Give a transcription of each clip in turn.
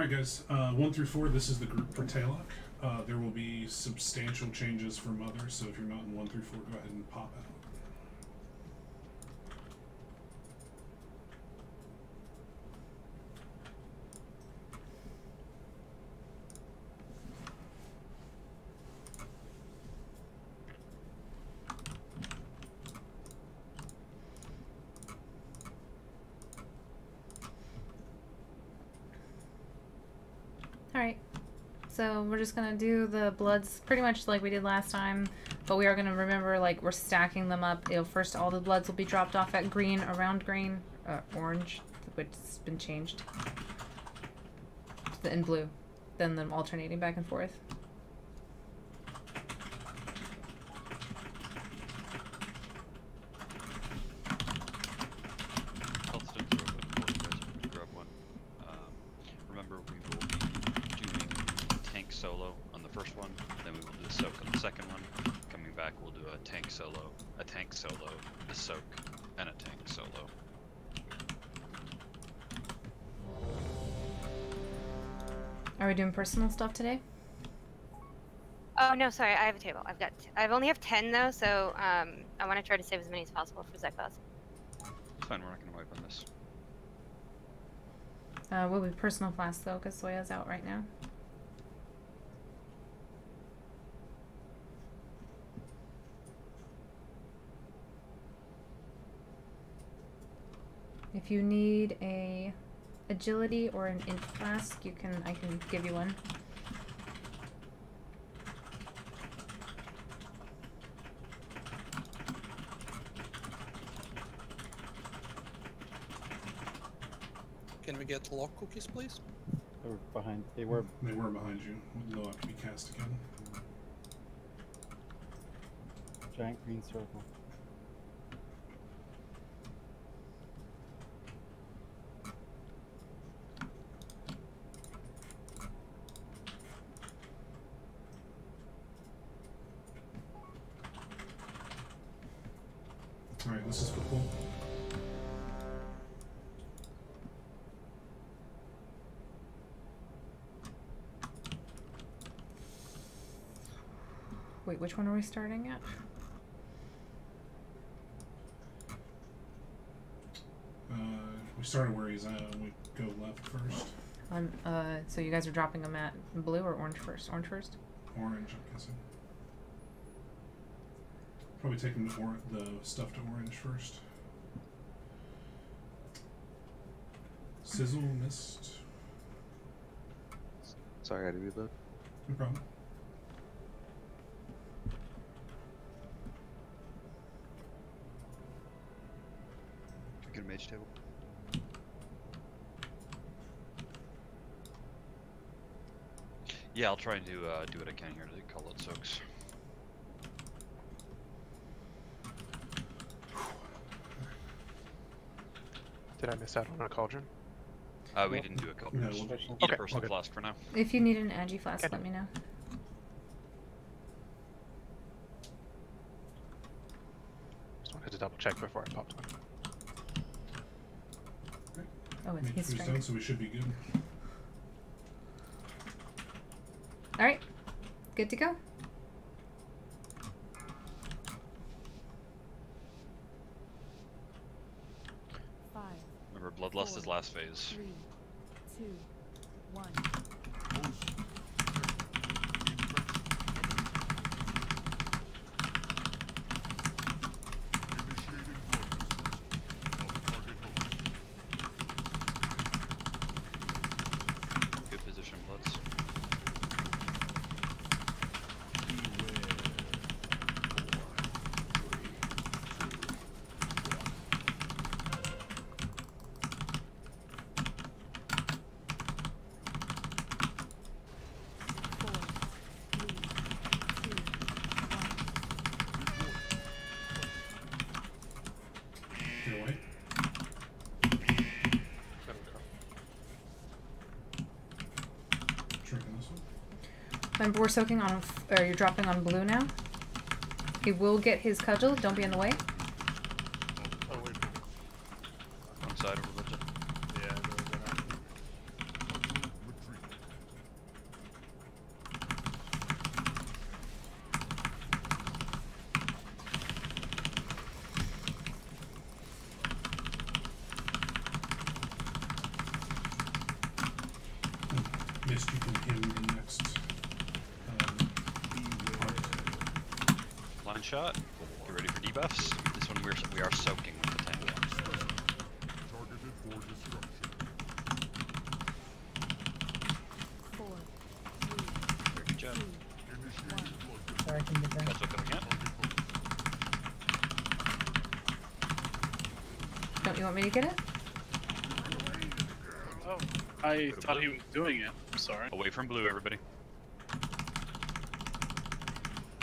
Alright guys, 1 through 4, this is the group for Taylok. There will be substantial changes for Mother, so if you're not in 1 through 4, go ahead and pop out. Alright, so we're just gonna do the bloods pretty much like we did last time, but we are gonna remember, like, we're stacking them up. First all the bloods will be dropped off at green, around green, orange, which has been changed, and blue, then them alternating back and forth. Solo on the first one, then we will do the soak on the second one. Coming back, we'll do a tank solo, a soak, and a tank solo. Are we doing personal stuff today? Oh no, sorry, I have a table. I only have 10 though, so I want to try to save as many as possible for Zekos. It's fine, we're not going to wipe on this. We'll be personal flask though, because Soya's out right now. If you need a agility or an int flask, I can give you one. Can we get lock cookies, please? They were behind. They were behind you. They'll have to be cast again. Giant green circle. Alright, this is for pull. Wait, which one are we starting at? We started where he's at. We go left first. So you guys are dropping them at blue or orange first? Orange first? Orange, I'm guessing. Probably taking the stuff to orange first. Sizzle, mist. Sorry, I had to reload. No problem. Get a mage table. Yeah, I'll try and do what I can here to call it soaks. Did I miss out on a cauldron? We didn't do a cauldron. No, Just we'll eat a personal flask for now. If you need an agi flask, let me know. Just wanted to double check before I popped one. Okay. Oh, it's his done, strength. so we should be good. Alright, good to go. Remember, Bloodlust is last phase. 3, 2, 1. Good position, Bloods. Get away. Drinking this one. Remember, we're soaking on, or you're dropping on blue now. He will get his cudgel. Don't be in the way. One side of religion. Yeah, one shot. Get ready for debuffs. This one we are soaking with the tank. Targeted for destruction. 4, 3, Good job. 2, 1. Sorry, I can get that. That's what coming out. Don't you want me to get it? Oh, I thought he was doing it. I'm sorry. Away from blue, everybody.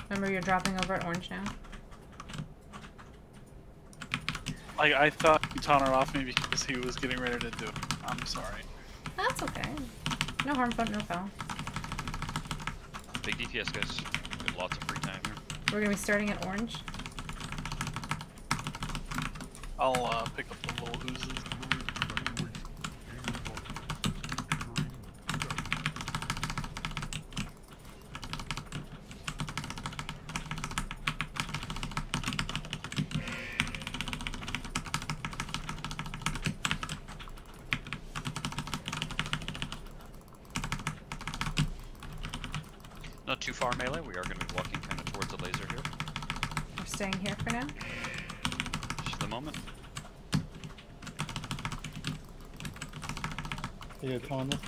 Remember, you're dropping over at orange now. I thought he taunted off me because he was getting ready to do it. I'm sorry. That's okay. No harm, but no foul. Big DPS, guys. We have lots of free time here. We're gonna be starting at orange. I'll pick up the little oozes. Not too far melee. We are going to be walking kind of towards the laser here. We're staying here for now. Just the moment. You telling us?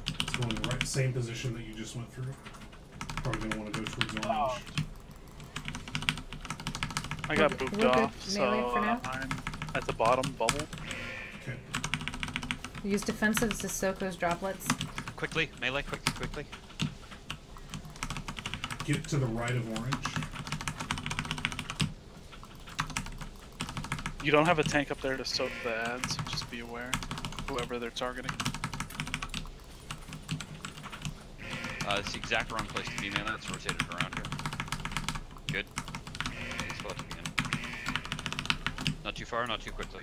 It's going right, same position that you just went through. Probably gonna want to go towards orange. I got We're booped good off, melee so for now? I'm at the bottom bubble. Okay. Use defensives to soak those droplets. Quickly, melee, quickly. Get to the right of orange. You don't have a tank up there to soak the ads, just be aware. Whoever they're targeting. It's the exact wrong place to be, melee. Let's rotate it around here. Good. Good spot to be in. Not too far, not too quickly.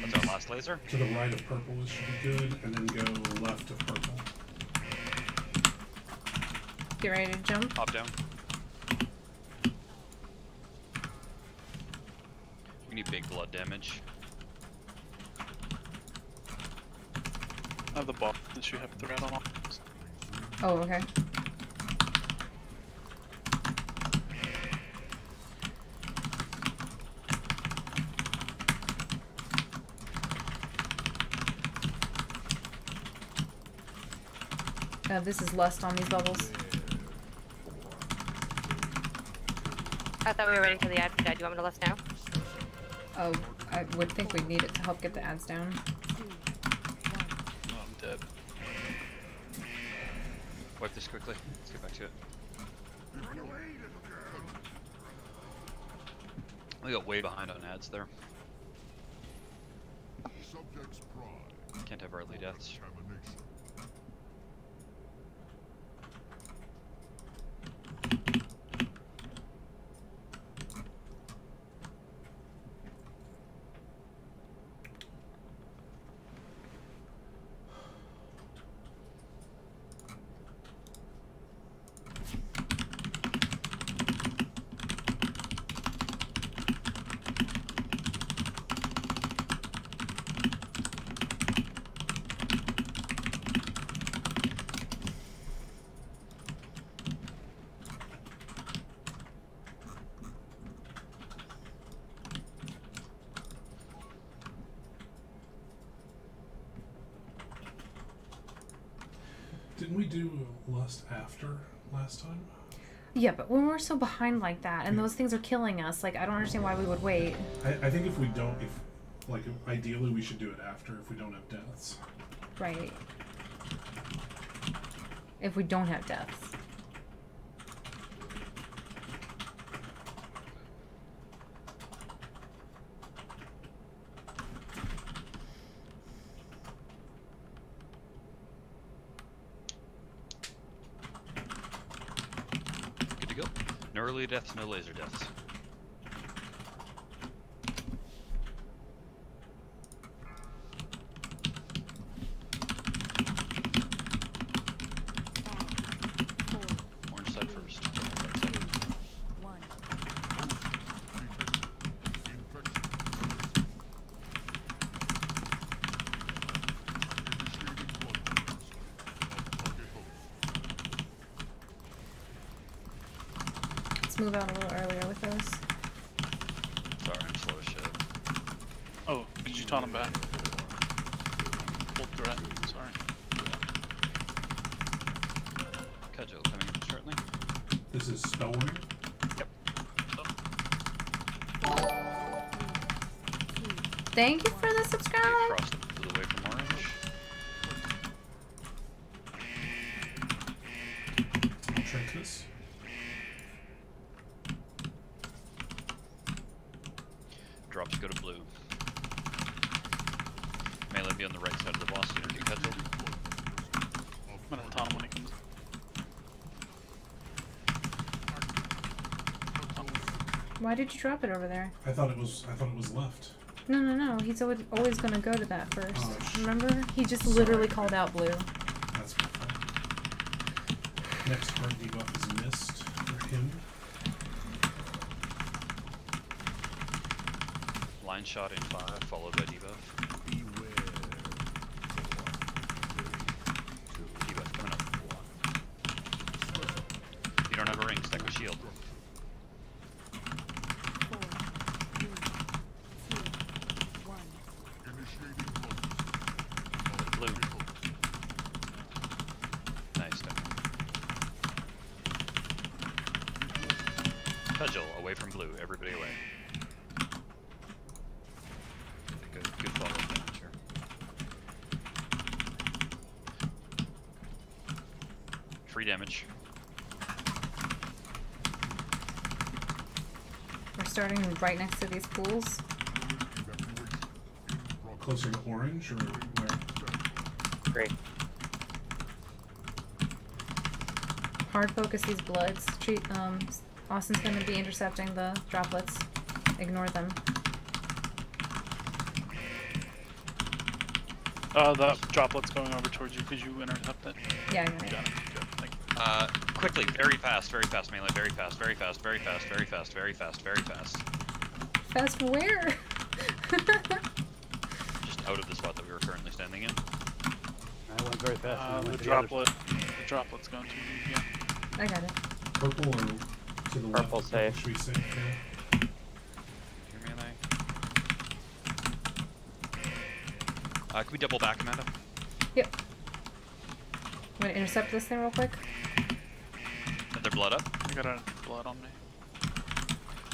That's our last laser. To the right of purple should be good, and then go left of purple. Get ready to jump. Hop down. We need big blood damage. I have the ball that you have threat on all. Oh, okay. This is lust on these bubbles. I thought we were waiting for the ad to die. Do you want me to list now? Oh, I would think we'd need it to help get the ads down. 2, 1. Oh, I'm dead. Wipe this quickly. Let's get back to it. We got way behind on ads there. Subject's pride. Can't have early deaths. Contamination. Didn't we do lust after last time? Yeah, but when we're so behind like that, and Yeah. those things are killing us, like, I don't understand why we would wait. I think if we don't, like, ideally we should do it after if we don't have deaths. Right. If we don't have deaths. Good to go. No early deaths, no laser deaths. Orange side first. Right side. 1. move out a little earlier with those. Sorry, I'm slow as shit. Oh, did you taunt him back? Full threat, sorry. Cudgel coming in shortly. This is spell warning. Yep. Thank you for the subscribe. Across the blue away from orange. I'll trick this. Drops go to blue. Melee be on the right side of the boss. Energy Cudgel. I'm gonna taunt him when he comes. Why did you drop it over there? I thought it was left. No. He's always gonna go to that first. Oh, Remember? He just sorry. literally called out blue. That's my fault. Next card debuff is missed for him. Line shot in 5, followed by debuff. Debuff coming up. You don't have a ring, stack with shield. 4, 3, 2, 1. Blue. Nice. Cudgel away from blue. Everybody away. Good follow damage here. Free damage. We're starting right next to these pools. Closer to orange or where? Great. Hard focus these bloods. Austin's gonna be intercepting the droplets. Ignore them. The droplet's going over towards you. Could you intercept it? Yeah, I got it. Got it. Good. Thank you. Quickly, very fast melee, very fast. Fast where? Just out of the spot that we were currently standing in. I went very fast. and I The went to the other droplet's going to you, yeah. I got it. Purple or to the left? Purple safe. Should we say? Your melee. Can we double back, Amanda? Yep. I'm gonna intercept this thing real quick. Get their blood up. I got a blood on me.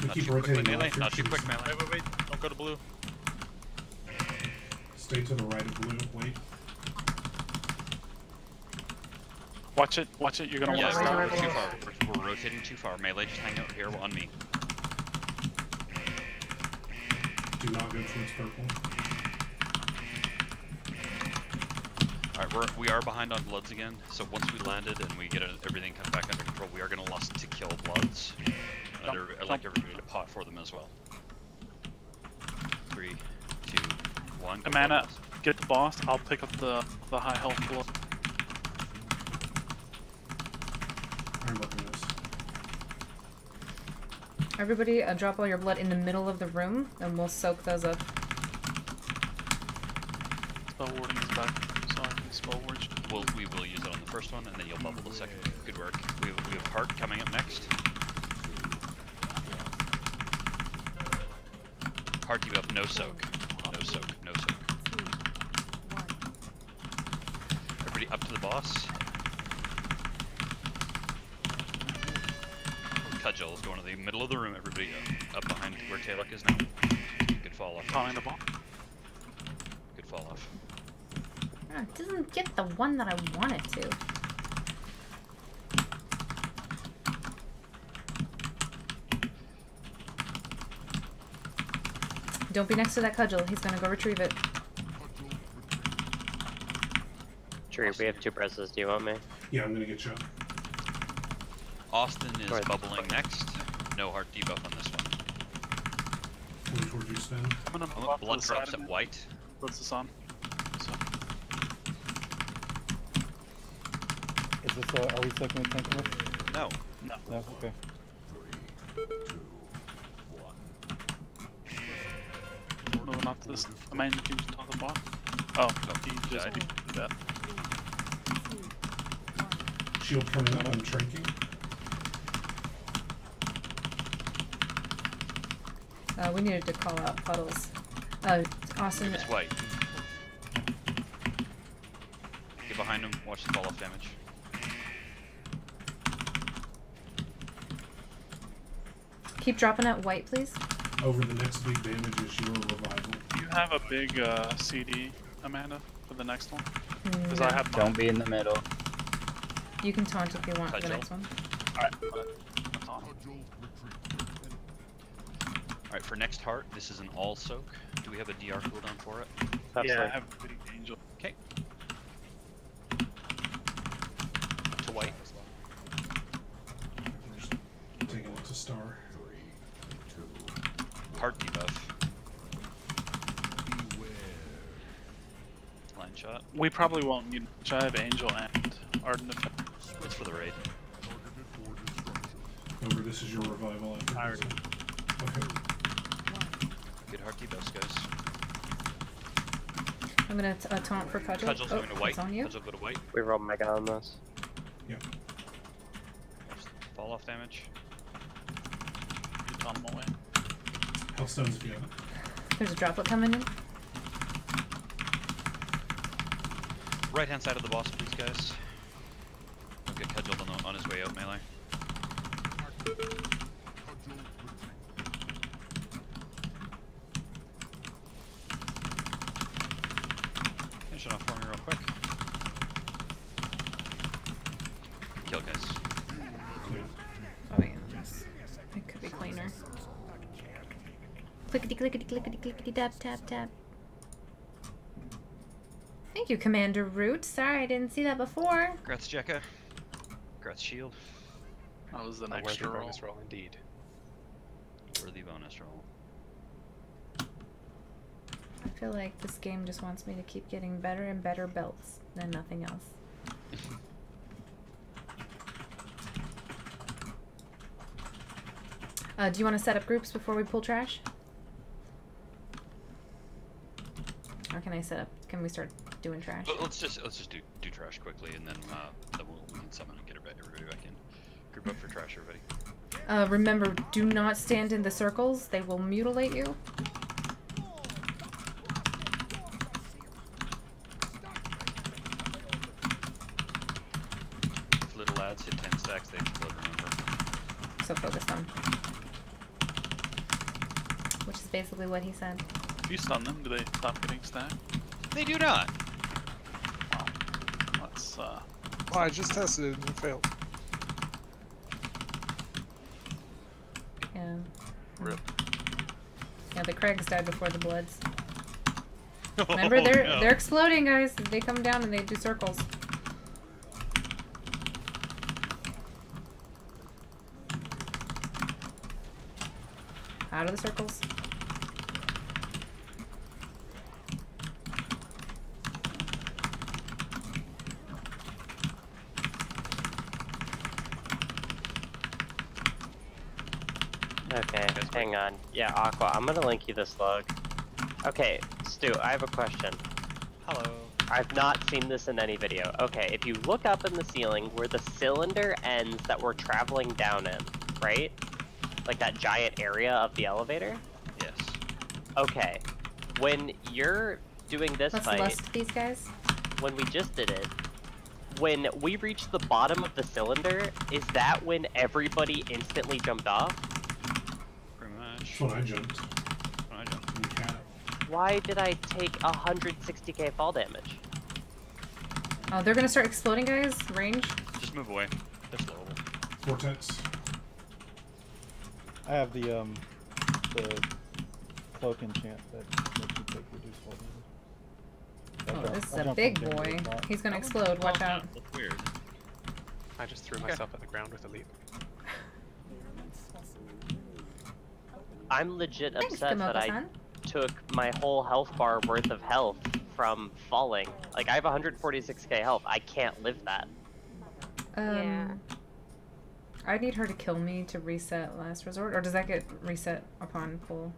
We Not keep too quickly, rotating melee. left. Not too quick, melee. Wait. Don't go to blue. Stay to the right of blue. Wait. Watch it. You're gonna Yeah, want to we're stop. too far. We're rotating too far. Melee, just hang out here on me. Do not go towards purple. Alright, we are behind on bloods again, so once we landed and we get everything kind of back under control, we are going to lust to kill bloods. I'd like everybody to pot for them as well. 3, 2, 1. go Amanda, bloods. get the boss. I'll pick up the high health blood. I'm looking at this. Everybody, drop all your blood in the middle of the room, and we'll soak those up. Spell warding is back, so I can spell ward. We will use it on the first one, and then you'll bubble the second. Good work. We have Heart coming up next. Heart, you have no soak. No soak. 2, 1. Everybody up to the boss. Cudgel is going to the middle of the room. Everybody up behind where Talek is now. Good fall off. Calling the ball. Good fall off. Ah, it doesn't get the one that I want it to. Don't be next to that cudgel. He's gonna go retrieve it. Tree, we have 2 presses. Do you want me? Yeah, I'm gonna get you up. Austin is Right. bubbling next. No heart debuff on this one. Coming towards you, Sven. I'm gonna move Oh, off to blood the side drops of at it. white. What's this on? So, Is this, are we soaking with tentacle? No. no. No, okay. Moving off to this. Amanda, you can just tell the ball. Oh, he just died. did that. 2, 1. Shield coming up. I'm shrinking. We needed to call out puddles. Austin. It's white. Get behind him. Watch the fall off damage. Keep dropping at white, please. Over the next big damage is your revival. Do you have a big CD, Amanda, for the next one? Because No. I have. Don't be in the middle. You can taunt if you want for the Cudgel. next one. Alright. Alright, for next heart, this is an all soak. Do we have a DR cooldown for it? Yeah, I have a big angel. Okay. To white. Taking it to star. Heart debuff. Line shot. We probably won't need much. I have angel and ardent effect. It's for the raid. Over, this is your revival after. I already- Okay. Good heart debuffs, guys. I'm gonna taunt for Cudgel. Cudgel's going to white. It's on you. Cudgel go to white. We roll mega on this. Yep. Fall off damage. You taunt them away. Healthstones if you have it. There's a droplet coming in. Right hand side of the boss, please, guys. We'll get Cudgel on his way out melee. Finish it off for me real quick. Kill, guys. Oh yeah, it could be cleaner. Clickety clickety clickety clickety tap tap tap. Thank you, Commander Root. Sorry I didn't see that before. Grats, Jekka. Grats, Shield. That was the A next worthy roll. bonus roll indeed. Worthy bonus roll. I feel like this game just wants me to keep getting better and better belts than nothing else. Do you want to set up groups before we pull trash? Or can I set up? Can we start doing trash? Let's just do trash quickly, and then we can summon and get everybody back in. Group up for trash, everybody. Remember, do not stand in the circles. They will mutilate you. If little lads hit 10 stacks, they explode, remember. So focus them. Which is basically what he said. If you stun them, do they stop getting stacked? They do not! Wow. That's, Oh, I just tested it and it failed. Yeah. Rip. Yeah, the Craigs died before the Bloods. Remember, they're exploding, guys. They come down and they do circles. Out of the circles. Okay, hang on. Yeah, Aqua, I'm gonna link you this log. Okay, Stu, I have a question. Hello. I've not seen this in any video. Okay, if you look up in the ceiling where the cylinder ends that we're traveling down in, right? Like that giant area of the elevator? Yes. Okay, when you're doing this Let's fight, lust these guys. when we just did it, when we reached the bottom of the cylinder, is that when everybody instantly jumped off? Pretty much. That's when I jumped. When I jumped. In the cat. Why did I take 160k fall damage? Oh, they're gonna start exploding, guys. Range. Just move away. They're slowable. Vortex. I have the cloak enchant that makes you take reduced fall damage. Oh, I this is jumped a from big chamber boy. to the top. He's gonna explode. Watch out. That's weird. I just threw myself at the ground with a leap. I'm legit Thanks, upset that I Kamoko-san. took my whole health bar worth of health from falling. Like, I have 146k health. I can't live that. Yeah. I need her to kill me to reset last resort, or does that get reset upon pull?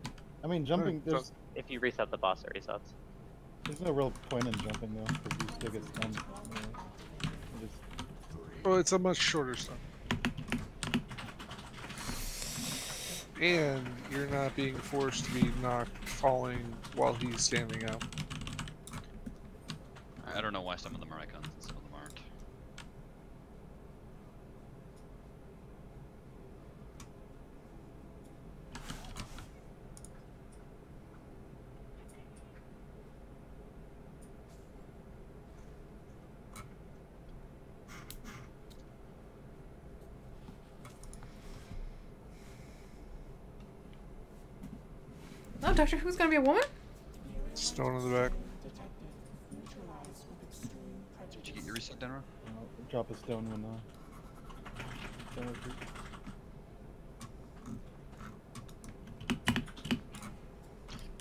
I mean, jumping, there's If you reset the boss, it resets. no real point in jumping though, because you still get stunned. You just, Well, it's a much shorter stun. And you're not being forced to be knocked falling while he's standing up. I don't know why some of them are icons and some of them aren't. Oh, Doctor Who's gonna be a woman? Stone in the back. Did you get your reset done, Ron? Drop a stone when stone retreat.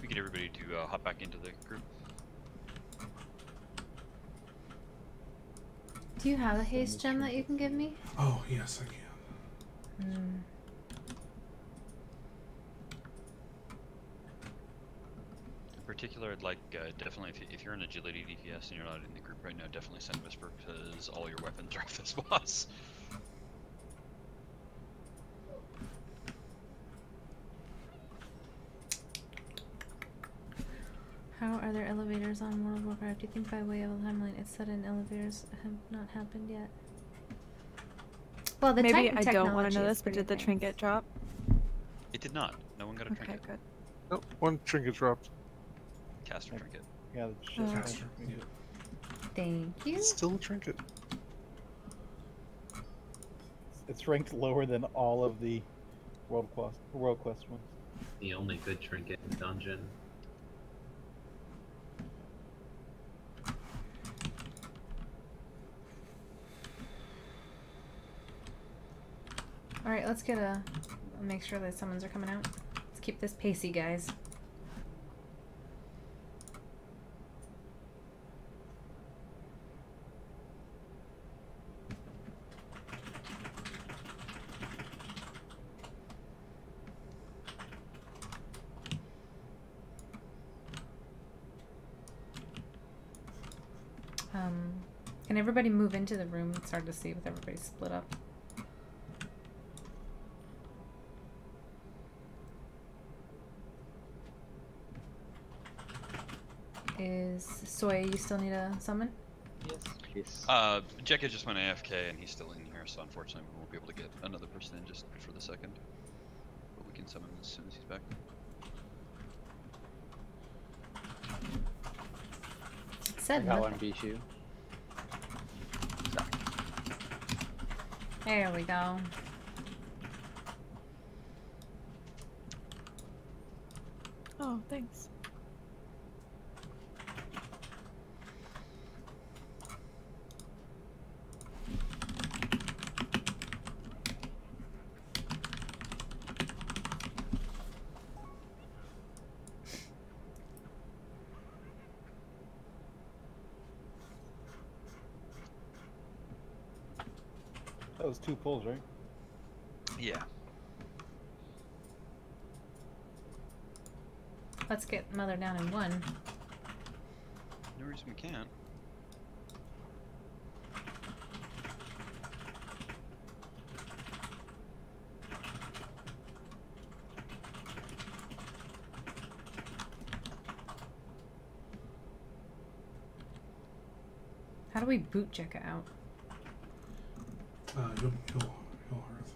We get everybody to hop back into the group. Do you have a haste gem that you can give me? Oh, yes, I can. In particular, I'd like definitely if you're in agility DPS and you're not in the group right now, definitely send Whisper because all your weapons are off this boss. How are there elevators on World of Warcraft? Do you think by way of a timeline it's said in elevators have not happened yet? Well, the Maybe Titan I don't want technology to know is this, but pretty did the advanced. trinket drop? It did not. No one got a Okay, trinket. good. Nope, one trinket dropped. Caster trinket. Yeah, the Oh. Caster, yeah. Thank you. It's still a trinket. It's ranked lower than all of the World Quest ones. The only good trinket in dungeon. Alright, let's get make sure the summons are coming out. Let's keep this pacey, guys. Can everybody move into the room? It's hard to see with everybody split up. Is Soy, you still need a summon? Yes, please. Jekka just went AFK and he's still in here, so unfortunately we won't be able to get another person in just for the second. But we can summon him as soon as he's back. Said I got nothing. one Bishu. There we go. Oh, thanks. That was 2 pulls, right? Yeah. Let's get Mother down in 1. No reason we can't. How do we boot Jekka out? He'll hearth.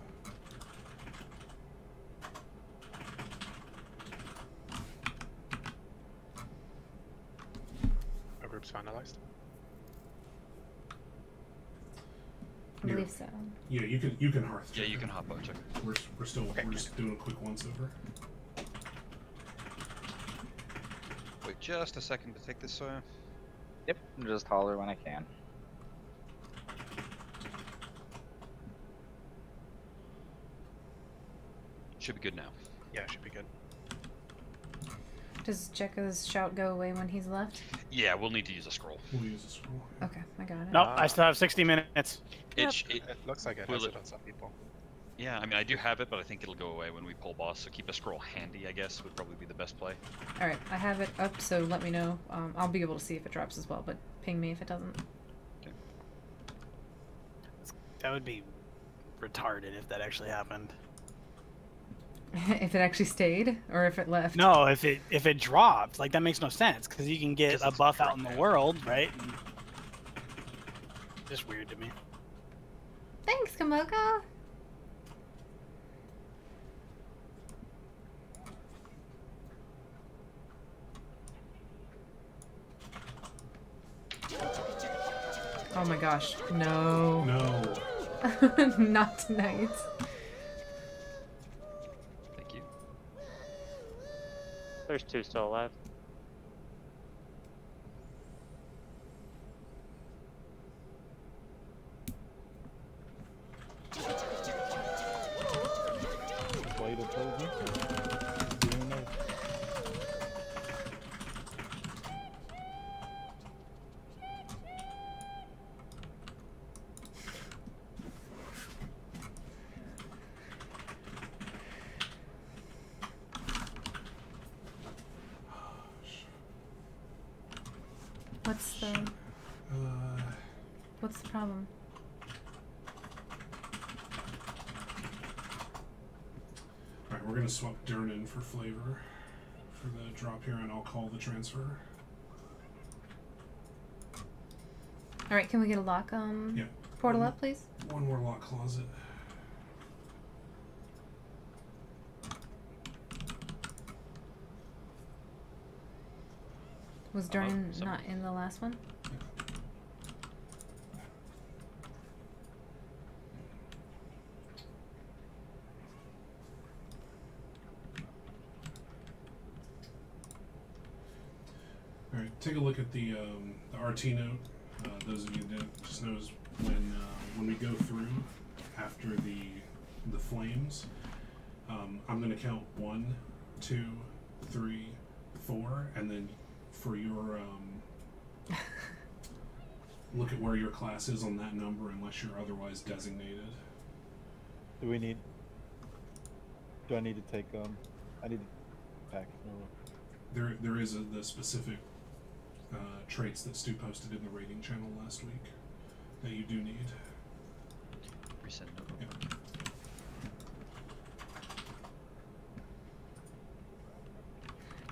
Our group's finalized. I believe so. Yeah, you can hearth. Yeah, Jekka. you can hop out, check. We're just doing a quick once over. Wait just a second to take this. Yep, just holler when I can. Should be good now. Yeah, should be good. Does Jekka's shout go away when he's left? Yeah, we'll need to use a scroll. We'll use a scroll. Okay, I got it. Nope, I still have 60 minutes. It looks like it has it on some people. Yeah, I mean, I do have it, but I think it'll go away when we pull boss, so keep a scroll handy, I guess, would probably be the best play. Alright, I have it up, so let me know. I'll be able to see if it drops as well, but ping me if it doesn't. Okay. That would be retarded if that actually happened. If it actually stayed, or if it left? No, if it dropped, like that makes no sense because you can get a buff out in the world, right? And just weird to me. Thanks, Kamoko. Oh my gosh, no. No. Not tonight. Thank you. There's 2 still alive. Blade opposing. Doing that. What's the problem? Alright, we're gonna swap Durnan for flavor for the drop here, and I'll call the transfer. Alright, can we get a lock Yeah. portal up, please? One more lock closet. Was Durnan not in the last one? Alright, take a look at the RT note. Those of you that just knows when we go through after the flames, I'm going to count 1, 2, 3, 4, and then for your look at where your class is on that number unless you're otherwise designated. Do I need to take I need to pack. There is the specific traits that Stu posted in the rating channel last week that you do need. Resend note. Yeah.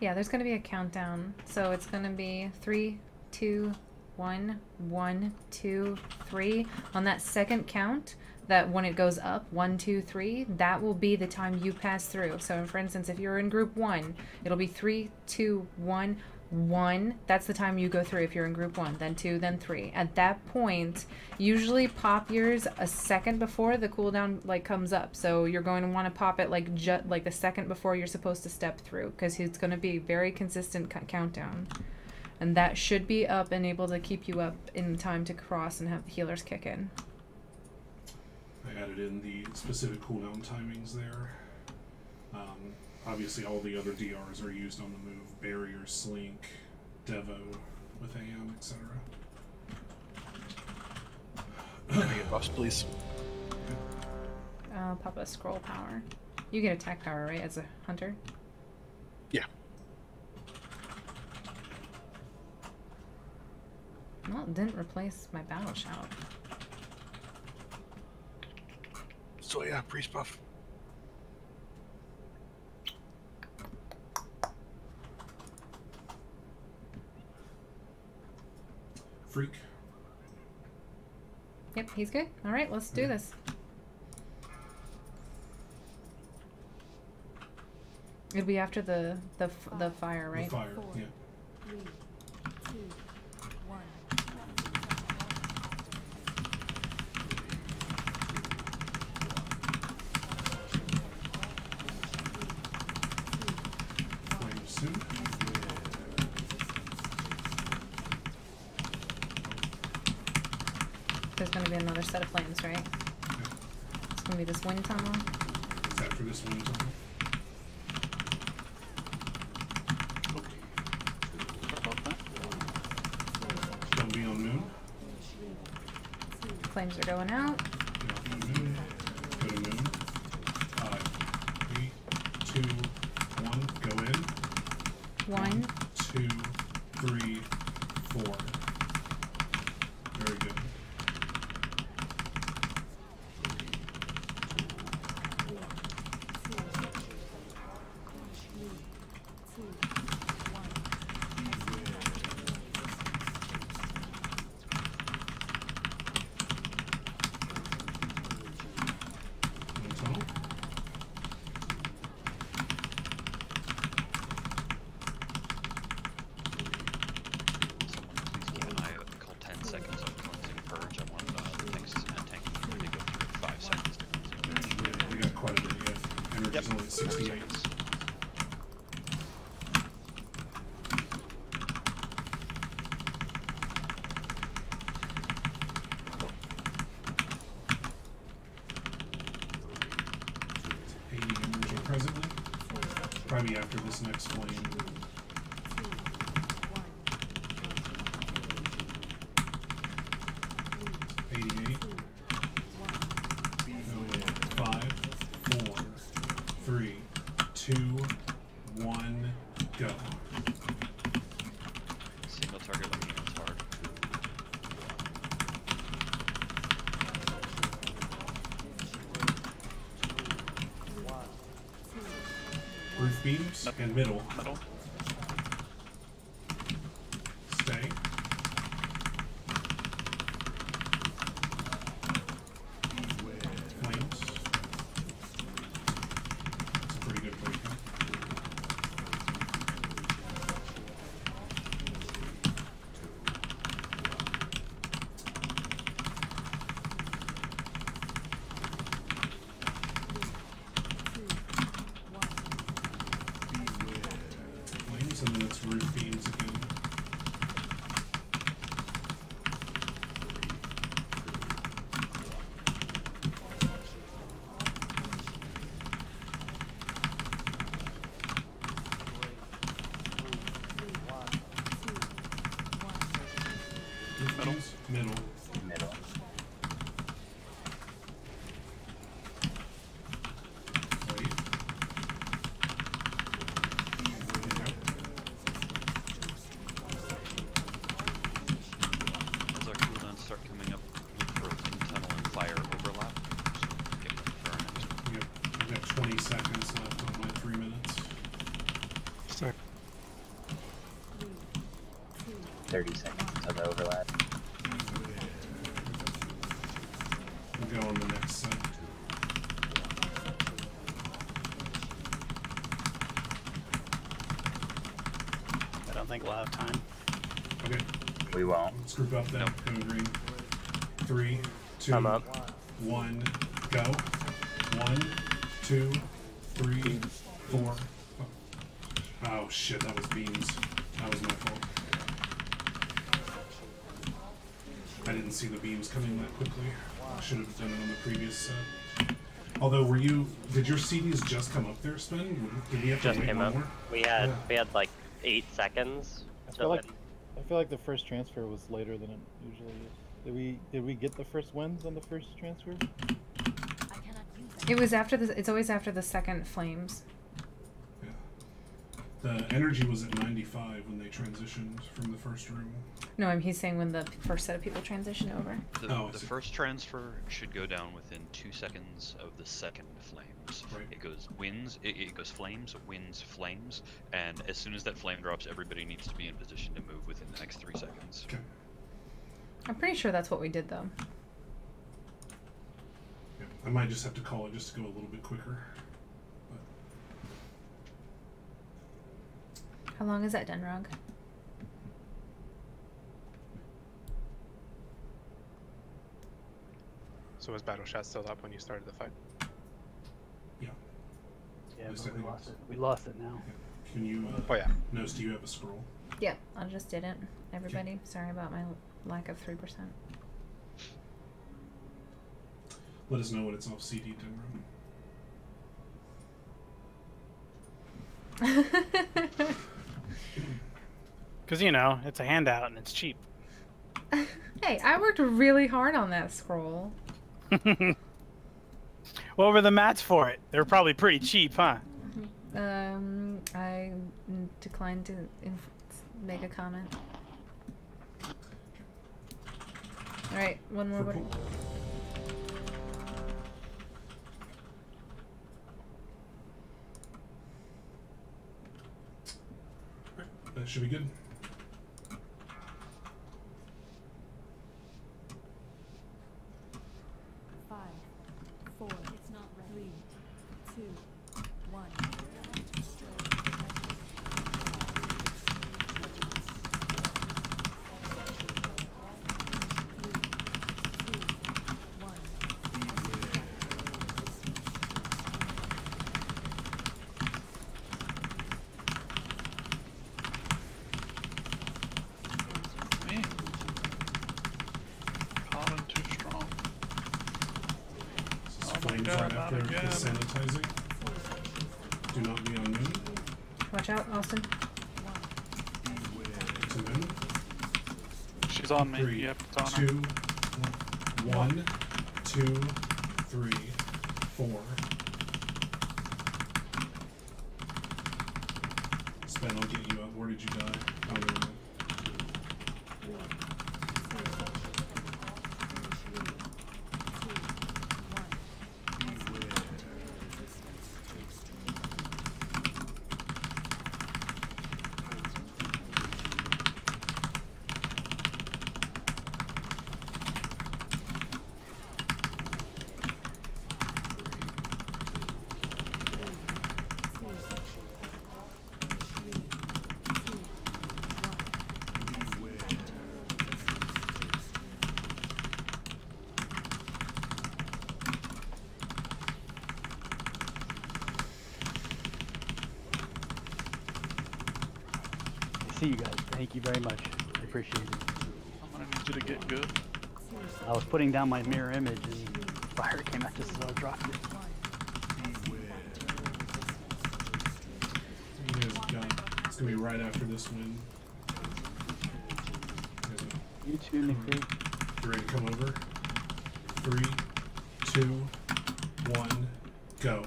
Yeah, there's gonna be a countdown. So it's gonna be 3, 2, 1, 1, 2, 3. On that second count, that when it goes up, 1, 2, 3, that will be the time you pass through. So for instance, if you're in group 1, it'll be 3, 2, 1, 1. That's the time you go through if you're in group 1, then 2, then 3. At that point, usually pop yours a second before the cooldown like comes up. So you're going to want to pop it like the second before you're supposed to step through, because it's going to be very consistent countdown. And that should be up and able to keep you up in time to cross and have the healers kick in. I added in the specific cooldown timings there. Obviously all the other DRs are used on the move. Barrier, Slink, Devo with AM, etc. Let me get buffs, please. Pop a scroll power. You get attack power, right, as a hunter? Yeah. Well, it didn't replace my battle shout. So yeah, priest buff. Freak. Yep, he's good. All right, let's do this. It'll be after the fire, right? The fire, 4, yeah. 3, 2, 1. Flame soon. There's going to be another set of flames, right? Okay. It's going to be this wind tunnel. It's after this one. Don't be on moon. Flames are going out. Get off on moon. Go to moon. 3, 2, 1. Go in. 1, 2, 3, 4. Very good. energy's only at 68. Presently, probably after this next flame. 88. 5, 4, 3, 2, 1, go. Single target looking at hard. Roof beams and middle. Stay. Flames. It's a pretty good break. Flames, and then it's roof beams again. Middle. Middle. Wait. As our cooldowns start coming up, look for tunnel and fire overlap. Just get ready for our next one. Yep. I've got 20 seconds left on my 3 minutes. Sorry. 30 seconds until the overlap. We'll go on the next set. I don't think we'll have time. Okay. We won't. Let's group up then. Go green. 3, 2, I'm up. 1, go. 1, 2, 3, 4. Oh shit, that was beams. That was my fault. I didn't see the beams coming that quickly. I should have done it on the previous set. Although, did your CDs just come up there, Sven? Did we have to Just wait came up. more? We had like 8 seconds. I feel like the first transfer was later than it usually is. Did we get the first wins on the first transfer? It was after the. It's always after the second flames. Yeah. The energy was at 95 when they transitioned from the first room. No, he's saying when the first set of people transition over. The first transfer should go down within 2 seconds of the second flames. Right. It goes it goes flames, winds, flames, and as soon as that flame drops, everybody needs to be in position to move within the next 3 seconds. Okay. I'm pretty sure that's what we did though. Yeah. I might just have to call it just to go a little bit quicker. But How long is that Denrog? So was Battle Shot still up when you started the fight? yeah. Yeah, Yes, but I we think lost it's- it. We lost it now. Can you, Oh yeah. Nose, do you have a scroll? Yeah, I just didn't. Everybody, sorry about my lack of 3%. Let us know when it's off CD, Denver. Because, you know, it's a handout and it's cheap. Hey, I worked really hard on that scroll. What were the mats for it? They were probably pretty cheap, huh? I declined to make a comment. Alright, one more. That should be good. It's not ready. 3, 2, 1. Flames right after the sanitizing. Do not be on me. Watch out, Austin. It's a moon. She's on me. 3, You have to taunt 2, her. 1, 2, 3, 4. Spen, I'll get you up. Where did you die? Oh, no, no. See you guys. Thank you very much. I appreciate it. I'm gonna need you to get good. I was putting down my mirror image and fire came out just as I dropped it. You guys got, it's gonna be right after this win. You too, McPhee. You ready to come over? 3, 2, 1, go.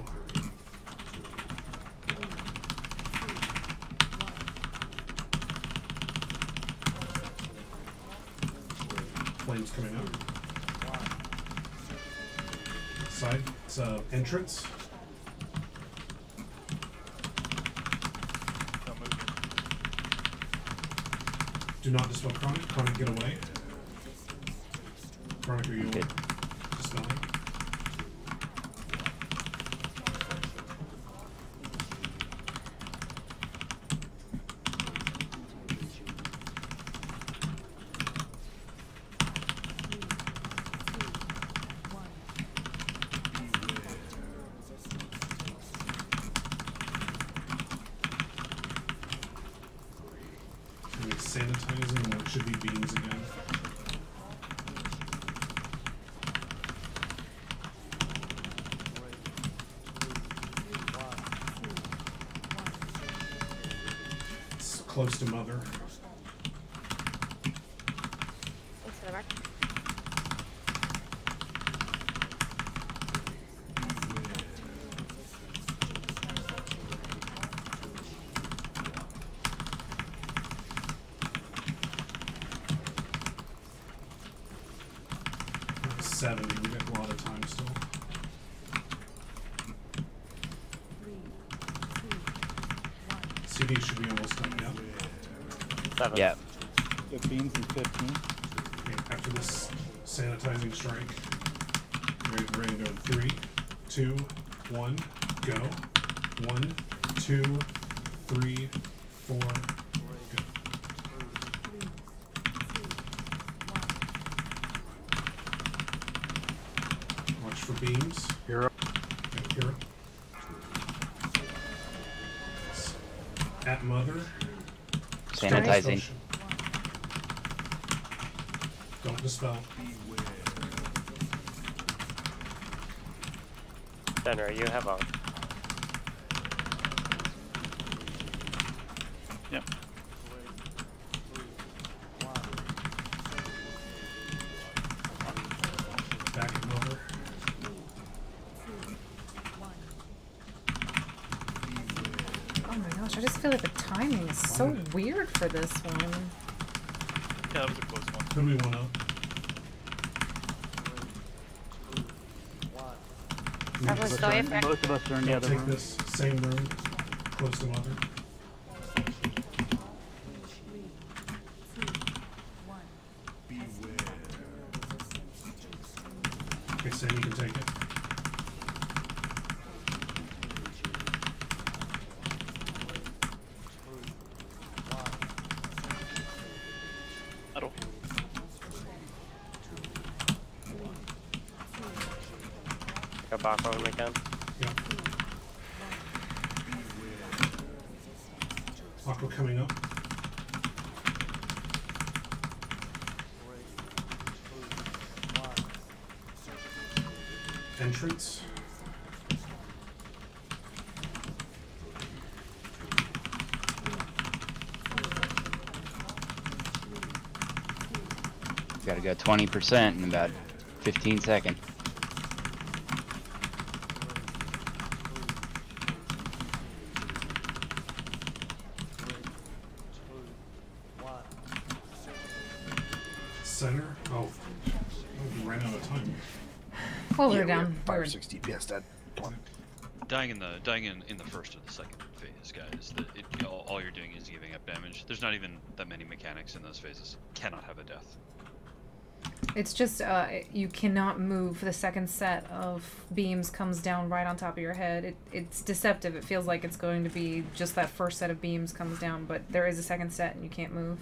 Flames coming up. Side, it's entrance. Do not dispel Chronic. Chronic, get away. Chronic, are you dispelling? Sanitizing, and it should be beams again. It's close to Mother. Thanks for the mark. We got a lot of time still. 3, 2, 1. CD should be almost done, yeah? 7. Yeah. Get beams in 15. Okay, after this sanitizing strike, ready to go. 3, 2, 1, go. 1, 2, 3, 4, go. Watch for beams. Hero. Okay, hero. At Mother. Sanitizing. Don't dispel. Benner, you have on. Yep. Back at Mother. Oh my gosh, I just feel like the timing is so weird for this one. Yeah, that was a close one. Could be one up. Everyone's still in there. Most of us are in the other Take room. this same room, close to Mother. 3, 2, 1. Okay, Sam, you can take it. Metal. Go back when we can. Yep. Aqua coming up. entrance. Gotta go 20% in about 15 seconds. Center? Oh. We ran out of time. Well, we're down. 560 DPS dead. Come on. Dying in the first or the second phase, guys. All you're doing is giving up damage. There's not even that many mechanics in those phases. Cannot have a death. It's just you cannot move. The second set of beams comes down right on top of your head. It's deceptive. It feels like it's going to be just that first set of beams comes down, but there is a second set and you can't move.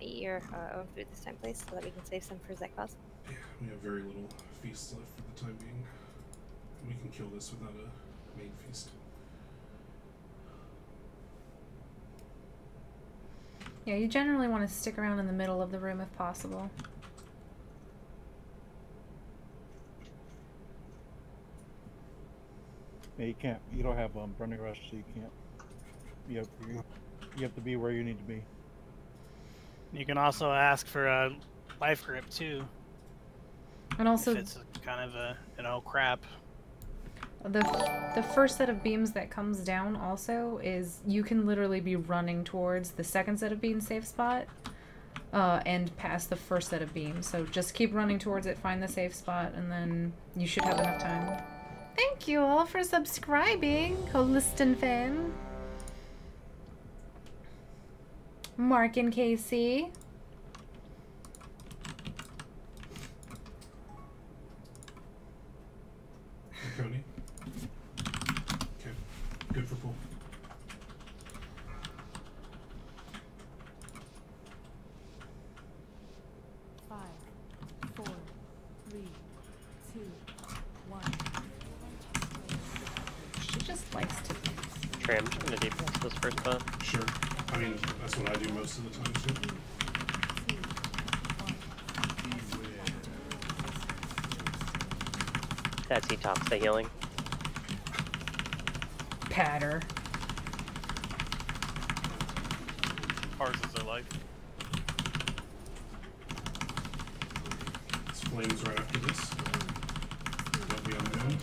Your own food this time, please, so that we can save some for Zekos. Yeah, we have very little feasts left for the time being. We can kill this without a main feast. Yeah, you generally want to stick around in the middle of the room if possible. Yeah, you can't. You don't have running rush, so you can't. You have to be where you need to be. You can also ask for a life grip too. And also, if it's kind of a crap. The first set of beams that comes down also is you can literally be running towards the second set of beams safe spot and past the first set of beams. So just keep running towards it, find the safe spot, and then you should have enough time. Thank you all for subscribing, Holiston fan. Mark and Casey. Cody. Okay. Good for pool. Five, 4, 3, 2, 1. She just likes to Trim, I'm gonna DPS this first spot. Sure. I mean, that's what I do most of the time too. That's he tops the healing. patter. Ours is their life. It's flames right after this. They'll be on the end.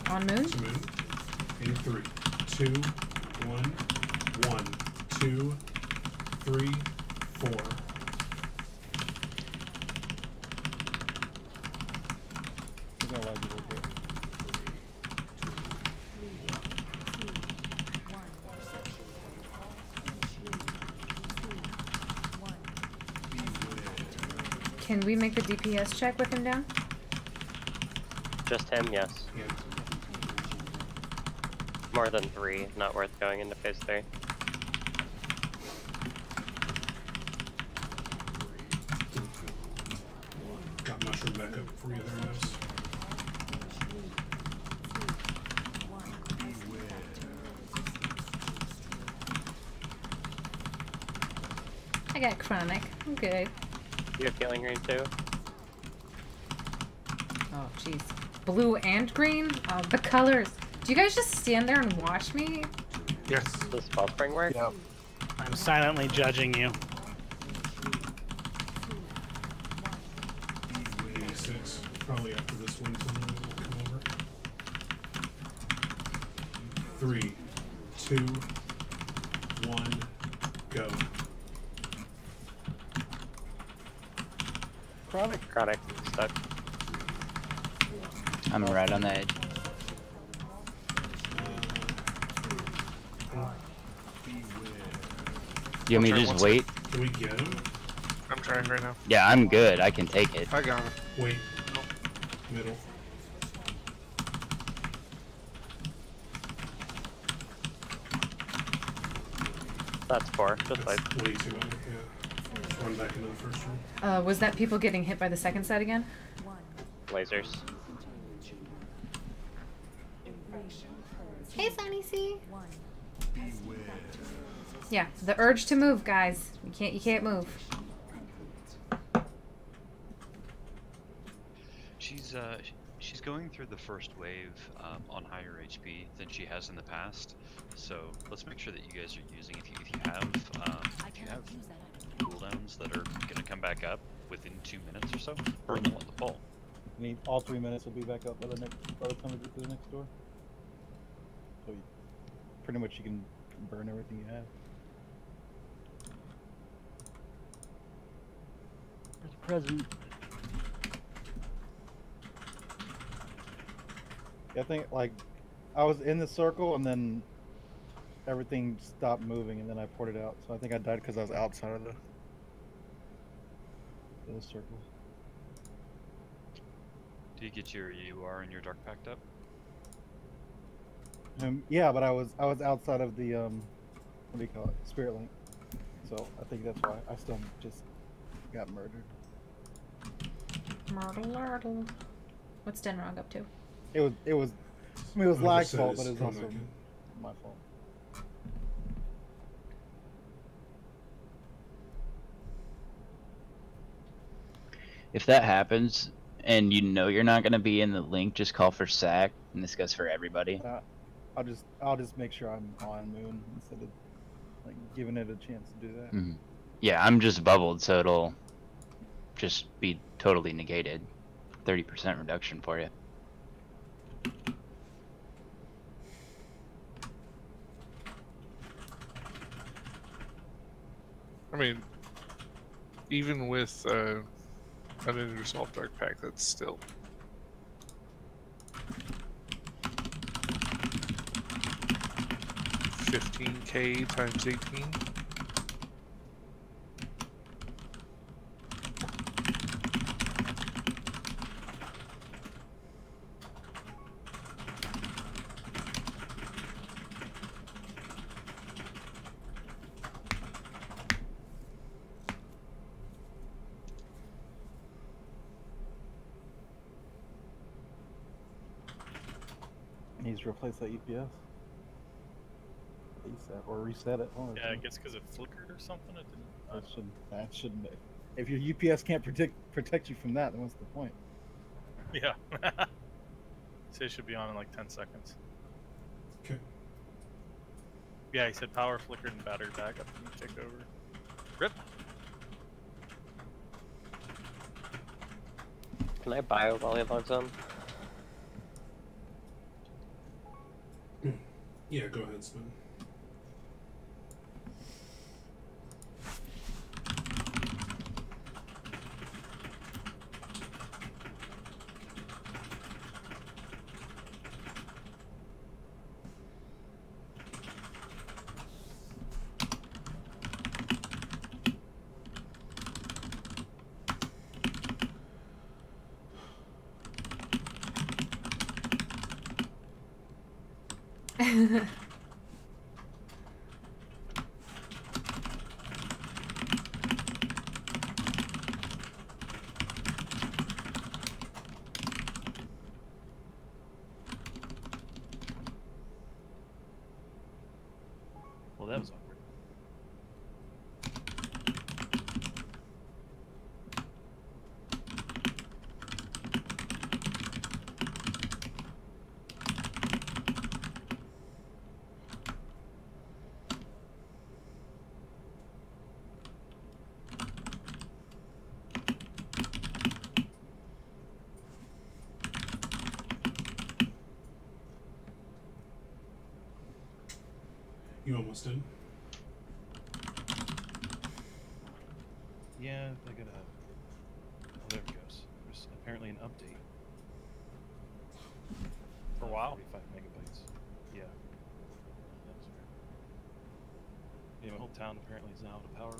On moon? To moon. In 3, 2, 1, 1, 2, 3, 4. Can we make the DPS check with him down? Just him, yes. Yeah. More than 3, not worth going into phase 3. Got mushroom back up for you there, Nose. I got chronic. I'm good. You have healing green too? Oh, jeez. Blue and green? Oh, the colors. Do you guys just stand there and watch me? Yes. Does spell spring work? Yep. I'm silently judging you. 86. Probably after this one, someone will come over. 3, 2, 1, go. Chronic, stuck. I'm right on the edge. You want me to just wait? Can we get him? I'm trying right now. Yeah, I'm good. I can take it. I got him. Wait. Middle. That's 4. Just like. Way too high, yeah. Run back into the first room. Was that people getting hit by the second side again? Lasers. Hey, Sunny C. Yeah, the urge to move, guys. You can't move. She's going through the first wave on higher HP than she has in the past. So let's make sure that you guys are using, if you have cooldowns that are gonna come back up within 2 minutes or so, burn them on the pole. All 3 minutes will be back up by the time we get to the next door. So pretty much you can burn everything you have. There's a present. I think like I was in the circle and then everything stopped moving and then I ported out. So I think I died because I was outside of those circles. Do you get your UR and your dark packed up? Yeah, but I was outside of the what do you call it? Spirit link. So I think that's why I still just got murdered. Myrtle. What's Denrog up to? It was I mean it was Lag's fault, but it was also my fault. If that happens and you know you're not gonna be in the link, just call for sack, and this goes for everybody. I'll just make sure I'm on Moon instead of like giving it a chance to do that. Mm-hmm. Yeah, I'm just bubbled, so it'll just be totally negated. 30% reduction for you. I mean, even with an Intersolve Dark Pack, that's still... $15K times 18. Needs to replace that UPS. Or reset it. Yeah, I guess because it flickered or something. It didn't. That shouldn't. If your UPS can't protect you from that, then what's the point? Yeah. Say it should be on in like 10 seconds. Okay. Yeah, he said power flickered and battery backup and you kicked over. Rip. Can I bio while he logs on? Yeah, go ahead, Spin. Well, that was awkward. You almost did. Yeah, I got a. Oh, there it goes. There's apparently an update. For a while? 45 megabytes. Yeah. That's right. Yeah, my whole town apparently is now out of power.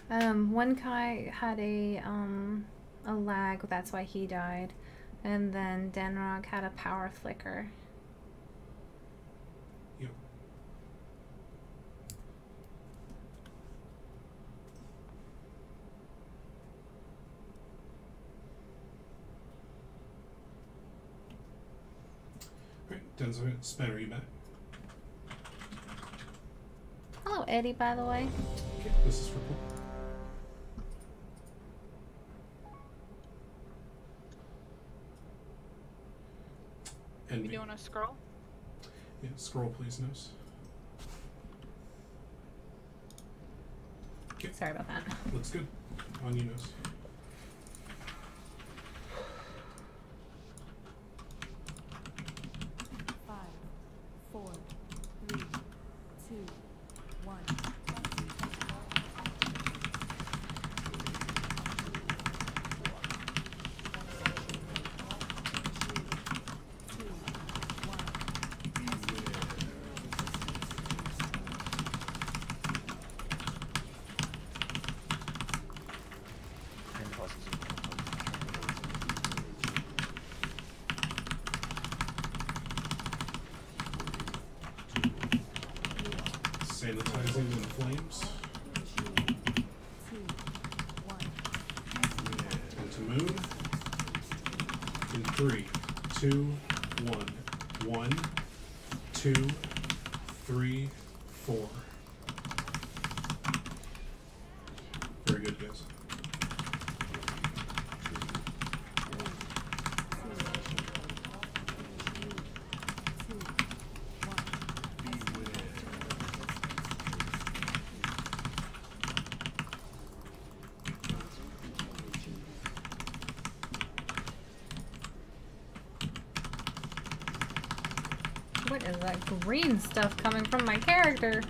One guy had a lag, that's why he died. And then Denrog had a power flicker. Yep. Alright, Denzo, Spanner, you back? Hello, Eddie, by the way. Okay, this is for Paul. And You me. doing a scroll? Yeah, scroll please, Nose. Okay. Sorry about that. Looks good. On you, Nose. Five, 4, 3, 2, 1. Sanitizing in flames. Into moon. In 3, 2, 1. 1, 2, 3, 4. Very good, guys. What is that green stuff coming from my character?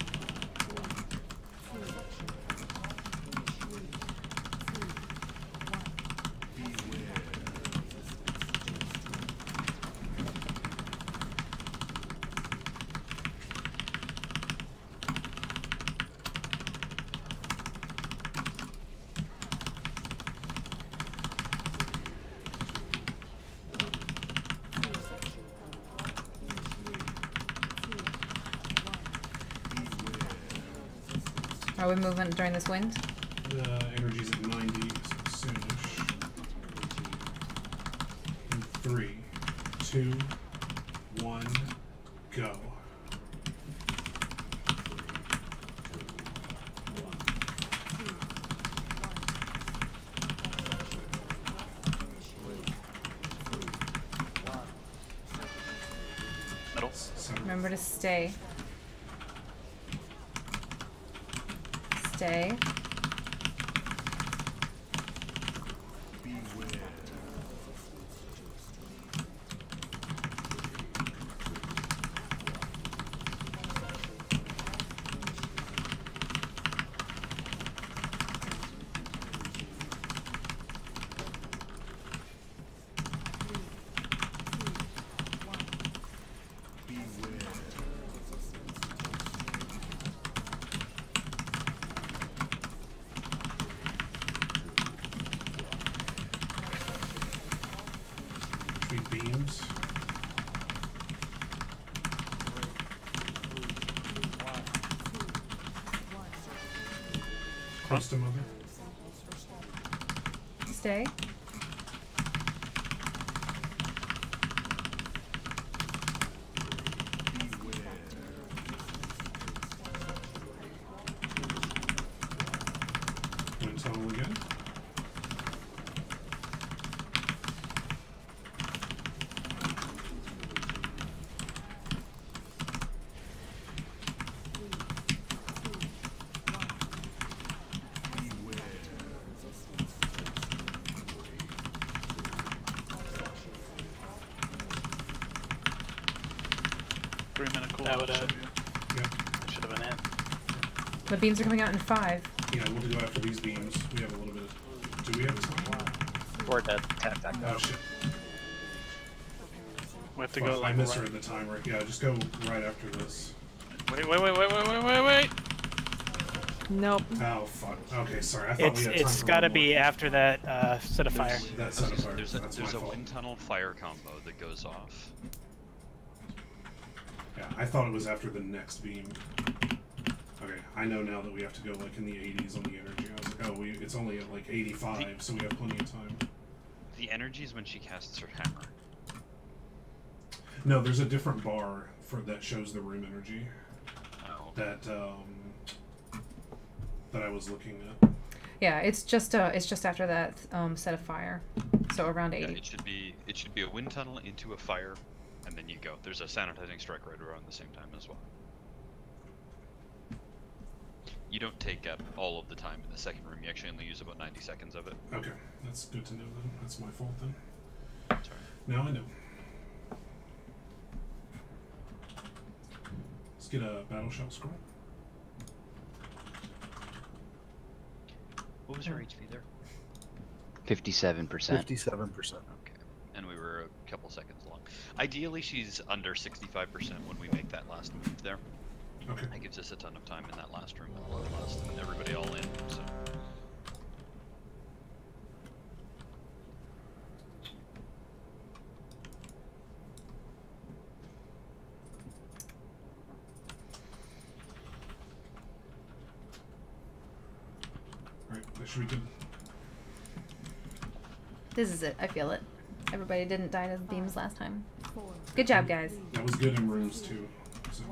Are we moving during this wind? The energy's at 90, so soonish. In 3, 2, 1, go. Middle. Remember to stay. Stay. Beams. Cross to mother. Stay. Wind tunnel again. That would have. Yep. Should have been in. The beams are coming out in 5. Yeah, we'll go after these beams. We have a little bit of... Do we have time? We're dead. Oh, shit. We have to Fuck, go. I Like, misread the timer. Yeah, just go right after this. Wait. Nope. Oh fuck. Okay, sorry. I thought we had time It's for got to one be more. after that set of fire. That set of fire. There's That's my a fault. wind tunnel fire combo that goes off. Yeah, I thought it was after the next beam. Okay, I know now that we have to go like in the 80s on the energy. I was like, oh, it's only at like 85, so we have plenty of time. The energy is when she casts her hammer. No, there's a different bar that shows the room energy. Oh. That I was looking at. Yeah, it's just after that set of fire, so around 80. Yeah, it should be a wind tunnel into a fire, and then you go. There's a sanitizing strike right around the same time as well. You don't take up all of the time in the second room. You actually only use about 90 seconds of it. Okay, that's good to know then. That's my fault then. Sorry. Now I know. Let's get a battle shout scroll. What was your HP there? 57%. 57%. Okay. And we were a couple seconds long. Ideally, she's under 65% when we make that last move there. Okay. That gives us a ton of time in that last room and bloodlust and everybody all in, so. Alright, that should be good. This is it. I feel it. Everybody didn't die to the beams last time. Good job, guys. That was good in rooms too. So.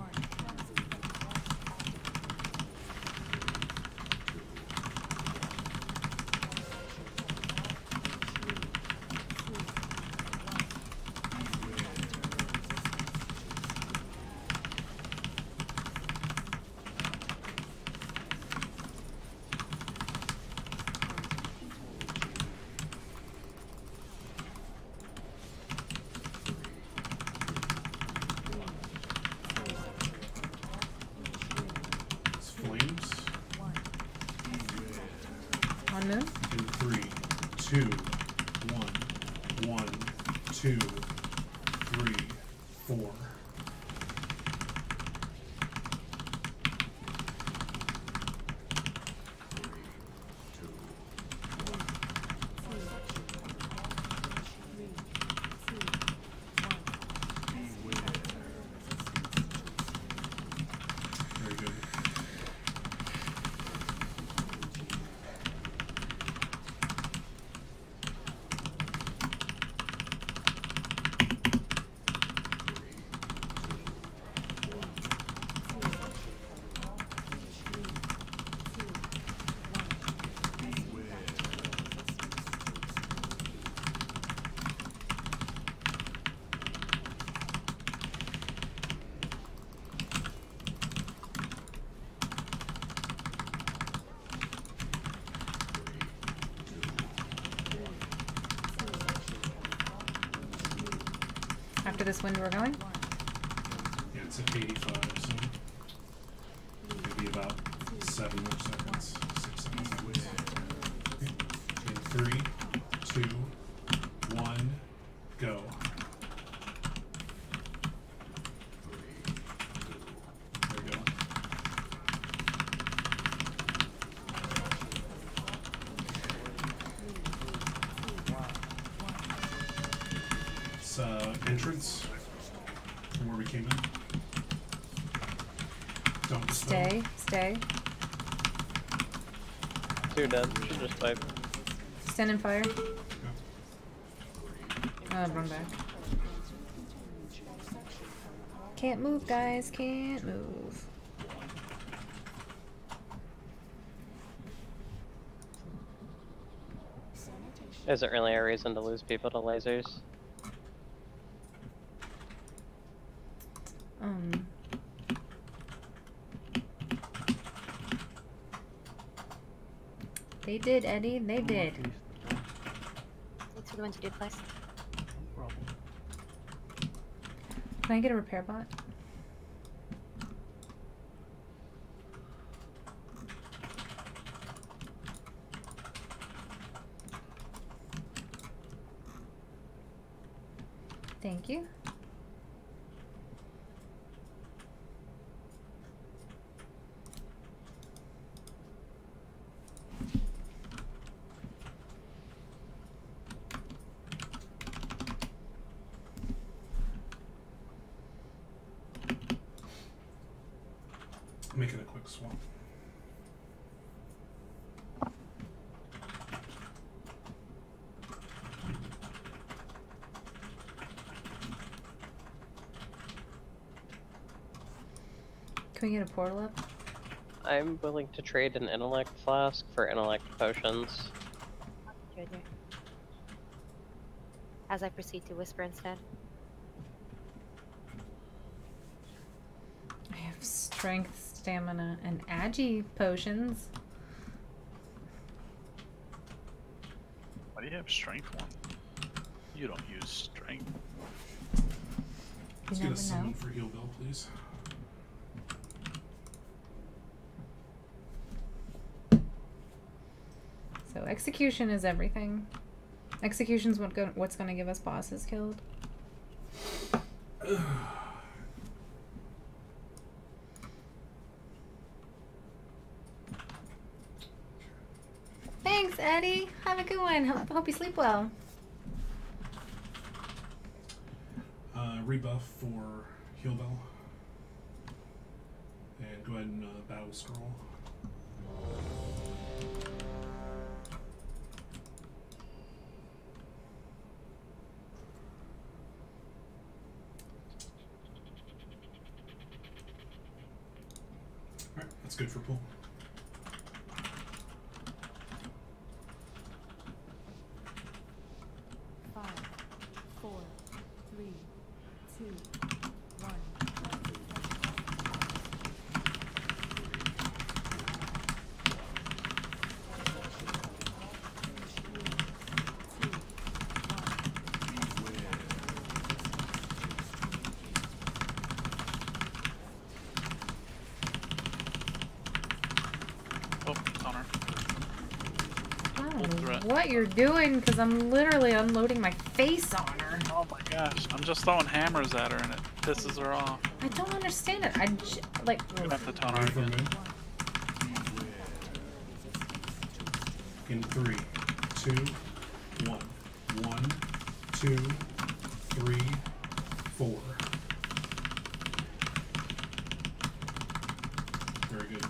On moon? In 3, 2, 1, 1, 2, 3, 4. Very good. After this wind we're going? Yeah, it's at 85, so maybe about 7 more seconds. 6, 7 seconds. In 3, 2, 1, go. There we go. It's entrance from where we came in. Don't dispel. Stay. Two dead. Should just fight. Stand in fire. Run back. Can't move, guys. Can't move. Isn't really a reason to lose people to lasers. They did, Eddie. They did. Thanks for the ones you did, please. Can I get a repair bot? Thank you. Quick swap. Can we get a portal up? I'm willing to trade an intellect flask for intellect potions. Right there. As I proceed to whisper instead. I have strength, stamina, and agi potions. Why do you have strength one? You don't use strength. Let's get a summon for heal bell, please. So execution is everything. Execution's what's going to give us bosses killed. Thanks, Eddie. Have a good one. Hope you sleep well. Rebuff for heal bell. And go ahead and battle scroll. Alright, that's good for pull. What you're doing, because I'm literally unloading my face on her. Oh my gosh, I'm just throwing hammers at her and it pisses her off. I don't understand it. Like... You have to taunt her again. In 3, 2, 1. 1, 2, 3, 4. Very good.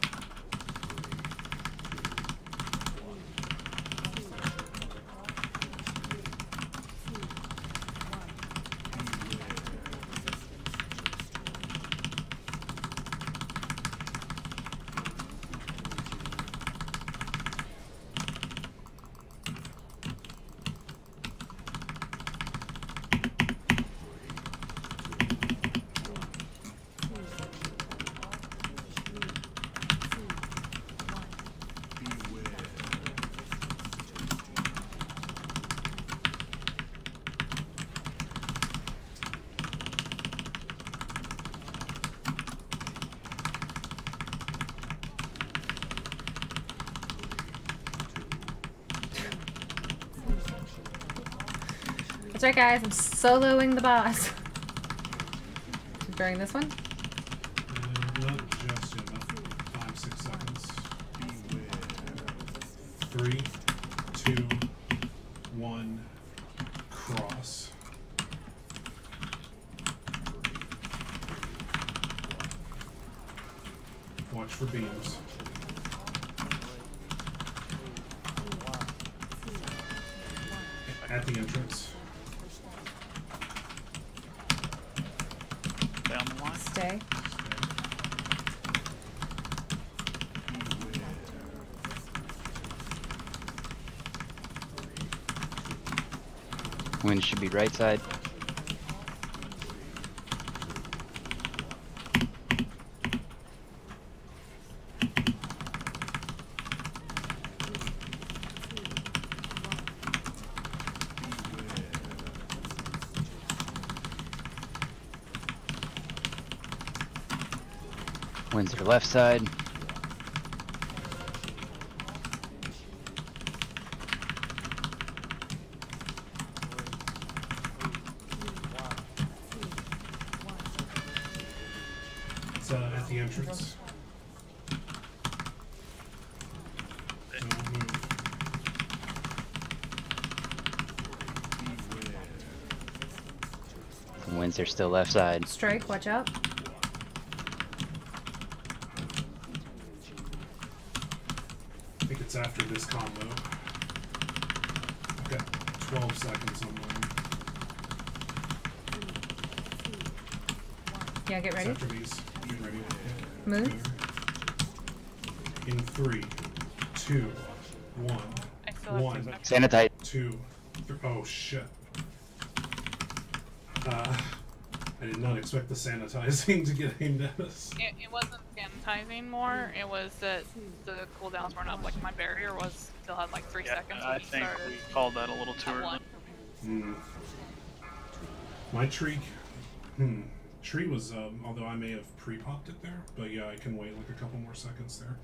That's right, guys. I'm soloing the boss. During this one? Not just yet, about 5-6 seconds. 3, 2, 1, cross. Watch for beams. At the entrance. Down the line. Stay. Wind should be right side. Winds are left side. It's at the entrance. Don't move. Winds are still left side. Strike, watch out. It's after this combo. Okay, 12 seconds on mine. Yeah, get ready. It's after these. Get ready. Move. In 3, 2, 1. One. Sanitize. 2. Oh shit. I did not expect the sanitizing to get aimed at us. It wasn't sanitizing more, it was that the cooldowns weren't up. Like my barrier was still had like 3 seconds when I you think started. we called that a little too early. My tree, tree was, although I may have pre-popped it there, but yeah, I can wait like a couple more seconds there.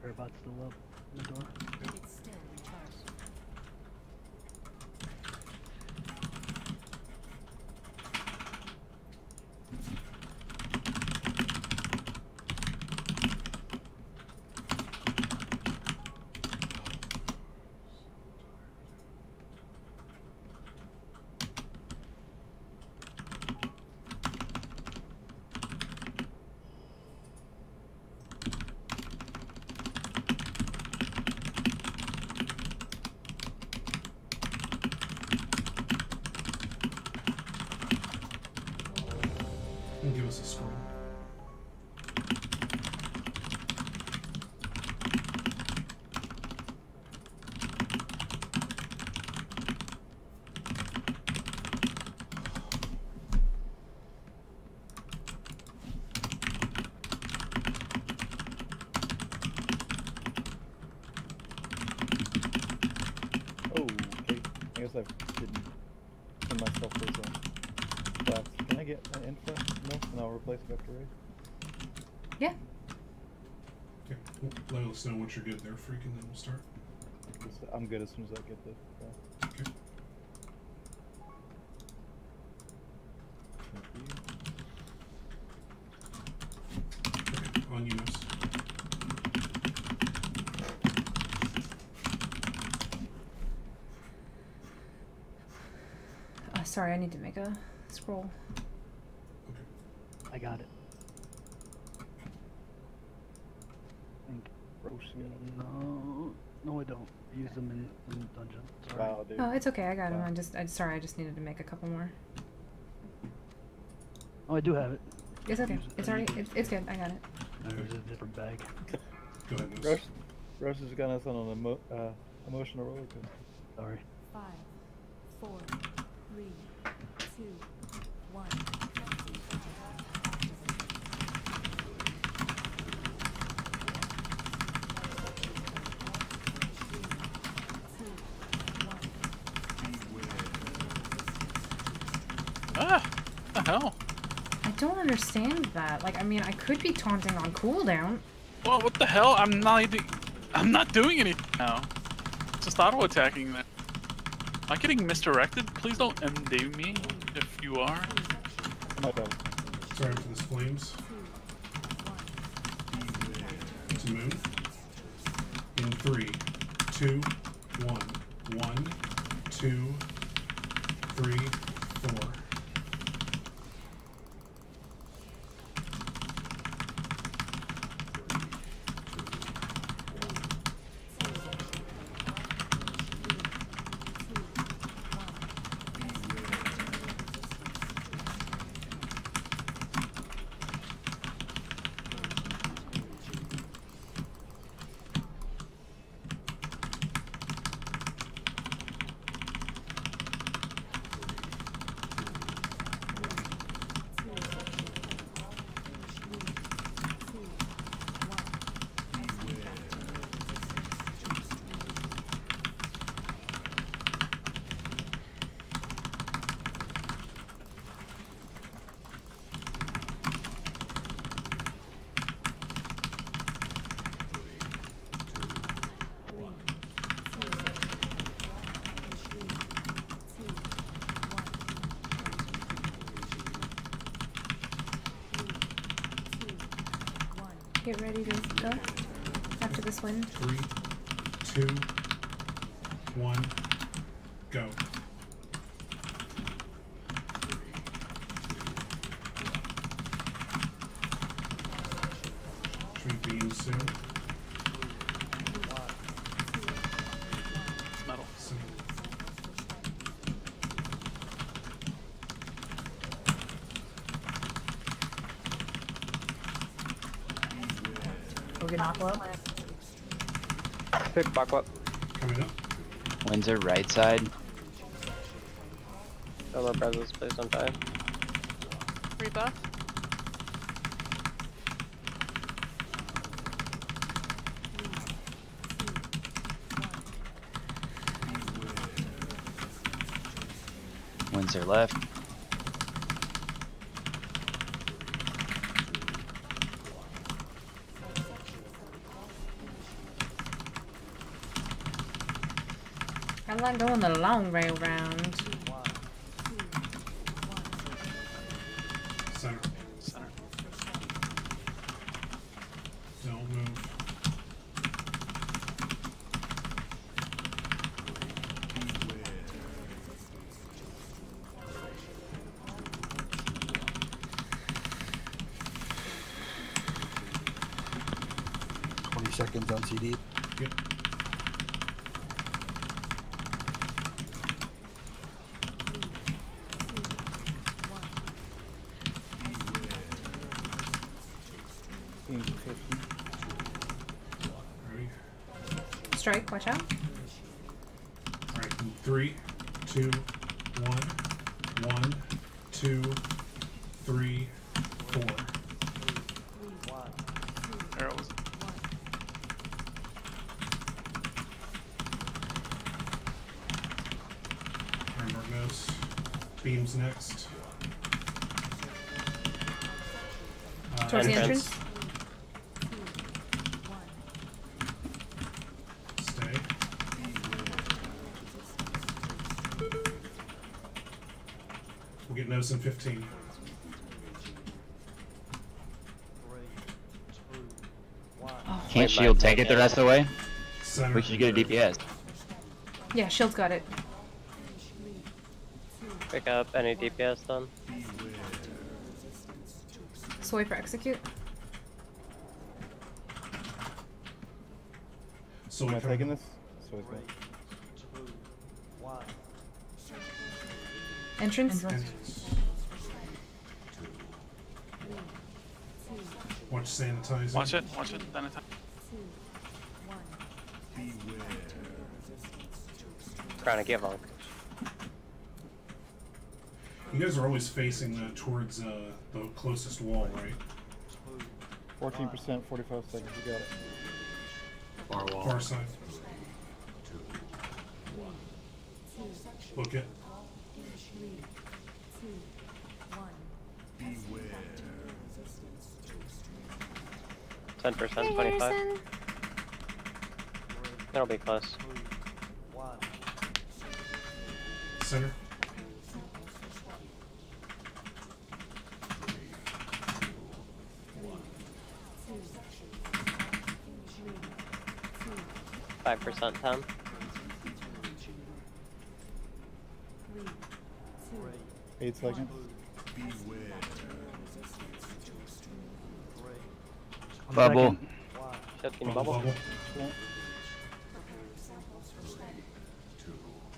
Whereabouts still up in the door? It's still recharged. Give us a scroll. Oh, okay. I guess I didn't send myself those class. Can I get an info? No? And I'll replace it after raid? Yeah. Okay, well, let us know once you're good there, Freak, and then we'll start. I'm good as soon as I get the Okay. Okay, on you, Miss. Sorry, I need to make a scroll. I got it. Think no, I don't. Use them in dungeon. Sorry. Wow, dude. Oh, it's okay. I got them. Sorry, I just needed to make a couple more. Oh, I do have it. It's okay. It's already. It's good. I got it. There's a different bag. Go ahead, Miss. Rush has got us on an emotional roller coaster. Sorry. 5, 4, 3, 2, 1. Ah, what the hell? I don't understand that. Like, I mean, I could be taunting on cooldown. Well, what the hell? I'm not doing anything now. Just auto attacking that. Am I getting misdirected? Please don't MD me if you are. Sorry for this flames. To move. In 3, 2, 1. 1, 2, 3, 4. Get ready to go after this win. 3, 2, 1, go. Should we beam soon? It's metal. We're gonna aqua up. Pick back up. Coming up. Windsor right side. No more presence, please don't die. Rebuff. Windsor left. I like going the long way round. Center. Center. Don't move. Seconds on CD. Yep. Ready? Strike, watch out. Alright, 3, 2, 1, 1, 2, 3, 4. Arrows. Framework goes. Beams next. Towards the entrance. Stay. We'll get nose in 15. Can't shield take it the rest of the way? Center. We should get a DPS. Yeah, shield's got it. Pick up any DPS done. Soy for execute. So Am I taking this? Soy's back. Entrance. Watch sanitizing. Watch it. Watch it. Sanitize. Trying to give up. You guys are always facing towards the closest wall, right? 14%, 45 seconds. You got it. Far wall. Far side. Book it. 10%, 25. That'll be close. Center. Five percent, 10. Eight seconds. Bubble. Shifting bubble.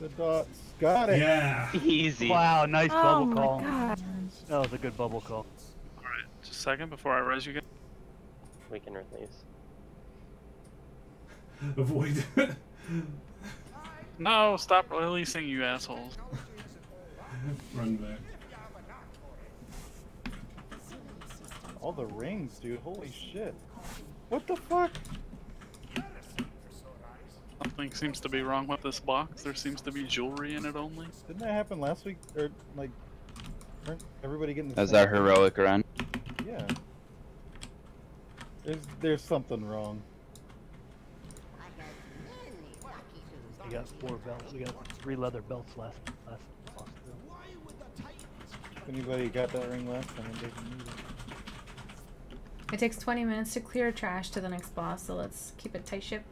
The dots. Got it. Yeah. Easy. Wow, nice Oh bubble my call. God. That was a good bubble call. Alright, just a second before I res you again. We can release. Avoid. No, stop releasing, you assholes. Run back. All the rings, dude. Holy shit. What the fuck? Something seems to be wrong with this box. There seems to be jewelry in it only. Didn't that happen last week? Or, like, weren't everybody getting the That was same our heroic run. Yeah. There's something wrong. We got 4 belts. We got 3 leather belts last boss. If anybody got that ring last time, it doesn't need it. It takes 20 minutes to clear trash to the next boss, so let's keep it tight ship.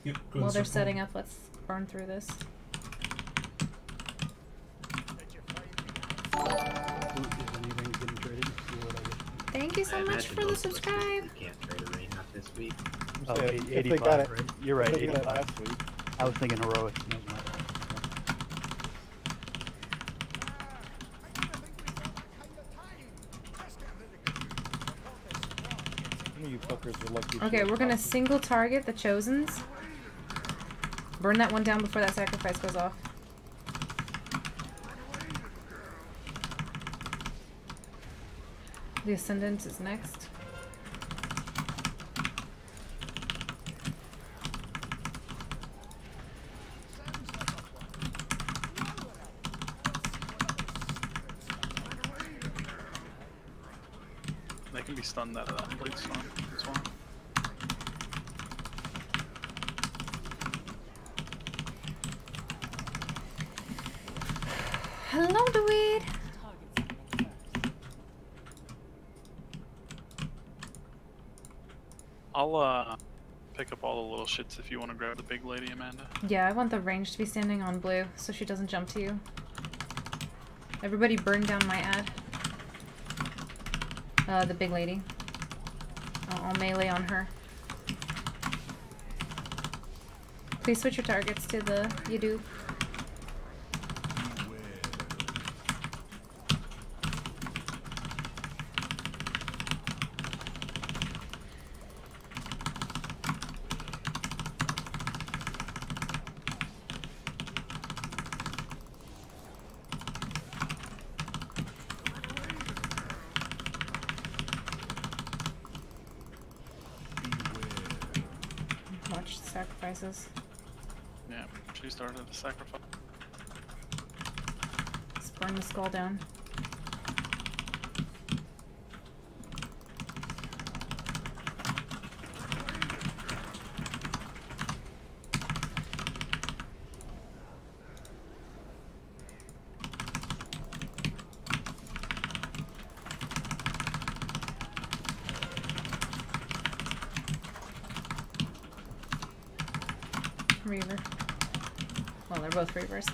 Yep. While they're setting up, let's burn through this. Any rings getting traded? See what I get. Thank you so I much imagine for the most of us subscribe. can't trade a ring. this week. Oh, If they 85, got it- right? You're right, if they got it 85. last week. I was thinking heroic. No, no. Some of you fuckers are lucky. Okay, we're gonna single target the Chosens. Burn that one down before that sacrifice goes off. The Ascendant is next. They can be stunned out of that blade storm as well. Hello, Dweed. I'll pick up all the little shits if you want to grab the big lady, Amanda. Yeah, I want the range to be standing on blue so she doesn't jump to you. Everybody burn down my ad. The big lady. I'll melee on her. Please switch your targets to the Yadu. Watch the sacrifices. Yeah, she started the sacrifice. Let's burn the skull down. Reaver. Well, they're both Reavers.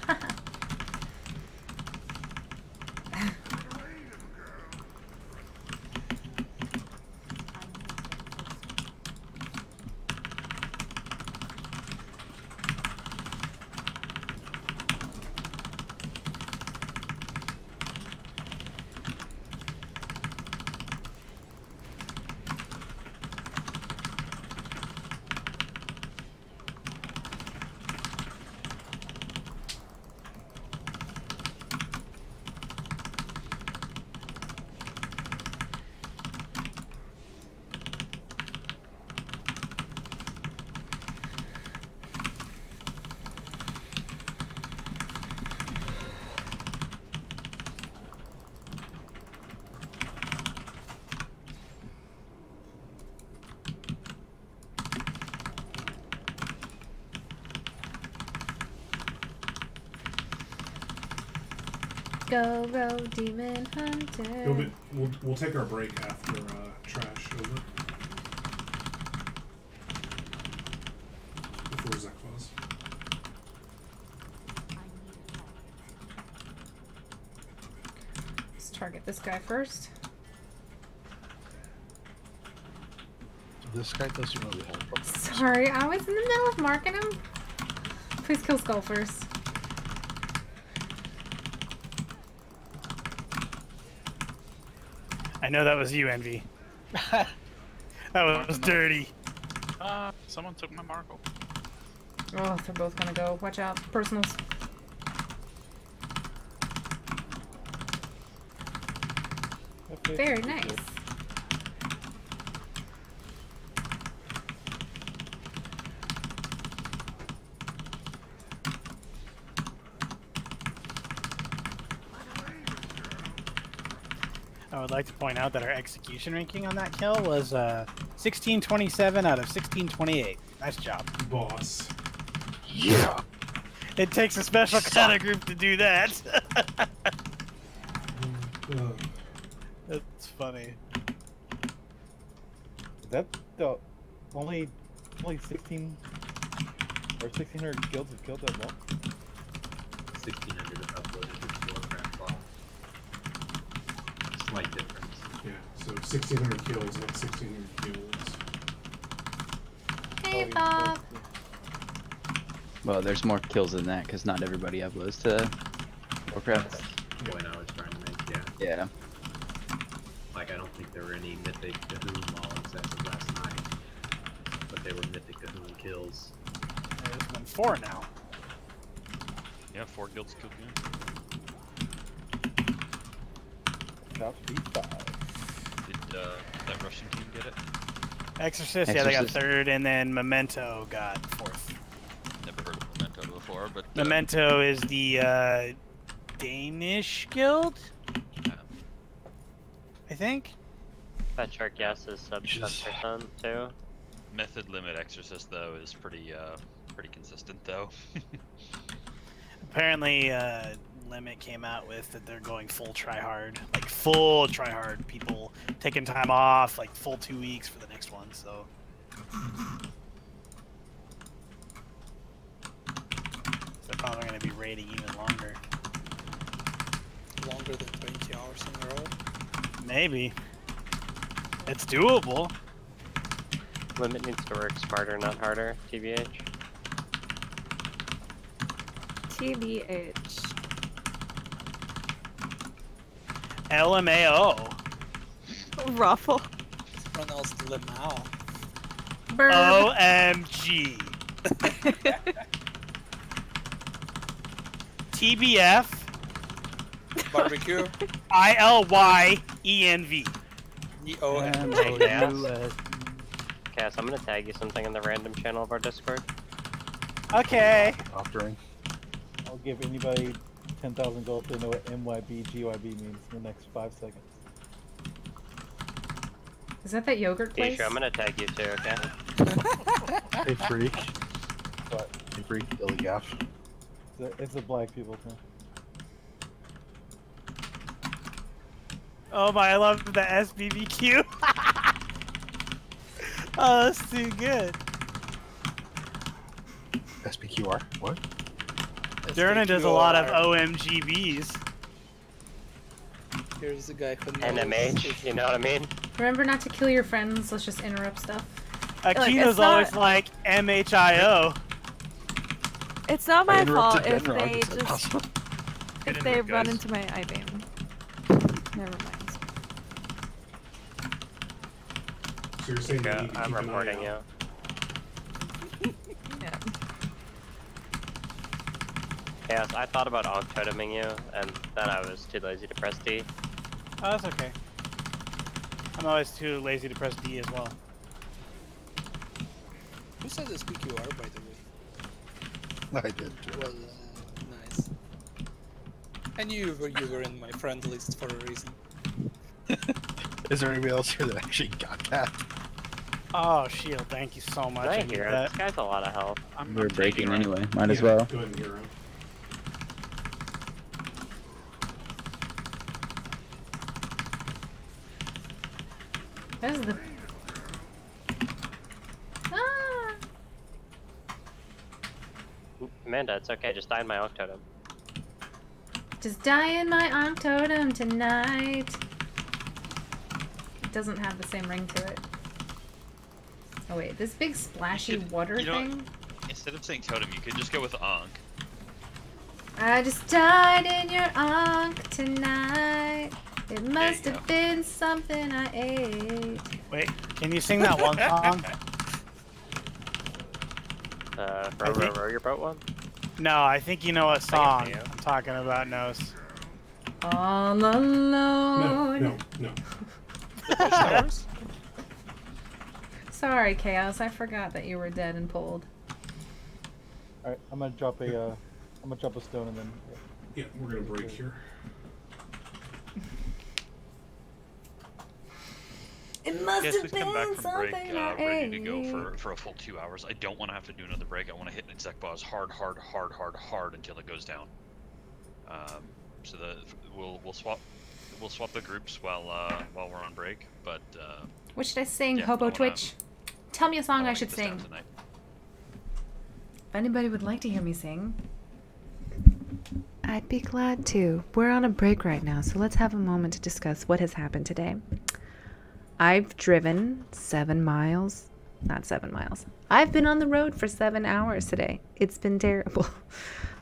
Go, go, demon hunter. We'll take our break after trash over. Before Zekvaz. Let's target this guy first. This guy doesn't really help. Sorry, I was in the middle of marking him. Please kill Skull first. I know that was you, Envy. That was dirty. Someone took my Marco. Oh, they're both gonna go. Watch out. Personals. Very nice. I would like to point out that our execution ranking on that kill was 1627 out of 1628. Nice job. Boss. Yeah. It takes a special kind of group to do that. That's funny. Is that the only 16 or 1600 kills have killed that well? 1600 uploaded to Warcraft bot. Slight difference. Yeah, so 1600 kills, not 1600 kills. Hey, Bob. Well, there's more kills than that because not everybody uploads to Warcraft. That's the point I was trying to make, yeah. Yeah. Like, I don't think there were any Mythic Cahoon logs as of last night. But they were Mythic Cahoon kills. There's been 4 now. Yeah, 4 guilds killed you. Top speed 5. Did that Russian team get it? Exorcist, yeah, they got 3rd, and then Memento got 4th. Never heard of Memento before, but... Memento is the Danish guild? Yeah. I think? That Shark Yes is sub 10% too. Method limit Exorcist, though, is pretty consistent, though. Apparently, Limit came out with that they're going full tryhard. Like, full tryhard. People taking time off, like, full 2 weeks for the next one, so... They're probably going to be raiding even longer. Longer than 20 hours in a row? Maybe. It's doable. Limit needs to work smarter, not harder, TBH. TBH. LMAO. Ruffle. Pronounced Lemao. OMG. TBF. Barbecue. ILYENV. Cass, I'm gonna tag you something in the random channel of our Discord. Okay. Offering. I'll give anybody 10,000 gold if they know what MYB, GYB means in the next 5 seconds. Is that yogurt place? Sure, I'm gonna tag you too, okay? Hey freak. What? Hey freak, Billy Gaff. It's a black people thing. Oh my, I love the SBBQ. Oh, that's too good. SBQR? What? Durna does a lot of OMGBs. Here's the guy who knows. NMH, you know what I mean? Remember not to kill your friends. Let's just interrupt stuff. Akino's always like MHIO. It's not my fault if they just if they run into my I-beam. Never mind. So you're saying that I'm reporting you. Yeah. Yes, I thought about Ankh-toteming you, and then I was too lazy to press D. Oh, that's okay. I'm always too lazy to press D as well. Who said SPQR, by the way? I did. Well, nice. I knew you were in my friend list for a reason. Is there anybody else here that actually got that? Oh, Shield, thank you so much. I hear this guy's a lot of health. We're breaking anyway. Might as well. Go ahead and hero. That is the... Ah! Amanda, it's okay, just die in my Ankh-totem. Just die in my Ankh totem tonight. It doesn't have the same ring to it. Oh wait, this big splashy water thing? Instead of saying totem, you could just go with Ankh. I just died in your Ankh tonight. It must have been something I ate. Wait, can you sing that one song? Row your boat one? No, I think you know what song I'm talking about, Nose. All alone. No. Sorry, Chaos. I forgot that you were dead and pulled. All right, I'm gonna drop a stone and then. Yeah, we're gonna break here. It must Yes, have we've been come back from break, something I ready to ate. go for a full 2 hours. I don't want to have to do another break. I want to hit exec boss hard until it goes down. So we'll swap the groups while we're on break. But What should I sing, yeah, Hobo I wanna- Twitch? Tell me a song I wanna should get this down sing. tonight. If anybody would like to hear me sing, I'd be glad to. We're on a break right now, so let's have a moment to discuss what has happened today. I've driven 7 miles not 7 miles. I've been on the road for 7 hours today. It's been terrible.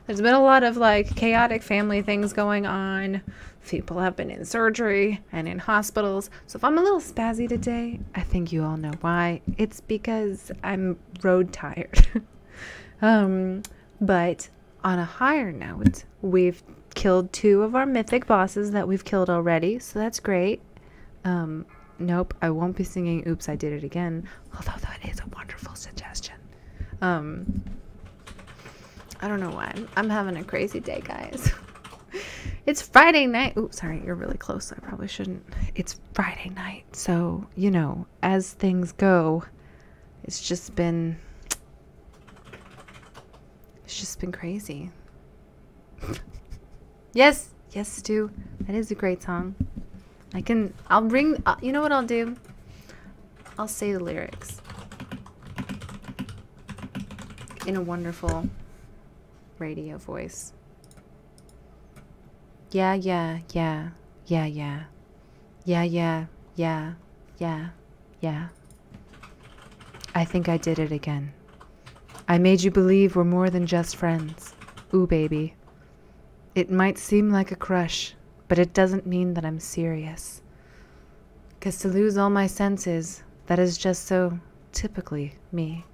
There's been a lot of like chaotic family things going on. People have been in surgery and in hospitals. So if I'm a little spazzy today, I think you all know why. It's because I'm road tired. But on a higher note, we've killed 2 of our mythic bosses that we've killed already. So that's great. Nope, I won't be singing Oops, I Did It Again. Although that is a wonderful suggestion. I don't know why. I'm having a crazy day, guys. It's Friday night. Oops, sorry, you're really close. I probably shouldn't. It's Friday night. So, you know, as things go, it's just been crazy. Yes, Stu. That is a great song. I'll bring, you know what I'll do? I'll say the lyrics in a wonderful radio voice. Yeah, yeah, yeah, yeah, yeah, yeah, yeah, yeah, yeah, yeah. I think I did it again. I made you believe we're more than just friends. Ooh, baby. It might seem like a crush, but it doesn't mean that I'm serious. 'Cause to lose all my senses, that is just so typically me.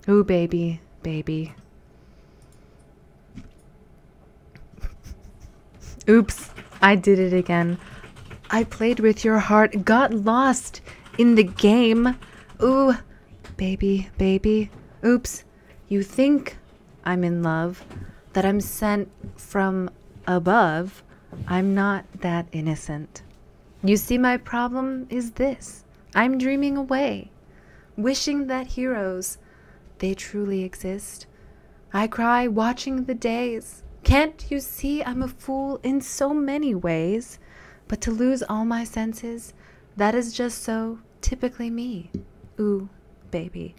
Ooh, baby, baby. Oops, I did it again. I played with your heart, got lost in the game. Ooh, baby, baby. Oops, you think I'm in love, that I'm sent from above. I'm not that innocent. You see, my problem is this. I'm dreaming away, wishing that heroes, they truly exist. I cry watching the days. Can't you see I'm a fool in so many ways? But to lose all my senses, that is just so typically me. Ooh, baby.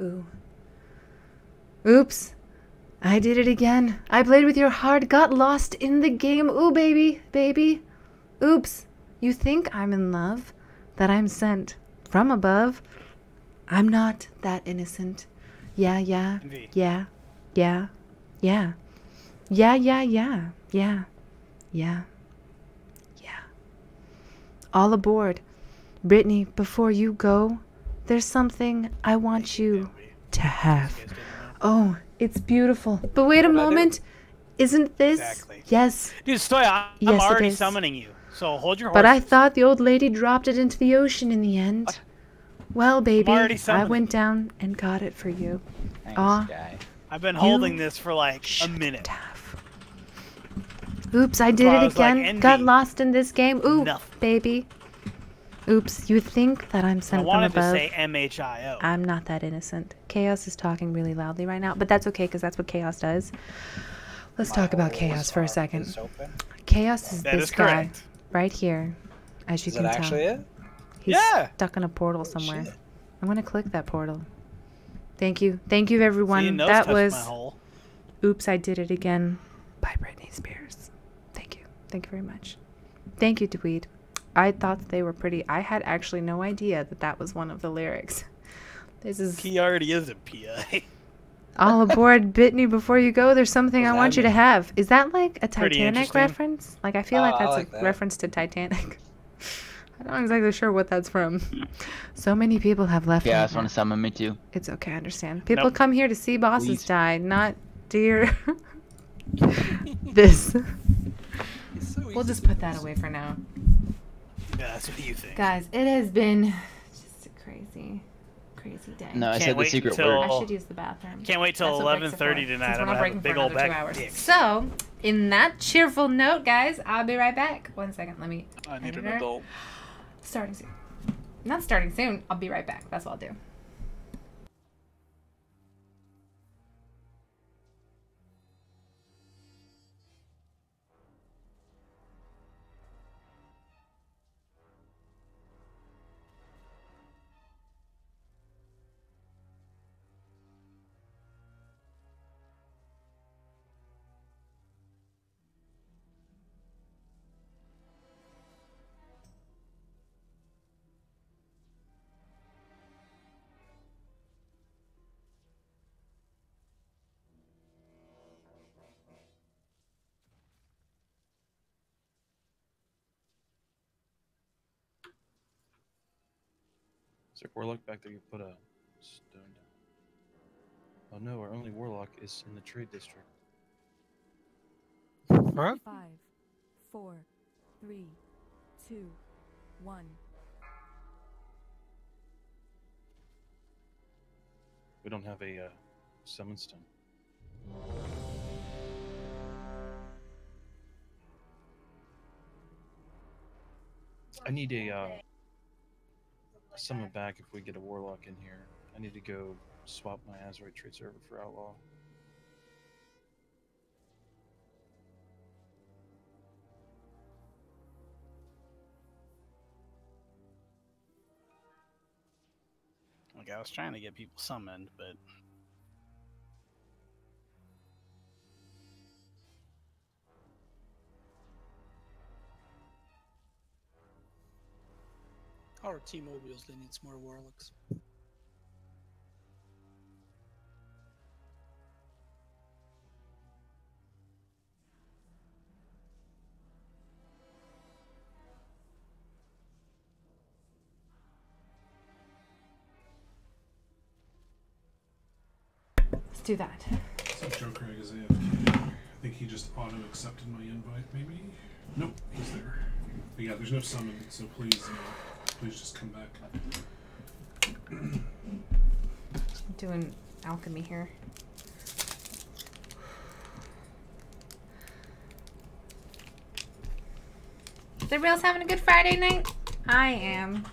Ooh. Oops. I did it again. I played with your heart, got lost in the game. Ooh, baby, baby. Oops. You think I'm in love, that I'm sent from above. I'm not that innocent. Yeah, yeah, yeah, yeah, yeah. Yeah, yeah, yeah, yeah, yeah, yeah. All aboard. Brittany, before you go, there's something I want you to have. Oh, it's beautiful. But wait a moment. Isn't this? Exactly. Yes. Dude, Stoya, I'm Yes, it already is. summoning you. So hold your horses. But I thought the old lady dropped it into the ocean in the end. What? Well, baby, already I summoning went down and got it for you. Thanks, Aw. guy. I've been holding this for like a minute. Oops, I did it again. Got lost in this game. Ooh, Nothing. baby. Oops, you think that I'm sent I from wanted above. to say MHIO. I'm not that innocent. Chaos is talking really loudly right now, but that's okay because that's what Chaos does. Let's talk about Chaos for a second. Chaos is That this is guy correct. right here, as you Is can that tell. actually it? He's stuck in a portal somewhere. I'm gonna click that portal. Thank you, everyone. See, nose That touched was my hole. "Oops, I Did It Again" by Britney Spears. Thank you very much. Thank you, Tweed. I thought they were pretty. I had actually no idea that that was one of the lyrics. This is. He already is a PI. All aboard, Brittany, before you go, there's something I want you to have. Is that like a Pretty Titanic interesting. reference? Like, I feel like I that's like a that. reference to Titanic. I'm not exactly sure what that's from. So many people have left. Yeah, I me just want to summon me too. It's okay, I understand. People Nope. come here to see bosses Please. die, not dear. This. We'll just put that away for now. Yeah, that's what you think. Guys, it has been just a crazy day. No, I Can't said the wait secret until- word. I should use the bathroom. Can't wait till That's what breaks it 11:30 for, tonight. since I'm we're not gonna have a breaking big for old another 2 bag of hours. dicks. So, in that cheerful note, guys, I'll be right back. 1 second, let me. I need an editor. adult. Starting soon. Not starting soon. I'll be right back. That's what I'll do. there a warlock back there? You put a stone down. Oh no, our only warlock is in the trade district. Huh? 5, 4, 3, 2, 1. We don't have a summon stone. I need a summon back if we get a warlock in here. I need to go swap my Azerite trade server for outlaw. Okay, I was trying to get people summoned, but Our team obviously needs more warlocks. Let's do that. So Joker is AFK. I think he just auto-accepted my invite, maybe? Nope, he's there. But yeah, there's no summon, so please just come back. I'm doing alchemy here. Is everybody else having a good Friday night? I am.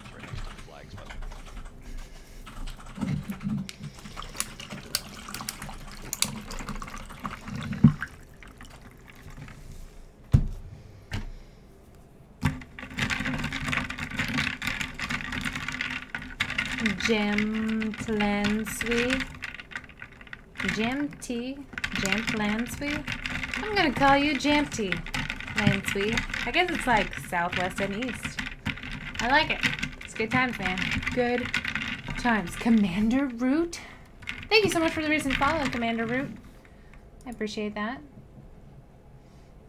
Jamtlanswy. Jamtlanswy? I'm gonna call you Jamty Lanswy. I guess it's like southwest and east. I like it. It's good times, man. Good times. Commander Root? Thank you so much for the recent follow, Commander Root. I appreciate that.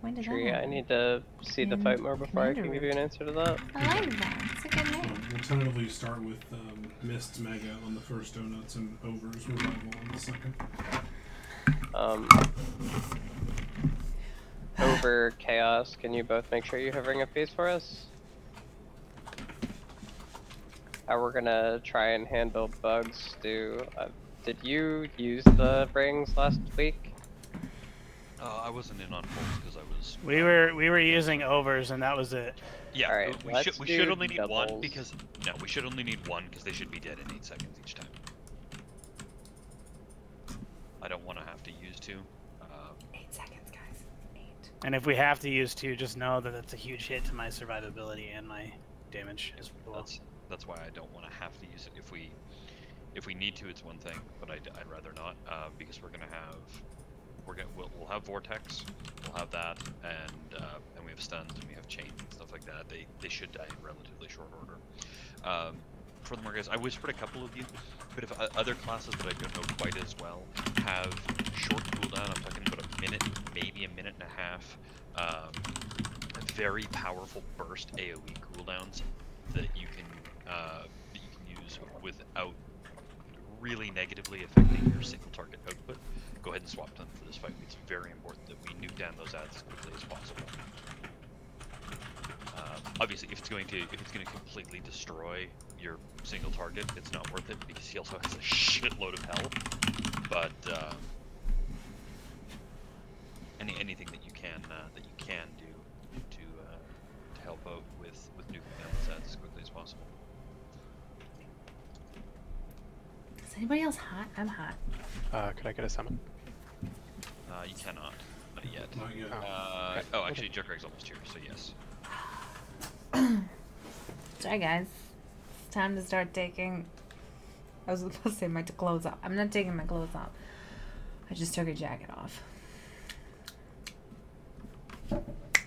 When did that Tree, I happen? need to see the fight more before I can give you an answer to that. I like that. It's a good name. We'll tentatively start with Mist Mega on the first donuts and Overs Revival on the second. Over Chaos, can you both make sure you have Ring of Peace for us? How we're gonna try and handle bugs, Stu. Did you use the rings last week? I wasn't in on polls because I was. we were using overs and that was it. Yeah, Alright, we let's should do only need doubles. one because we should only need one because they should be dead in 8 seconds each time. I don't want to have to use two. 8 seconds, guys. 8. And if we have to use two, just know that that's a huge hit to my survivability and my damage as well. That's why I don't want to have to use it. If we need to, it's one thing, but I'd rather not because we'll have Vortex, we'll have that, and we have stuns and we have chains and stuff like that. They should die in relatively short order. Furthermore, guys, I whispered a couple of you, but if other classes that I don't know quite as well have short cooldown, I'm talking about a minute, maybe a minute and a half, very powerful burst AoE cooldowns that you can use without really negatively affecting your single target output. Go ahead and swap them for this fight. It's very important that we nuke down those ads as quickly as possible. Obviously, if it's going to completely destroy your single target, it's not worth it because he also has a shitload of health. But anything that you can do to help out with nuking down those ads as quickly as possible. Is anybody else hot? I'm hot. Could I get a summon? You cannot. Not yet. Not yet. Oh, actually, Joker's almost here, so yes. Sorry, guys. It's time to start taking. I was supposed to say my clothes off. I'm not taking my clothes off. I just took a jacket off.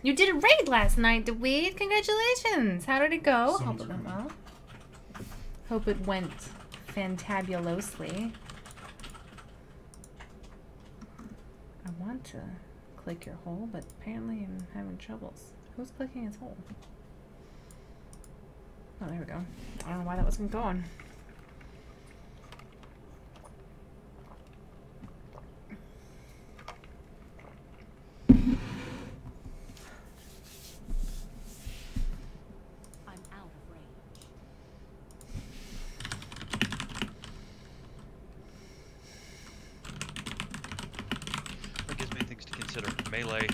You did a raid last night, Dweed. Congratulations. How did it go? Hope it went well. Hope it went fantabulously. I want to click your hole, but apparently I'm having troubles. Who's clicking his hole? Oh, there we go. I don't know why that wasn't going. melee,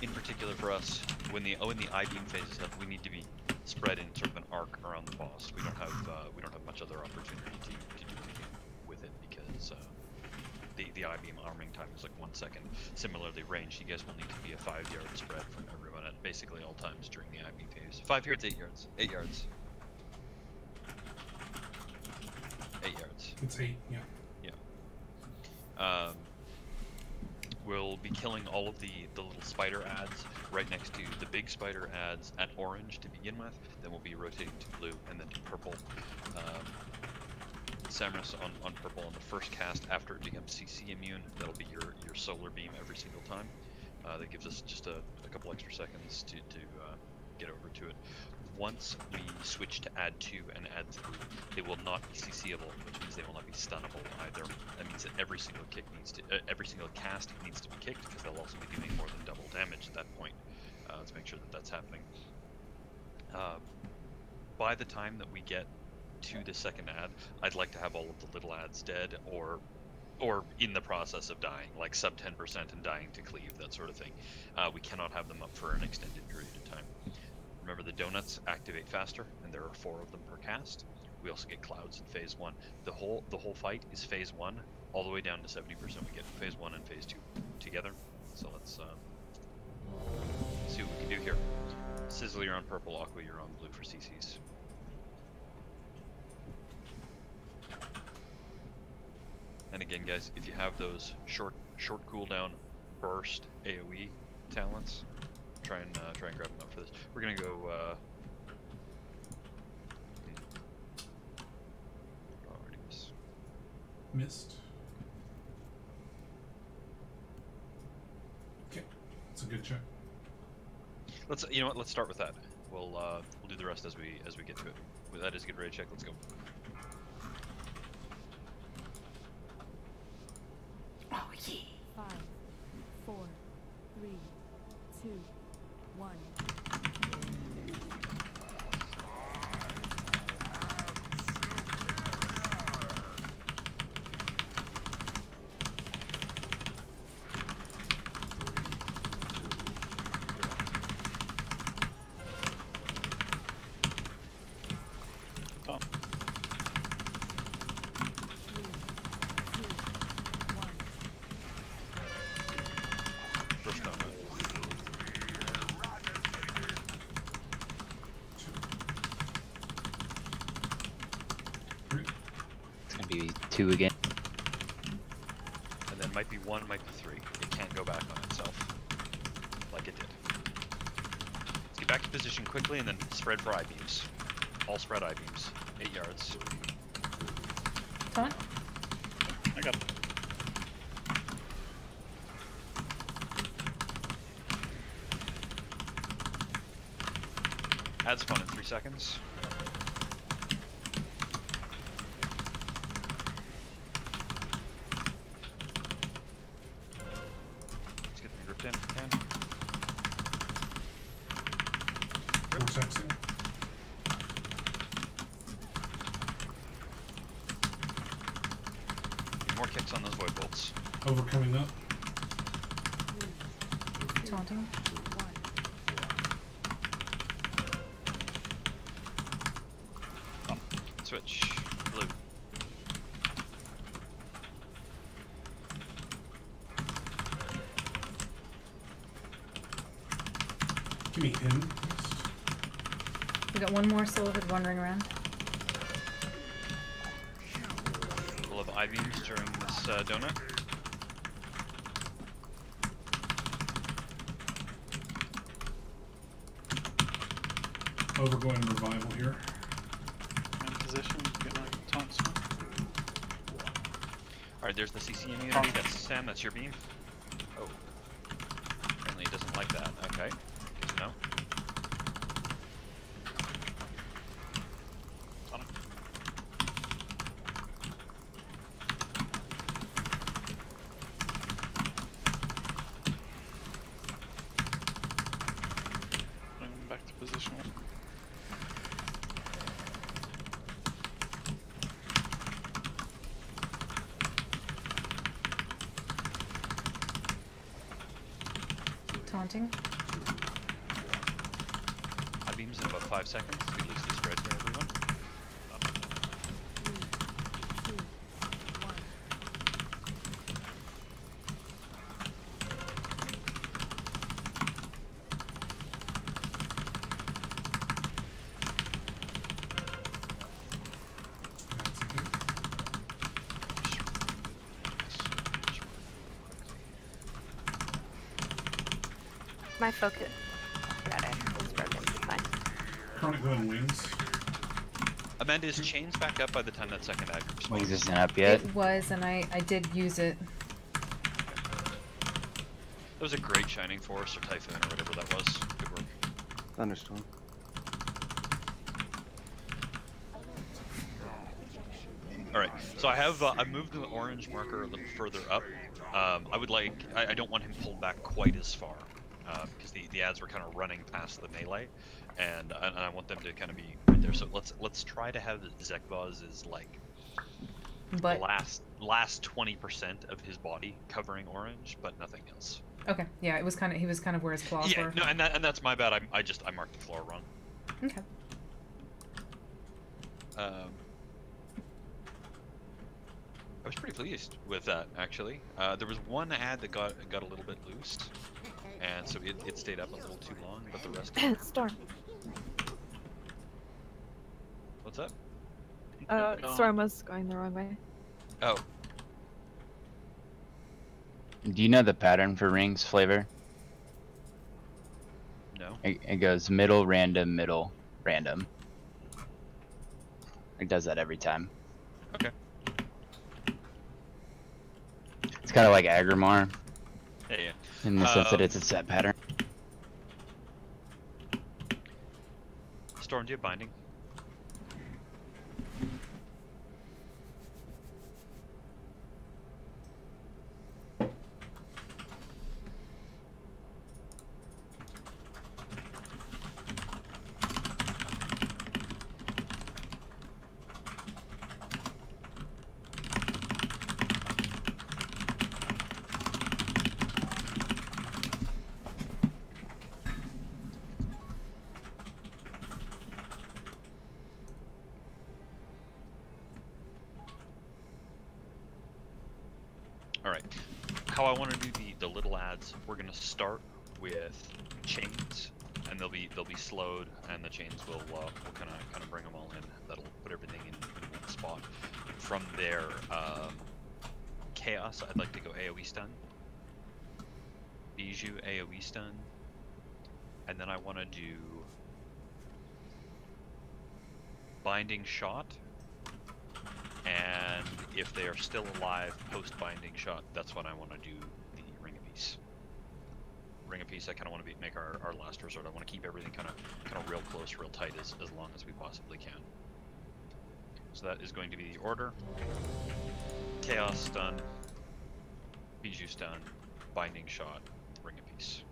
in particular for us, when the I-beam phases up, we need to be spread in sort of an arc around the boss. We don't have much other opportunity to do anything with it because the I-beam arming time is like 1 second. Similarly, range, you guys will need to be a 5-yard spread from everyone at basically all times during the I-beam phase. 5 yards, 8 yards, 8 yards. 8 yards. It's 8, yeah. Yeah. We'll be killing all of the little spider ads right next to the big spider ads at orange to begin with. Then we'll be rotating to blue and then to purple. Samus on purple on the first cast after it becomes CC immune. That'll be your solar beam every single time. That gives us just a couple extra seconds to get over to it. Once we switch to add 2 and add 3, they will not be CCable, which means they will not be stunnable either. That means that every single cast needs to be kicked, because they'll also be doing more than double damage at that point. Let's make sure that that's happening. By the time that we get to the second ad, I'd like to have all of the little ads dead or in the process of dying, like sub 10% and dying to cleave, that sort of thing. We cannot have them up for an extended period of time. Remember, the donuts activate faster, and there are 4 of them per cast. We also get clouds in phase 1. The whole fight is phase 1, all the way down to 70%. We get phase 1 and phase 2 together. So let's see what we can do here. Sizzle, you're on purple. Aqua, you're on blue for CCs. And again, guys, if you have those short cooldown burst AoE talents, try and grab them up for this. We're gonna go. Missed. Okay, that's a good check. You know what? Let's start with that. We'll do the rest as we get to it. With that is a good raid check. Let's go. Oh yeah. 5, 4, 3, 2, 1. Be 2 again. And then might be 1, might be 3. It can't go back on itself like it did. Let's get back to position quickly and then spread for I-beams. All spread I-beams. 8 yards. Come on. I got it. Add spawn in 3 seconds. In if we can. Vortexing. More kicks on those void bolts. Overcoming up. Taunting. Switch. Blue. Give me him. We got one more Sullivan wandering around. We'll have I-beams during this donut. Overgoing revival here. In position, get my taunts. Alright, there's the CC immunity. That's Sam, that's your beam. Oh. Apparently he doesn't like that. Okay. Good to know. Bring them back to position. taunting. High beams in about 5 seconds. We lose the spread for everyone. My focus. Got it. It's broken. It's fine. Chronic Bone Wings. Amanda, is chains back up by the time that second ad group spawns? Wings isn't up yet. It was, and I did use it. That was a great Shining Force or Typhoon or whatever that was. Good work. Thunderstorm. Alright, so I have I moved the orange marker a little further up. I would like, I don't want him pulled back quite as far, because the ads were kind of running past the melee, and I want them to kind of be right there. So let's try to have Zekbaz is like But last 20% of his body covering orange, but nothing else. okay, yeah, it was kind of, he was kind of where his claws Yeah, were. no, and that's my bad. I marked the floor wrong. Okay. I was pretty pleased with that, actually. There was one ad that got a little bit loose, and so it stayed up a little too long, but the rest. Storm. What's up? Storm was going the wrong way. Oh. Do you know the pattern for rings flavor? No. It goes middle, random, middle, random. It does that every time. Okay. It's kind of like Agrimar. Yeah, yeah. In the sense that it's a set pattern. Storm, do you have binding? Alright, how I want to do the little ads, we're going to start with chains, and they'll be slowed, and the chains will kind of bring them all in. That'll put everything in one spot. From there, Chaos, I'd like to go AoE stun, Bijou AoE stun, and then I want to do Binding Shot. And if they are still alive post-binding shot, that's when I want to do the Ring of Peace. Ring of Peace, I kind of want to make our last resort. I want to keep everything kind of real close, real tight as long as we possibly can. So that is going to be the order. Chaos stun, Bijou stun, Binding Shot, Ring of Peace.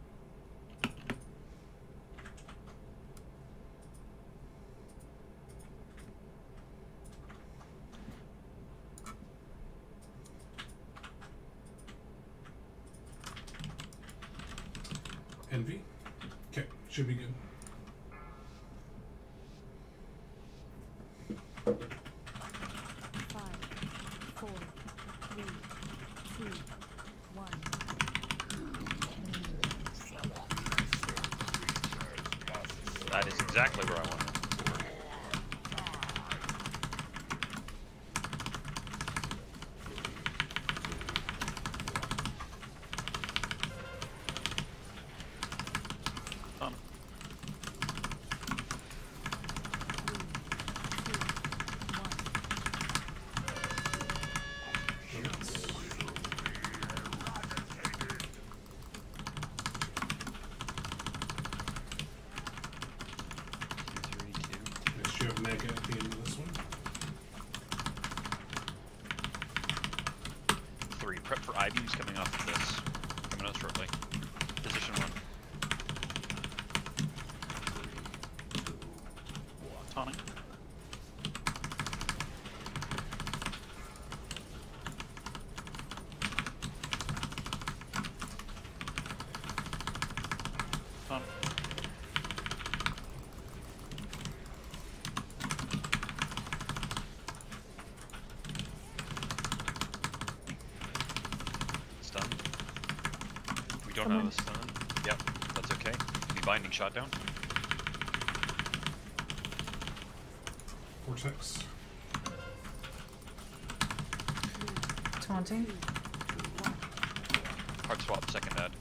Envy? Okay, should be good. That is exactly where I want it. Mega at the end of this one. 3. Prep for I-beams coming off of this. Coming out shortly. Position 1. Tonic. don't have a stun. Yep, that's okay. Be binding shot down. Vortex. Taunting. Hard swap, second ad.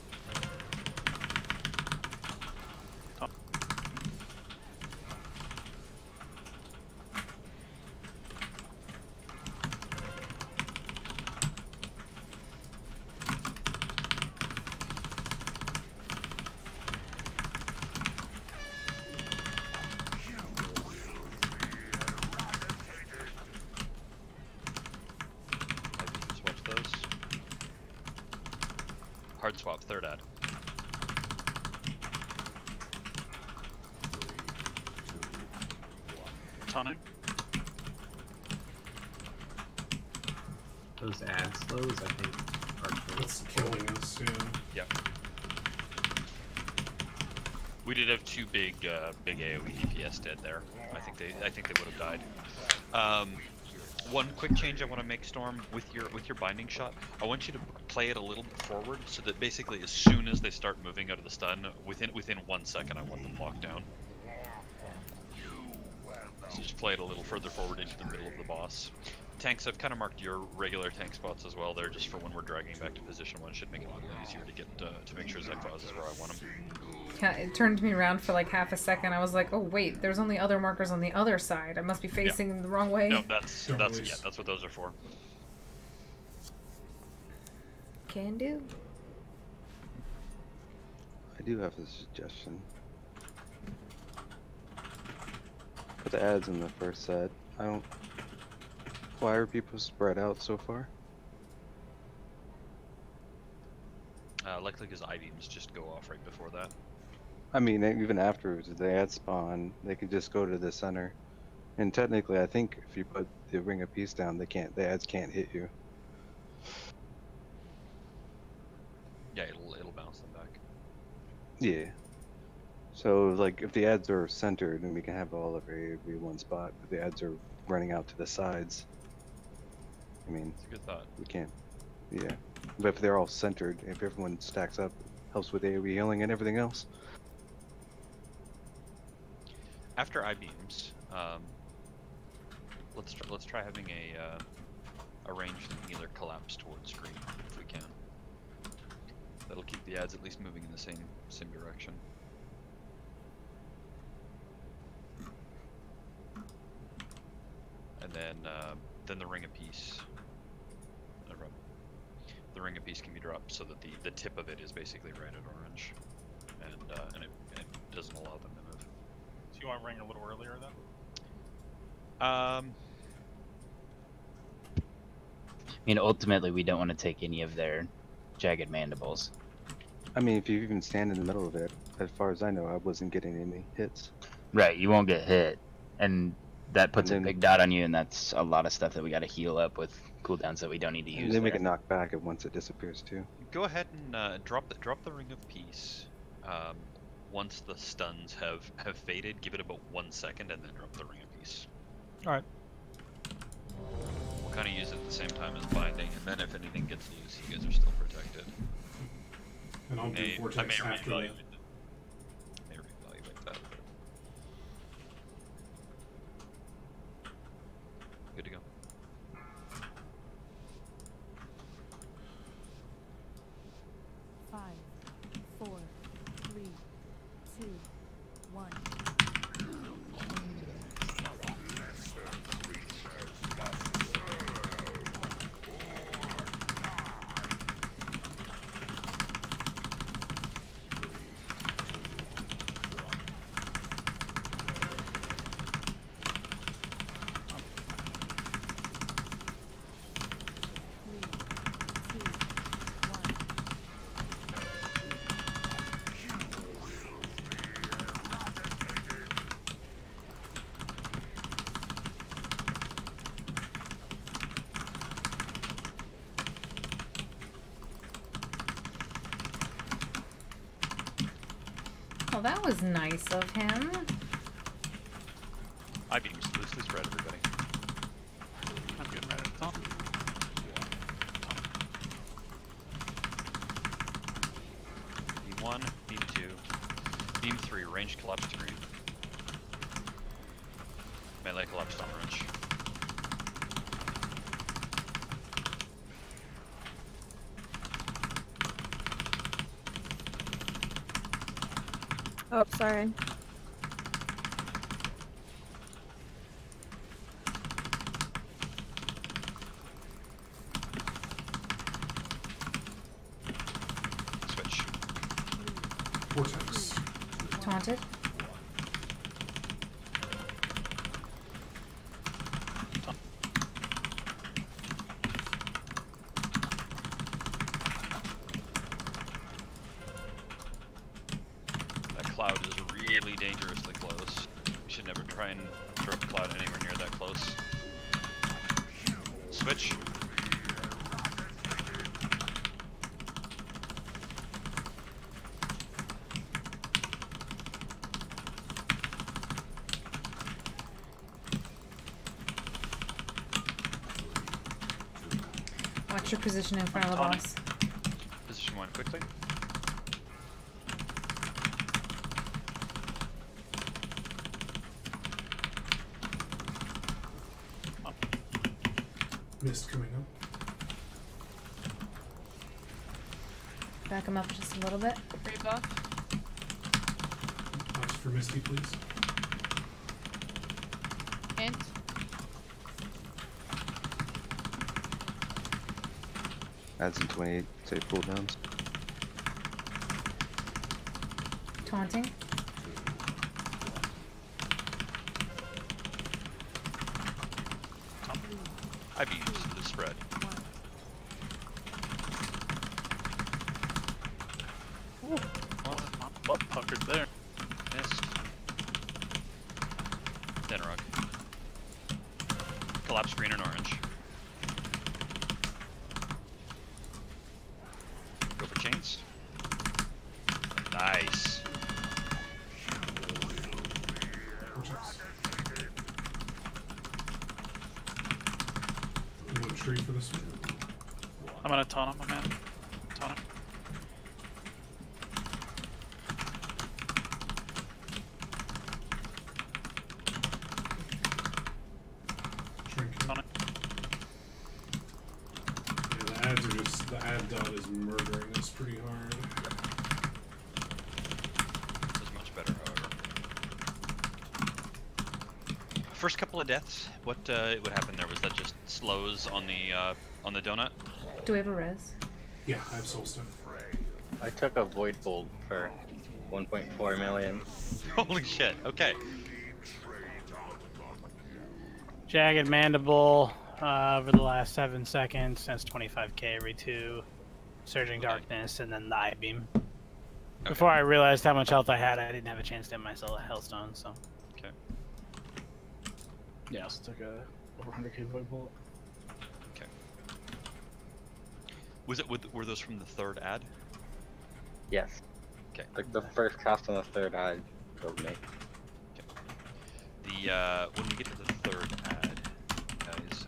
Hard swap, third ad. Tonic. Those ad slows, I think, are It's killing us, yeah. Yep. We did have two big AoE DPS dead there. I think they would have died. One quick change I want to make, Storm, with your binding shot. I want you to play it a little bit forward, so that basically as soon as they start moving out of the stun, within 1 second, I want them locked down. So just play it a little further forward into the middle of the boss. Tanks, I've kind of marked your regular tank spots as well there, just for when we're dragging back to position 1. Should make it a little easier to get to make sure Zekvaz is where I want him. Yeah, it turned me around for like half a second. I was like, oh wait, there's only other markers on the other side. I must be facing the wrong way. No, that's what those are for. Can do. I do have a suggestion. Put the ads in the first set. Why are people spread out so far? Likely because I-beams just go off right before that. I mean, even afterwards, if the ads spawn, they could just go to the center. And technically, I think if you put the ring of peace down, the ads can't hit you. Yeah, it'll bounce them back. Yeah. So, like, if the ads are centered, then we can have all of every one spot. But the ads are running out to the sides. I mean, it's a good thought. We can't. Yeah. But if they're all centered, if everyone stacks up, helps with AoE healing and everything else. After I-beams, let's try having a ranged healer collapse towards screen if we can. That'll keep the ads at least moving in the same direction. And then the ring of peace. The ring of peace can be dropped so that the tip of it is basically red and orange, and it doesn't allow them to move. So you want to ring a little earlier then? I mean, ultimately, we don't want to take any of their jagged mandibles. I mean, if you even stand in the middle of it, as far as I know, I wasn't getting any hits. Right, you won't get hit, and that puts a big dot on you, and that's a lot of stuff that we got to heal up with cooldowns that we don't need to use. Then we can knock back it once it disappears too. Go ahead and drop the ring of peace. Once the stuns have faded, give it about 1 second, and then drop the ring of peace. All right. We'll kind of use it at the same time as binding, and then if anything gets loose, you guys are still protected. And I'll do vortex after that. May reevaluate that. Good to go. Five, 4, 3, 2, 1. Well, that was nice of him. I-beams loosely spread, everybody. I'm getting ready to talk. 1, beam 2, beam 3, range collapse to green. Melee collapsed on orange. Oh, sorry. Switch. Vortex. Taunted. That cloud is really dangerously close. You should never try and throw a cloud anywhere near that close. Switch. Watch your position in front of the boss. Position 1 quickly. Mist coming up. Back him up just a little bit. Rebuff. Watch for Misty, please. Hint. Adds in 28 save cooldowns. Taunting. I've used the spread. Well, butt puckered there. Missed. Denrock. Collapse green and orange. Go for chains. Nice. Vortex. You want a tree for this one? I'm gonna taunt him, my man. Taunt him. Shrink. Taunt him. Yeah, the ads are just, the ad dot is murdering us pretty hard. This is much better, however. First couple of deaths, what happened there? Was that just slows on the donut? Do we have a res? Yeah, I have soul stone. I took a void bolt for 1.4 million. Holy shit, okay. Jagged Mandible over the last 7 seconds, since 25k every 2. Surging Darkness, and then the Eye Beam. Okay. Before I realized how much health I had, I didn't have a chance to hit myself a Hellstone, so. Okay. Yeah, I also took a over 100k void bullet. Okay. Was it? Were those from the third ad? Yes. Okay. Like the first cast on the third eye killed me. The when we get to the third ad, guys,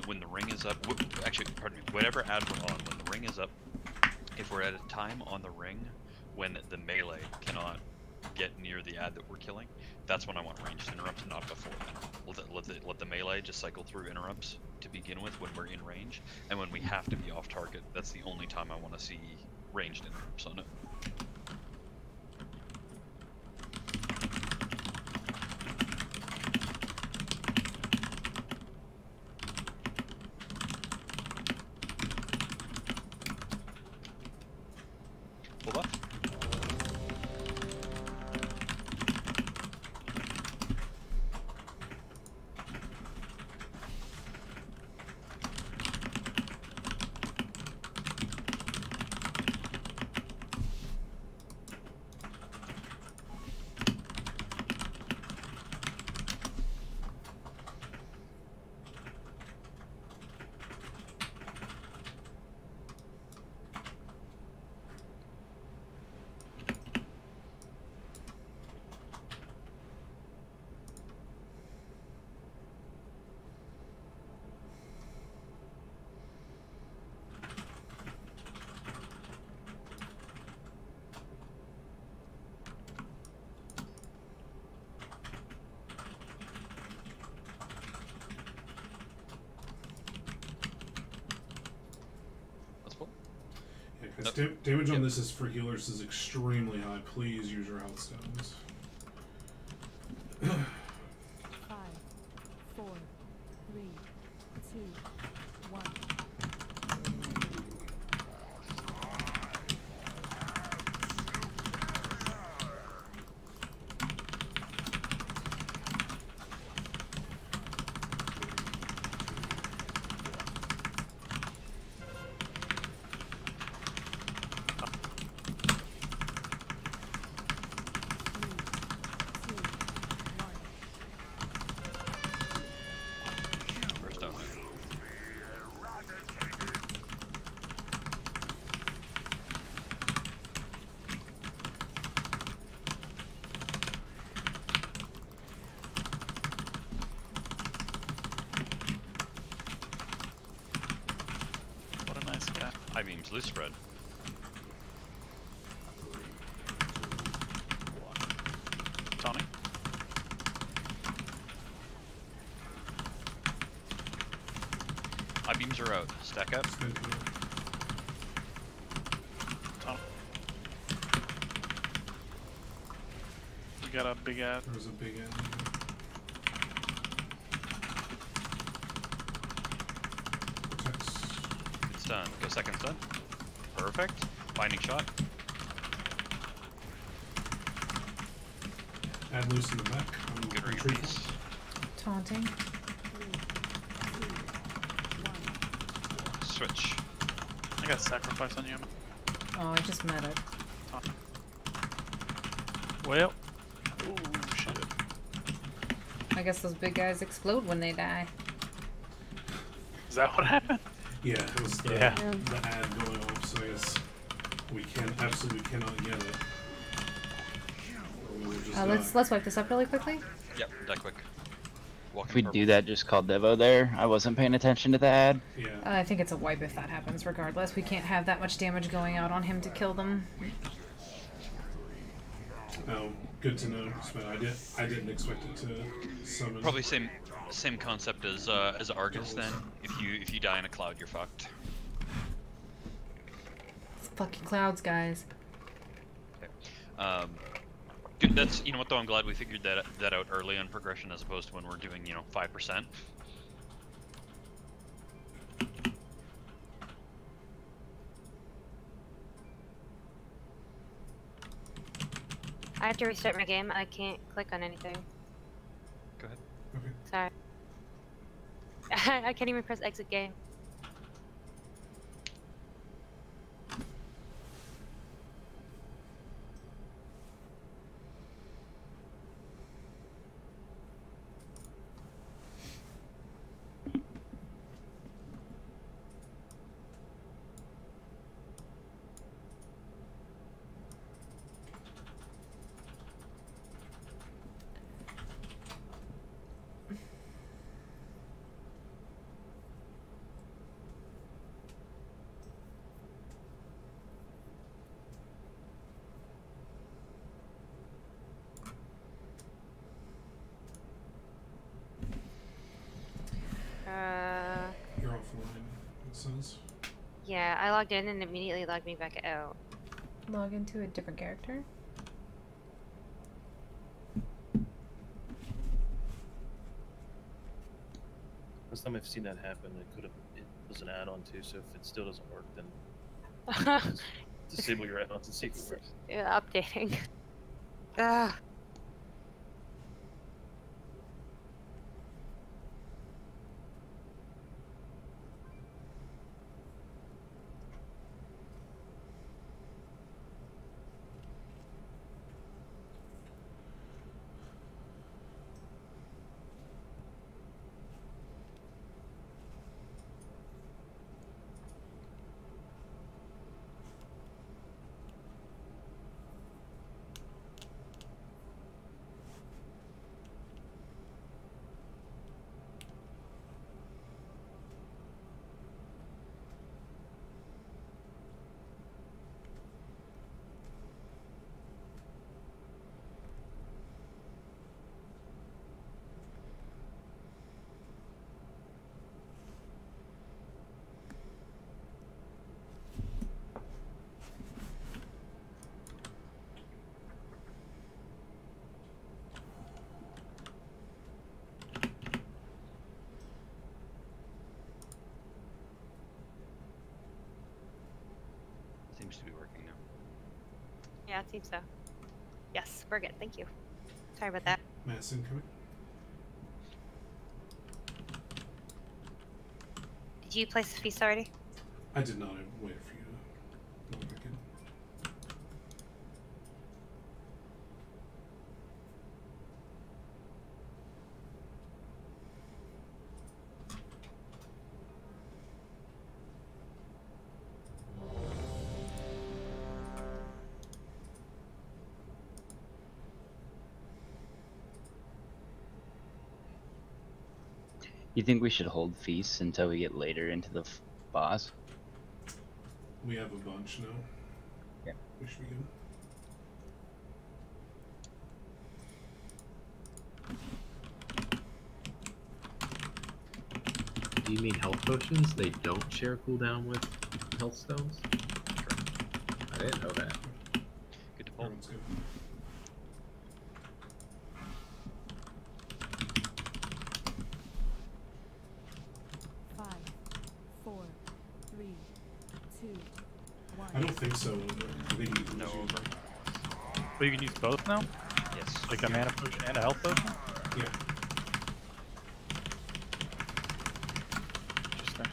when the ring is up, actually, pardon me, whatever ad we're on, when the ring is up, if we're at a time on the ring when the melee cannot get near the ad that we're killing, that's when I want ranged interrupts, not before then. Let the melee just cycle through interrupts to begin with when we're in range, and when we have to be off target, that's the only time I want to see ranged interrupts on it. Full buff. Yes, damage on this is for healers is extremely high. Please use your health stones. 5, 4, 3, 2, 1. First down. What a nice guy. High beams, loose spread. Tony. High beams are out. Stack up. Tony. We got a big ad. There's a big ad. It's done. Go second stun. Perfect. Binding shot. Add loose in the back. Good ring of Retreat. peace. Taunting. Switch. I got sacrifice on you. Oh, I just met it. Tony. Well. Oh shit. I guess those big guys explode when they die. Is that what happened? Yeah, it was the ad going off, so I guess we absolutely cannot get it. Or we will just die. Let's wipe this up really quickly. Yep, die quick. If we do that, just call Devo there. I wasn't paying attention to the ad. Yeah. I think it's a wipe if that happens regardless. We can't have that much damage going out on him to kill them. Oh, good to know. But I didn't expect it to summon. Probably same concept as Argus then. If you die in a cloud, you're fucked. It's fucking clouds, guys. Okay. Good. That's, you know what though, I'm glad we figured that out early on progression as opposed to when we're doing, 5%. I have to restart my game. I can't click on anything. Go ahead. Okay. Sorry. I can't even press exit game. You're offline, it says. Yeah, I logged in and immediately logged me back out. Log into a different character. Last time I've seen that happen, it was an add-on too. So if it still doesn't work, then just disable your add-ons and see if it works. Yeah, updating. Ugh. seems to be working now. Yeah, it seems so. Yes, we're good. Thank you. Sorry about that. Mass incoming. Did you place the feast already? I did not. I waited for you to log back in. You think we should hold feasts until we get later into the boss? We have a bunch now. Yeah. We should be good. Do you mean health potions? They don't share cooldown with health stones? I didn't know that. Good to pull. Everyone's good. I don't think so. I think you can No use over. But you can use both now? Yes. Like a mana potion and a health potion? Yeah. Interesting.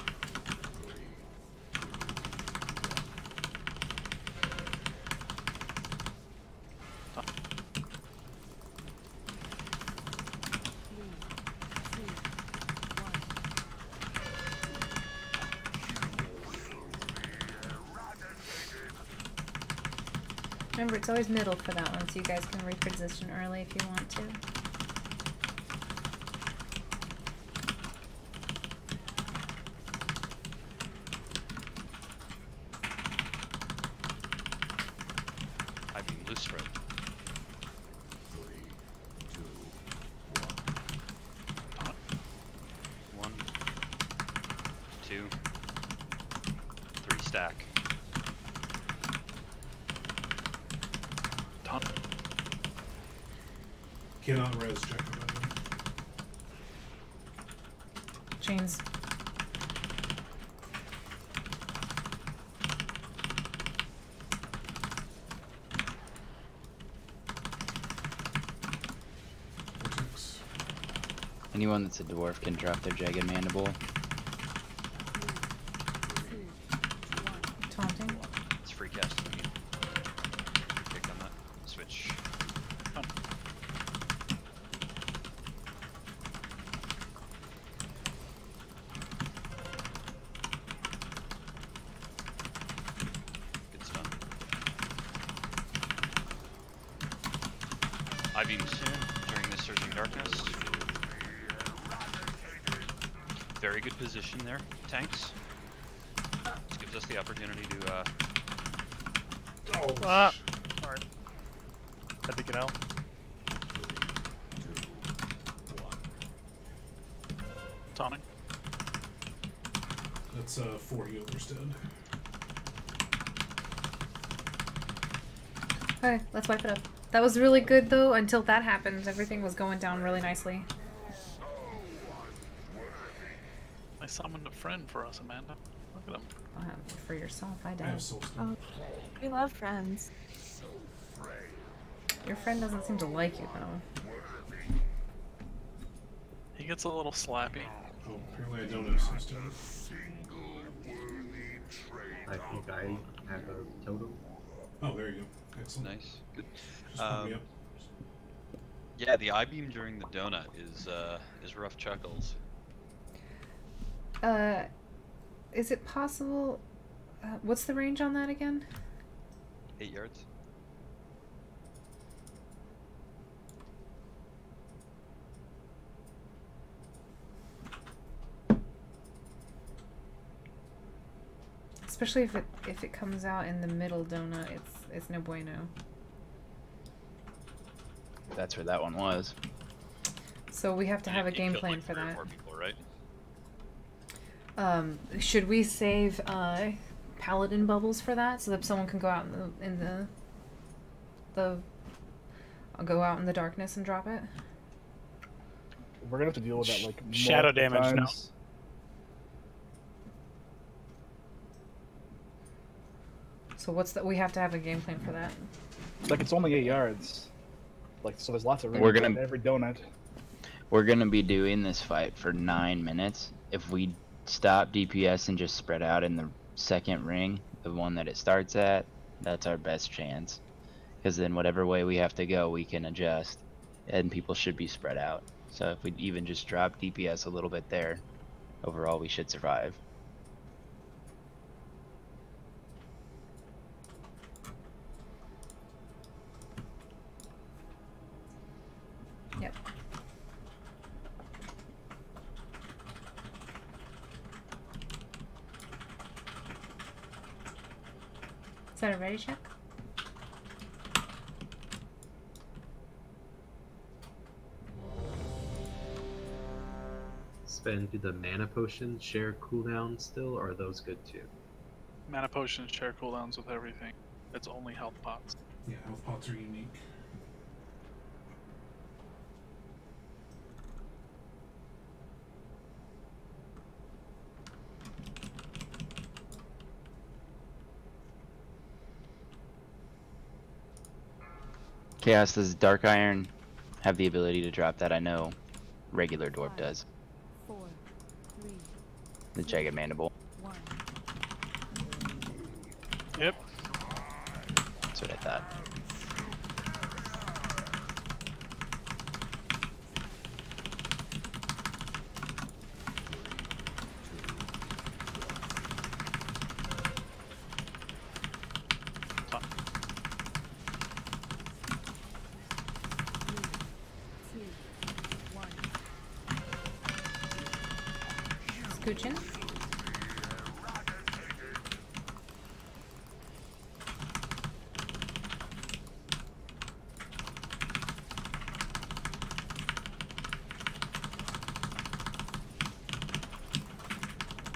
Remember, it's always middle for that one, so you guys can reposition early if you want to. I mean, loose spread. 1, 2, 3 stack. Cannot res check them out. Chains. Vortex. Anyone that's a dwarf can drop their jagged mandible. Taunting. It's free cast. I mean, click on that. Switch. Good stuff. I-beams during this surging darkness. Very good position there, tanks. This gives us the opportunity to Ah! Alright. Had to get out. Taunting. That's 4 healers dead. Okay, let's wipe it up. That was really good though, until that happened. Everything was going down really nicely. I summoned a friend for us, Amanda. Look at him. For yourself, I I don't. have soul stone. Oh, we love friends. Your friend doesn't seem to like you though. He gets a little slappy. Oh, apparently I don't have soul stone. I think I have a totem. Oh, there you go. Excellent. nice. Good. Just pop me up. Yeah, the I-beam during the donut is rough chuckles. Is it possible? What's the range on that again? 8 yards. Especially if it comes out in the middle donut, it's no bueno. That's where that one was. So we have to have a game Killed, plan like, for 3 or that. 4 people, right? Should we save paladin bubbles for that so that someone can go out in the go out in the darkness and drop it? We're gonna have to deal with that like Shadow multiple damage, no. times. So what's the? We have to have a game plan for that. It's like it's only 8 yards. Like so, there's lots of room We're in gonna- every donut. We're gonna be doing this fight for 9 minutes. If we stop DPS and just spread out in the second ring, the one that it starts at, that's our best chance. Because then whatever way we have to go, we can adjust, and people should be spread out. So if we even just drop DPS a little bit there, overall we should survive. Yep. Is that a ready check? Spend the mana potions share cooldown still, or are those good too? Mana potions share cooldowns with everything. It's only health pots. Yeah, health pots are unique. Chaos, does Dark Iron have the ability to drop that? I know regular Dwarf does. 4, 3, The Jagged Mandible. 1. Yep. That's what I thought. Scooching.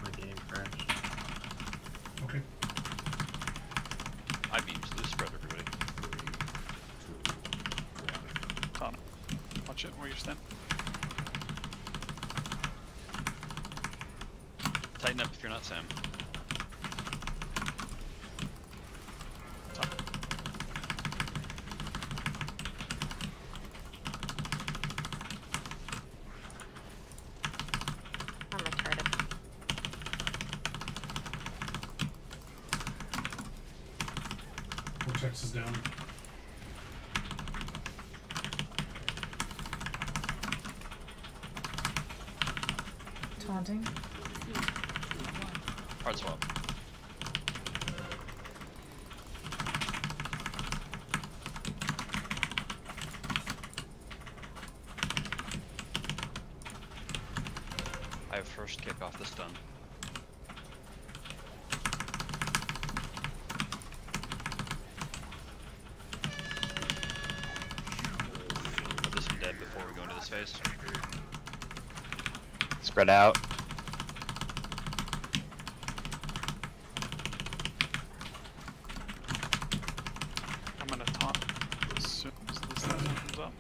My game crashed. Okay. I beams loose spread everybody. Tom, watch it where you stand. Tighten up if you're not Sam. I'm retarded. Vortex is down. Taunting. Hard swap. I have first kick off the stun. Put this one dead before we go into this phase. Spread out. I'm gonna taunt as soon as this thing comes up.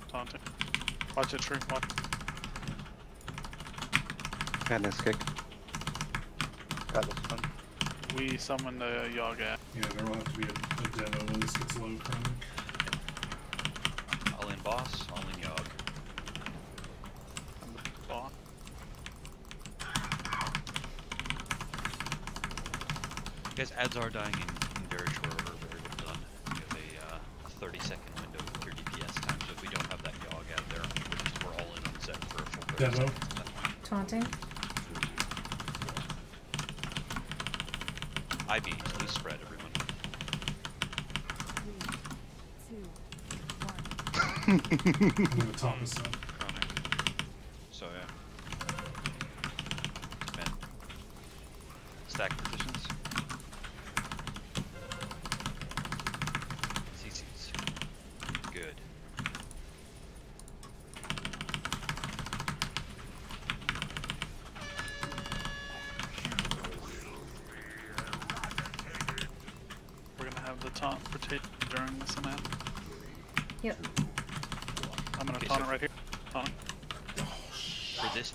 Taunting. Watch it, tree. Watch. Madness kick. Got this one. We summoned a Yaga. Yeah, there will have to be a demo when this gets low, Chronic. All in boss, all in Yogg. I'm the bot. Guys, ads are dying in Dirge where we're very well done. We have a 30-second window with your DPS time, so if we don't have that Yogg out there, we're all in on set for a full Demo. Taunting. I beams, loose spread, everyone. 3, 2, 1. I'm gonna top this up. Chronic. So yeah. Man. Stack positions. CCs. Good. We're gonna have the taunt rotate during this amount. Yep. I'm gonna Okay, taunt so it right here. Taunt. For this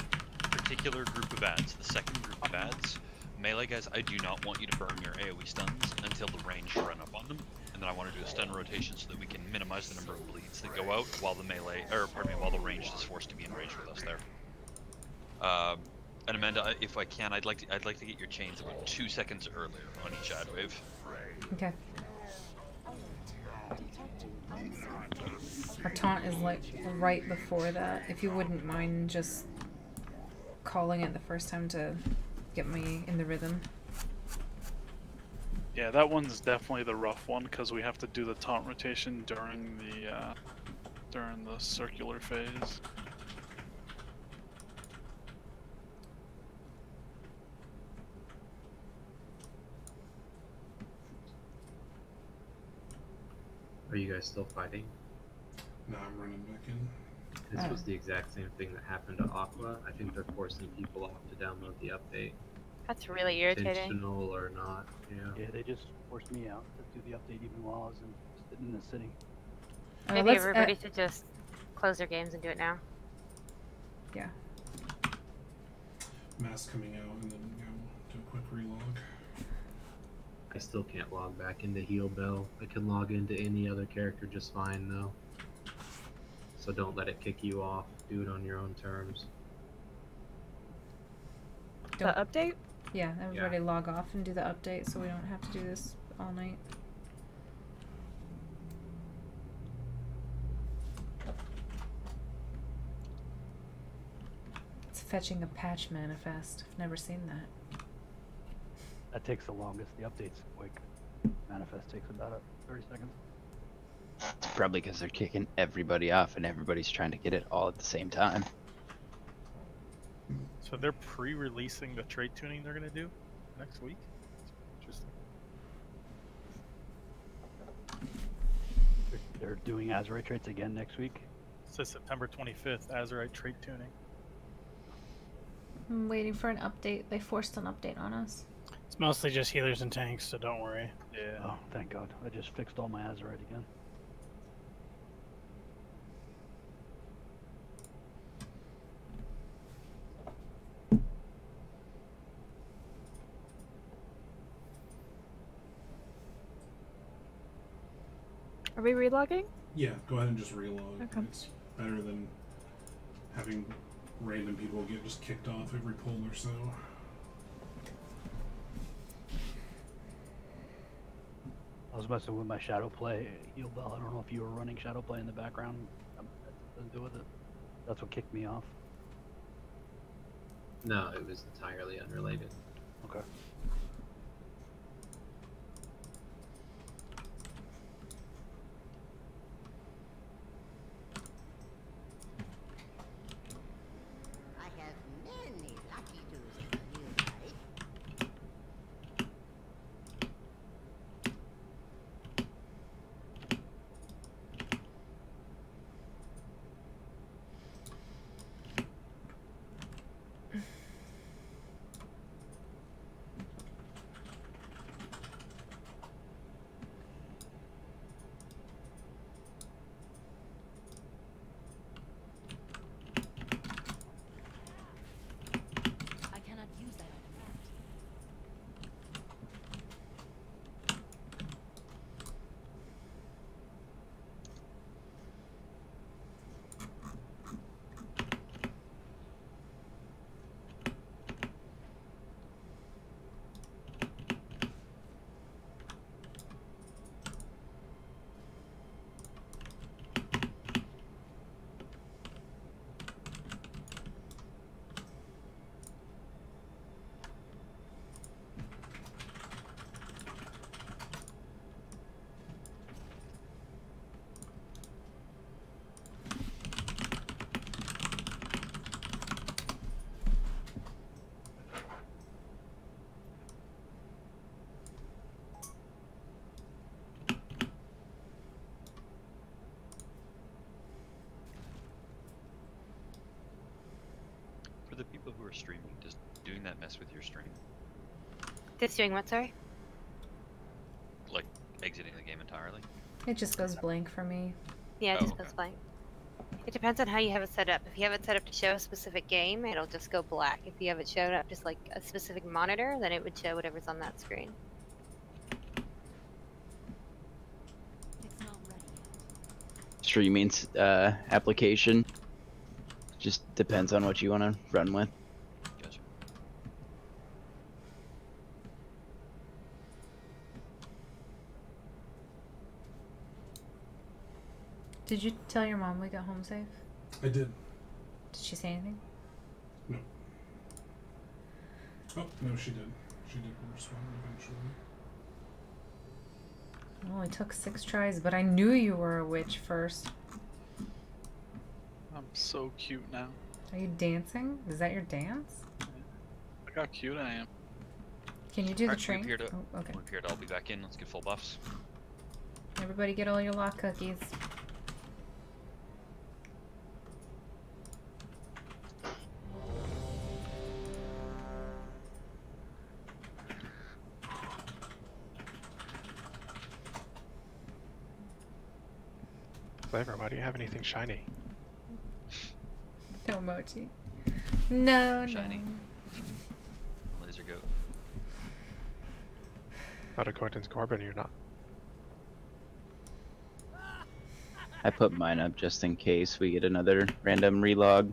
particular group of ads, the second group of ads, melee guys, I do not want you to burn your AoE stuns until the range run up on them, and then I want to do a stun rotation so that we can minimize the number of bleeds that go out while the melee, or pardon me, while the ranged is forced to be in range with us there. And Amanda, if I can, I'd like to get your chains about 2 seconds earlier on each ad wave. Okay. Our taunt is like right before that. If you wouldn't mind just calling it the first time to get me in the rhythm. Yeah, that one's definitely the rough one because we have to do the taunt rotation during the circular phase. Are you guys still fighting? No, I'm running back in. This was the exact same thing that happened to Aqua. I think they're forcing people off to download the update. That's really irritating. Intentional or not, yeah. Yeah, they just forced me out to do the update even while I was sitting in the city. Maybe everybody should just close their games and do it now. Yeah. Mass coming out and then go do a quick relog. I still can't log back into Heal Bell. I can log into any other character just fine though. So don't let it kick you off. Do it on your own terms. The update? Yeah, everybody log off and do the update so we don't have to do this all night. It's fetching a patch manifest. I've never seen that. That takes the longest. The update's quick. Manifest takes about 30 seconds. It's probably because they're kicking everybody off and everybody's trying to get it all at the same time. So they're pre-releasing the trade tuning they're gonna do next week? Interesting. They're doing Azerite traits again next week. It says September 25th, Azerite trade tuning. I'm waiting for an update. They forced an update on us. It's mostly just healers and tanks, so don't worry. Yeah. Oh, thank God. I just fixed all my Azerite again. Are we relogging? Yeah, go ahead and just relog. Okay. It's better than having random people get just kicked off every pull or so. I was messing with my shadow play heal bell. I don't know if you were running shadow play in the background. That doesn't do with it. That's what kicked me off. No, it was entirely unrelated. Okay. For the people who are streaming, does doing that mess with your stream? This doing what, sorry? Like, exiting the game entirely? It just goes blank for me. Yeah, it Oh, just okay. goes blank. It depends on how you have it set up. If you have it set up to show a specific game, it'll just go black. If you have it shown up just like a specific monitor, then it would show whatever's on that screen. Streaming application. Just depends on what you want to run with. Gotcha. Did you tell your mom we got home safe? I did. Did she say anything? No. Oh, no, she did. She did respond eventually. It only took 6 tries, but I knew you were a witch first. I'm so cute now. Are you dancing? Is that your dance? Look how cute I am. Can you do the Alright, train? We've Oh, okay. appeared, I'll be back in. Let's get full buffs. Everybody get all your lock cookies. Flavor, why do you have anything shiny? No emoji. No, Shiny. no. Laser goat. Not according to Corbin, you're not. I put mine up just in case we get another random relog.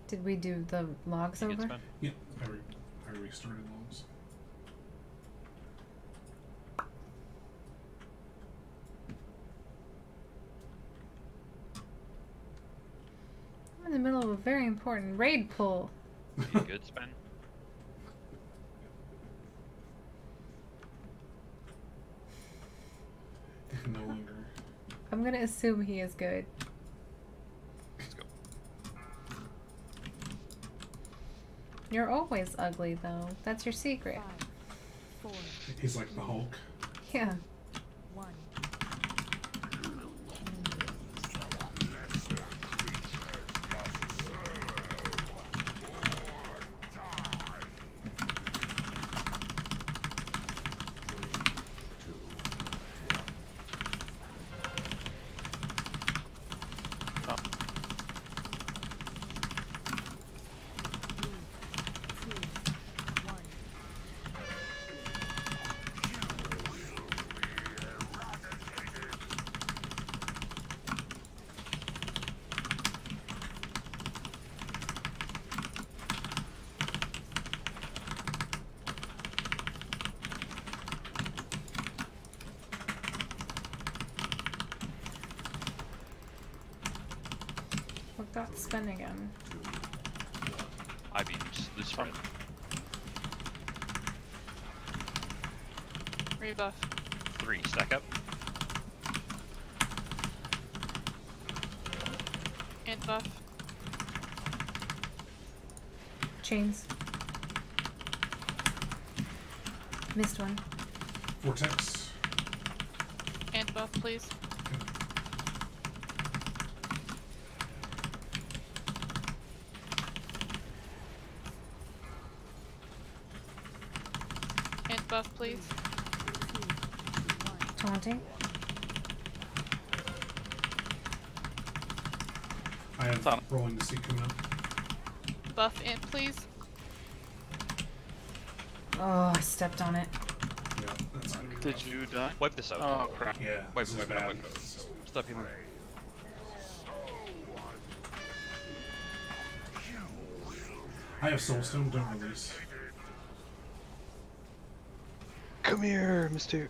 Did we do the logs over? Yeah, I restarted logs. I'm in the middle of a very important raid pull. You good, Spen? No longer. I'm gonna assume he is good. Let's go. You're always ugly, though. That's your secret. 5, 4, He's like the Hulk. Yeah. 1. What got spin again? I-beams. Loose spread. Rebuff. 3. Stack up. Ant buff. Chains. Missed one. Vortex. Ant buff, please. Ant buff, please. Taunting. I have rolling to see coming up. Buff ant, please. Oh, I stepped on it. Yeah, that's not good. Did you die? Wipe this out. Oh crap. Yeah, Wipe this it, is wipe it, bad. wipe it. Stop him. I have Soulstone, don't release. Come here, Mr.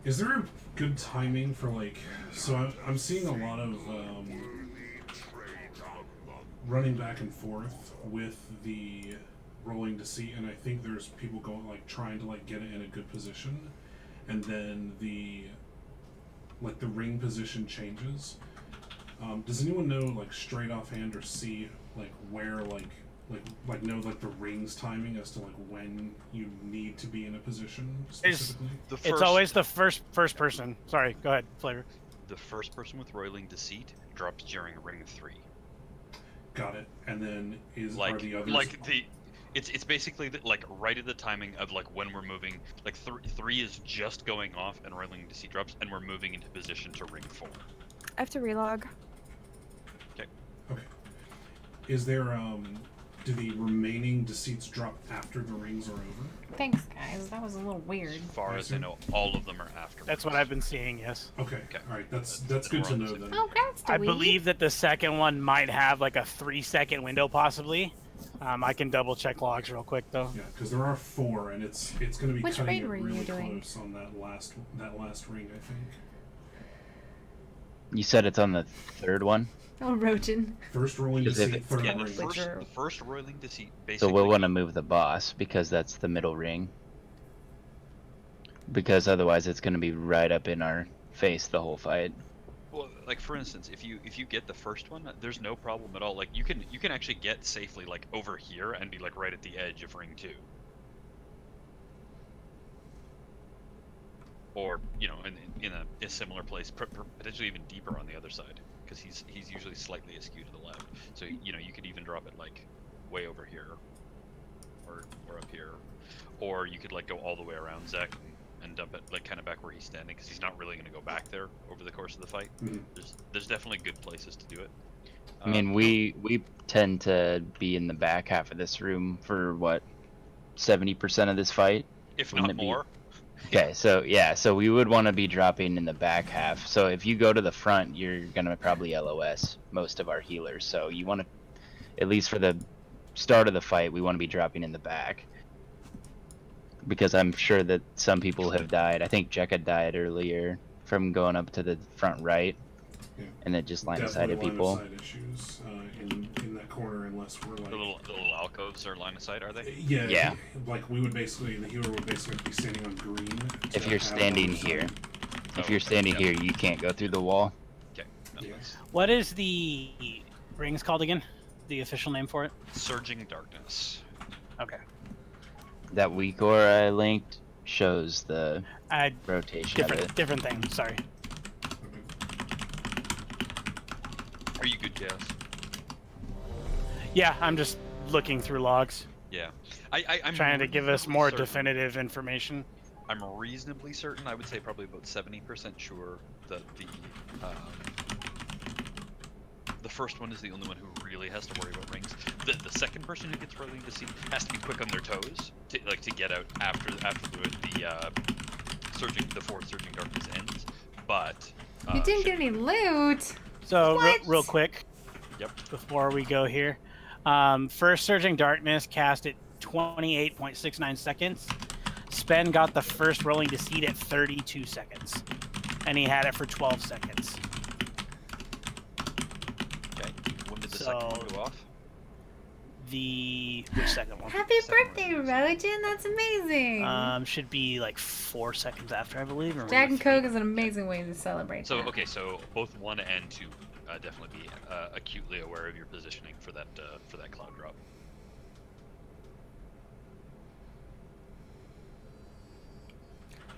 Is there a good timing for like? So I'm seeing a lot of running back and forth with the rolling to see, and I think there's people going like trying to like get it in a good position, and then the ring position changes. Does anyone know like straight offhand or see like where like know like the rings timing as to like when you need to be in a position specifically? It's always the first person. Sorry, go ahead, Flavor. the first person with Roiling Deceit drops during Ring 3. Got it. And then Like, are the others... like it's basically like right at the timing of like when we're moving. Like 3 is just going off and Roiling Deceit drops, and we're moving into position to Ring 4. I have to relog. Okay. Okay. Is there do the remaining deceits drop after the rings are over? Thanks, guys. That was a little weird. As far as I know, all of them are after. That's what I've been seeing. Yes. Okay. All right. That's good to know then. Oh, that's I believe that the second one might have like a 3-second window, possibly. I can double check logs real quick though. Yeah, because there are 4, and it's going to be Which cutting raid it were you really doing? close on that last ring, I think. You said it's on the third one? Oh, Rogen. First Roiling Deceit, third Yeah, ring. the first Roiling Deceit basically. So we'll want to move the boss because that's the middle ring. Because otherwise it's going to be right up in our face the whole fight. Well, like for instance, if you get the first one, there's no problem at all. Like you can actually get safely like over here and be like right at the edge of Ring 2. Or in a similar place, potentially even deeper on the other side, because he's usually slightly askew to the left. So you could even drop it like way over here, or up here, or you could like go all the way around Zek and dump it like kind of back where he's standing, because he's not really going to go back there over the course of the fight. Mm-hmm. There's definitely good places to do it. I mean, we tend to be in the back half of this room for what, 70% of this fight, if Wouldn't not it be? more. Okay, so yeah, so we would want to be dropping in the back half. So if you go to the front, you're gonna probably LOS most of our healers. So you want to, at least for the start of the fight, we want to be dropping in the back. Because I'm sure that some people have died. I think Jekka died earlier from going up to the front right, and it just line of sighted people. Line of sight issues in that corner, unless we're like The little alcoves are line of sight, are they? Yeah. Like we would basically, the healer would basically be standing on green. If you're standing here, you can't go through the wall. Okay. Yes. What is the rings called again? The official name for it? Surging Darkness. Okay. That weak aura I linked shows the rotation of it. Different thing. Sorry. Are you good, Chaos? Yeah, I'm just looking through logs. Yeah. I'm trying to give us more certain. definitive information. I'm reasonably certain. I would say probably about 70% sure that the first one is the only one who really has to worry about rings. The second person who gets Roiling Deceit has to be quick on their toes to get out after the fourth Surging Darkness ends. But You didn't get any loot. So What? real quick, before we go here, first Surging Darkness cast at 28.69 seconds. Spen got the first Roiling Deceit at 32 seconds, and he had it for 12 seconds. Okay. When did the second one go off? Which second one? Happy birthday, Rogen. That's amazing. Should be like 4 seconds after, I believe. Or Jack and Coke is an amazing way to celebrate. So that. okay, so both 1 and 2 definitely be acutely aware of your positioning for that cloud drop.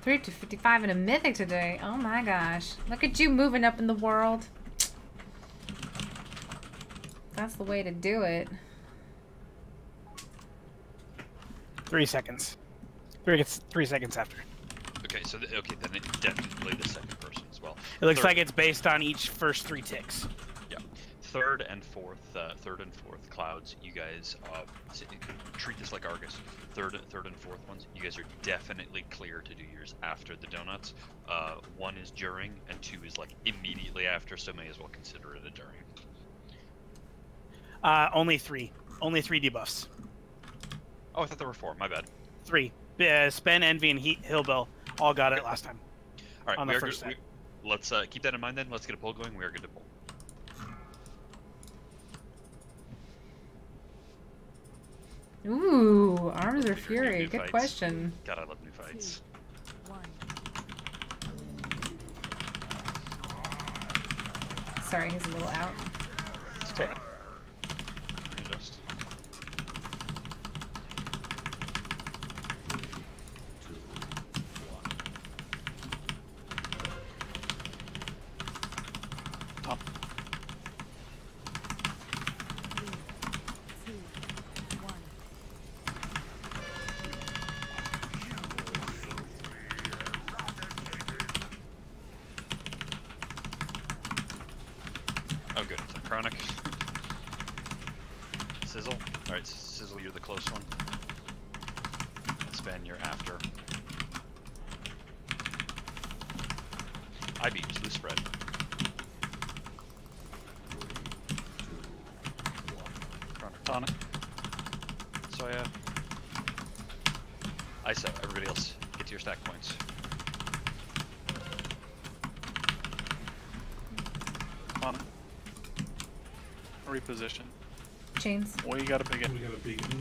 Three to 55 in a mythic today. Oh my gosh! Look at you moving up in the world. That's the way to do it. 3 seconds. 3 seconds after. Okay, so then it's definitely the second person as well. It looks like it's based on each first 3 ticks. Yeah, third and fourth clouds. You guys treat this like Argus. Third and fourth ones. You guys are definitely clear to do yours after the donuts. 1 is during, and 2 is like immediately after. So may as well consider it a during. Only 3. Only 3 debuffs. Oh, I thought there were 4. My bad. 3. Spen, Envy, and Hillbill all got it last time. All right, on the first set. Let's keep that in mind then. Let's get a poll going. We are good to poll. Ooh, Arms or Fury? Good question. God, I love new fights. Sorry, he's a little out. Okay. Oh, good. It's a chronic. Sizzle. All right, Sizzle, you're the close one. Span, you're after. I-beams, loose spread. Chronic. Tonic. Soya. ISO, everybody else, get to your stack points. Tonic. Reposition. Chains. We got a big We got a big one.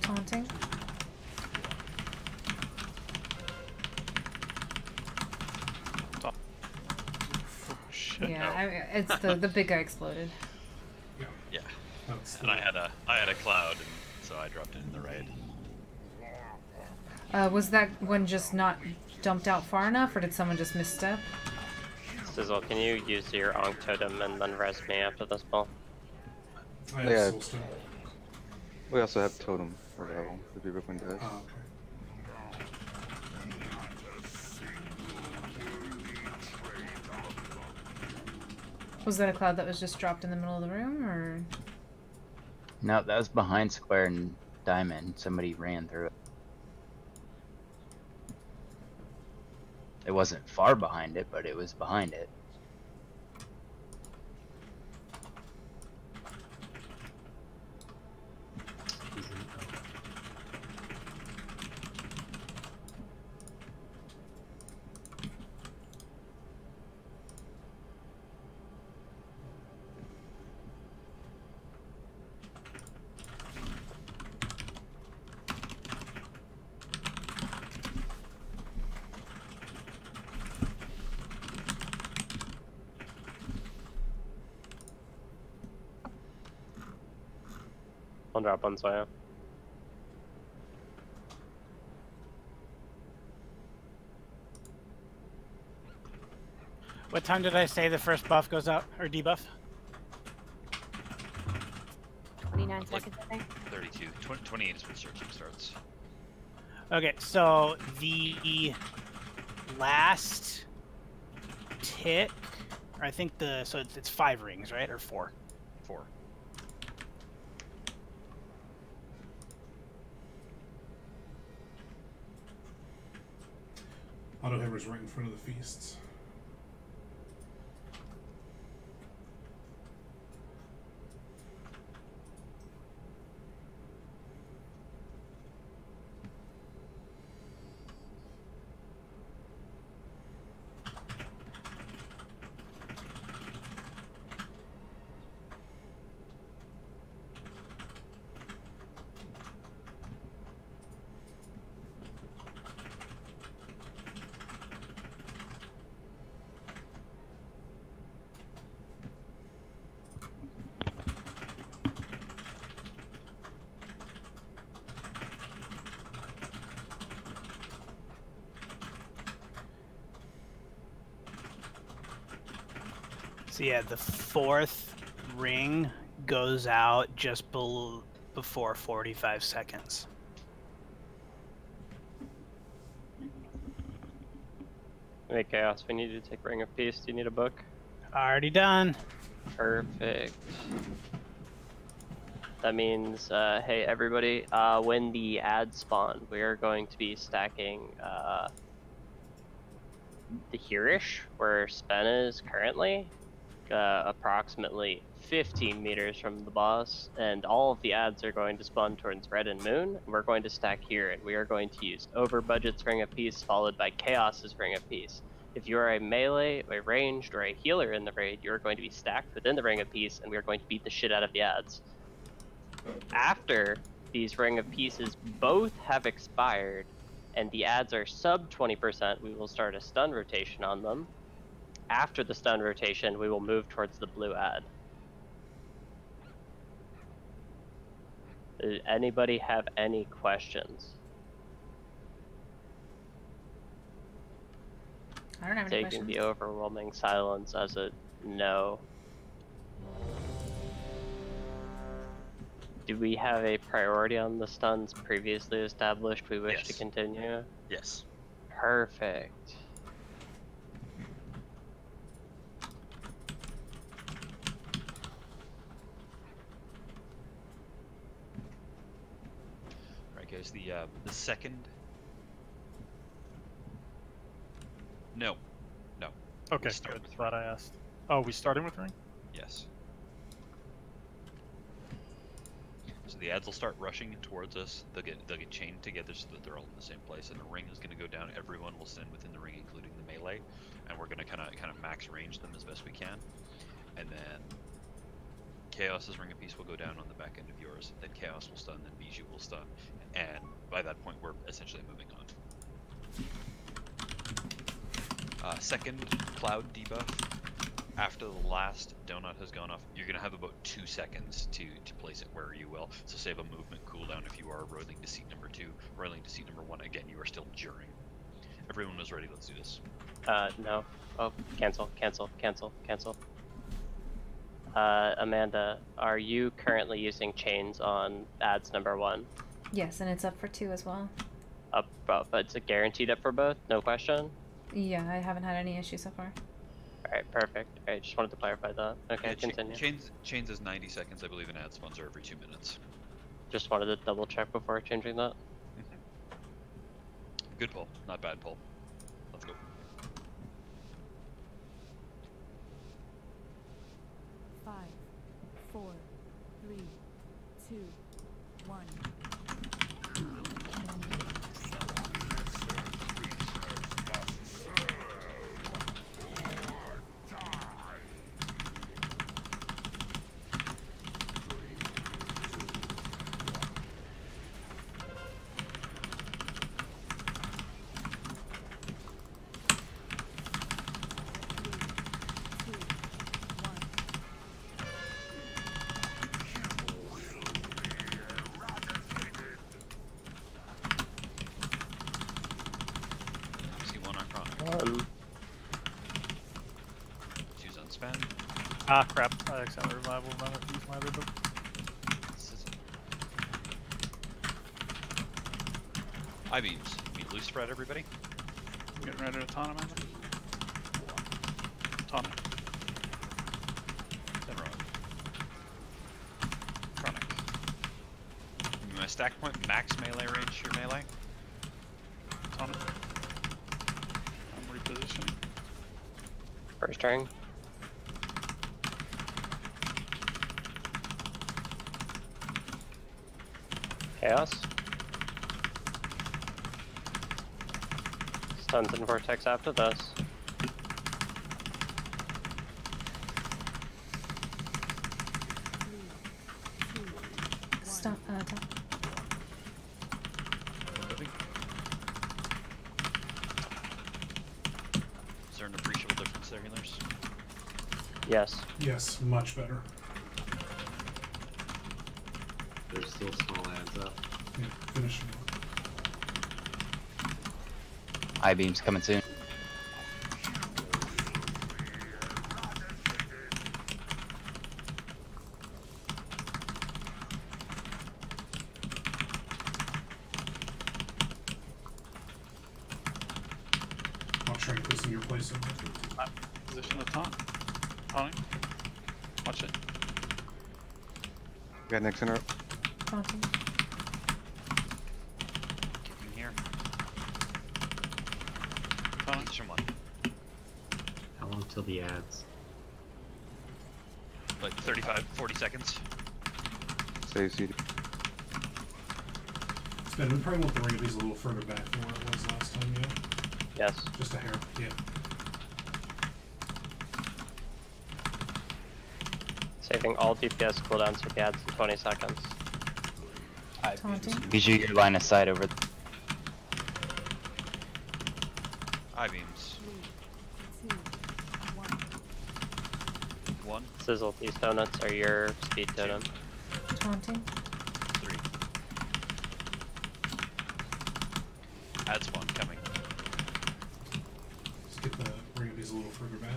Taunting. Yeah, it's the big guy exploded. Yeah. And I had a cloud, and so I dropped it in the raid. Was that one just not dumped out far enough, or did someone just misstep? Sizzle, can you use your Ankh Totem and then res me after this ball? I have Yeah. Soulstone. We also have Totem available if you open does. Oh, okay. Was that a cloud that was just dropped in the middle of the room, or? No, that was behind Square and Diamond. Somebody ran through it. It wasn't far behind it, but it was behind it. I'll drop on Soya. What time did I say the first buff goes out, or debuff? 29 seconds, I think. 32. 28 is when searching starts. Okay, so the last tick, or I think so it's 5 rings, right, or 4? 4. Autohammer's right in front of the feasts. So yeah, the 4th ring goes out just before 45 seconds. Hey, Chaos, we need to take Ring of Peace. Do you need a book? Already done. Perfect. That means, hey everybody, when the ads spawn, we are going to be stacking the Heerish, where Spen is currently, approximately 15 meters from the boss, and all of the ads are going to spawn towards Red and Moon. We're going to stack here, and we are going to use Over Budget's Ring of Peace, followed by Chaos's Ring of Peace. If you are a melee, a ranged, or a healer in the raid, you are going to be stacked within the Ring of Peace, and we are going to beat the shit out of the ads. After these Ring of Pieces both have expired, and the ads are sub 20%, we will start a stun rotation on them. After the stun rotation, we will move towards the blue ad. Does anybody have any questions? I don't have any Taking questions. the overwhelming silence as a no. Do we have a priority on the stuns previously established we wish to continue? Yes. Perfect. Alright guys, the second... No. No. Okay, We start good. with Glad I asked. Oh, we starting with ring? Yes. So the ads will start rushing towards us. They'll get chained together so that they're all in the same place, and the ring is going to go down. Everyone will stand within the ring, including the melee, and we're going to kind of max range them as best we can. And then Chaos's Ring of Peace will go down on the back end of yours. Then Chaos will stun. Then Bijou will stun, and by that point we're essentially moving on. Second cloud debuff. After the last donut has gone off, you're going to have about 2 seconds to place it where you will. So save a movement cooldown if you are rolling to seat number 2. Rolling to seat number 1, again, you are still during. Everyone is ready, let's do this. No. Oh, cancel. Amanda, are you currently using chains on ads number 1? Yes, and it's up for 2 as well. Up, but it's a guaranteed up for both? No question? Yeah, I haven't had any issues so far. Alright, perfect. Alright, just wanted to clarify that. Okay, Yeah, continue. Chains is 90 seconds, I believe, and ad spawns are every 2 minutes. Just wanted to double check before changing that. Good pull, not bad pull. Let's go. 5, 4, 3, 2, 1. Choose unspend. Ah, crap. I accidentally revival when I use my other book. I-beams. Meet loose spread, everybody. I'm getting ready to taunt him. Taunt him. Then run. Chronic. My stack point, max melee range, your melee. Taunt him. I'm repositioning. First ring. Chaos. Stuns and vortex after this. Stop. Is there an appreciable difference there, healers? Yes. Yes, much better. There's still small ads up. Yeah, finish them. I-beam's coming soon. I'll shrink this in your place. Position to taunt. Taunting. Watch it. Got next center. Taunting. Kicking here. Taunting. One. How long till the ads? Like 35, 40 seconds. Stay seated. Sven, we probably want the ring of these a little further back than where it was last time, yeah? Yes. Just a hair, yeah. Saving all DPS cooldowns for the ads in 20 seconds. Taunting. Bijou, your line of sight over. I-beams. 1. Sizzle, these donuts are your speed totem. Taunting. 3. Ad spawn coming. get the rampies a little further back.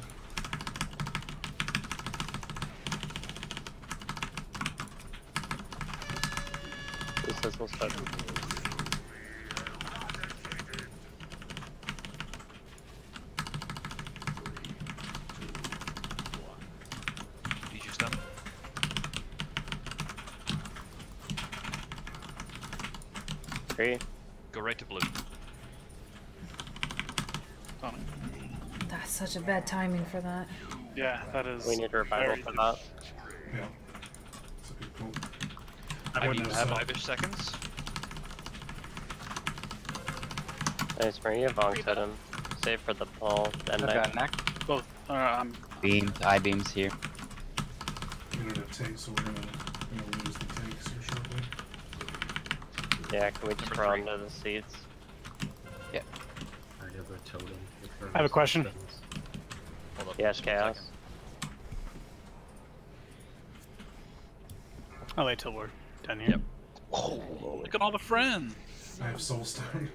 This says we'll start. Did you stun? Three. Go right to blue. That's such a bad timing for that. Yeah, that is. We need a revival for that. Yeah. That's a good point. I need 5-ish seconds. Nice, bring your bonks at him. Save for the ball. And Both. Beams, I-beams here. We don't have tanks, so we're gonna lose the tanks here shortly. Yeah, can we just run to the seats? Yeah. I have a totem. I have a question. Yes, Chaos. I'll wait till we're done here. Yep. Oh, look at all the friends. I have soulstone.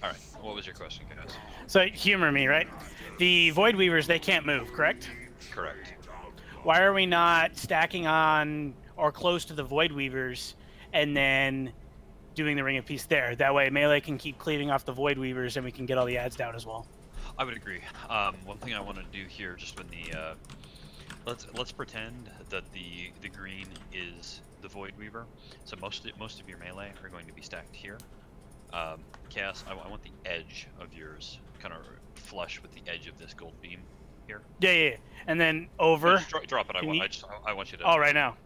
Alright, what was your question, guys? So humor me, right? The Void Weavers, they can't move, correct? Correct. Why are we not stacking on or close to the Void Weavers and then doing the Ring of Peace there? That way melee can keep cleaving off the Void Weavers and we can get all the ads down as well. I would agree. One thing I want to do here, just when the let's pretend that the green is the Void Weaver. So most of your melee are going to be stacked here. Chaos, I want the edge of yours kind of flush with the edge of this gold beam here. Yeah. And then over. Just drop it. I want you to. Oh, right now.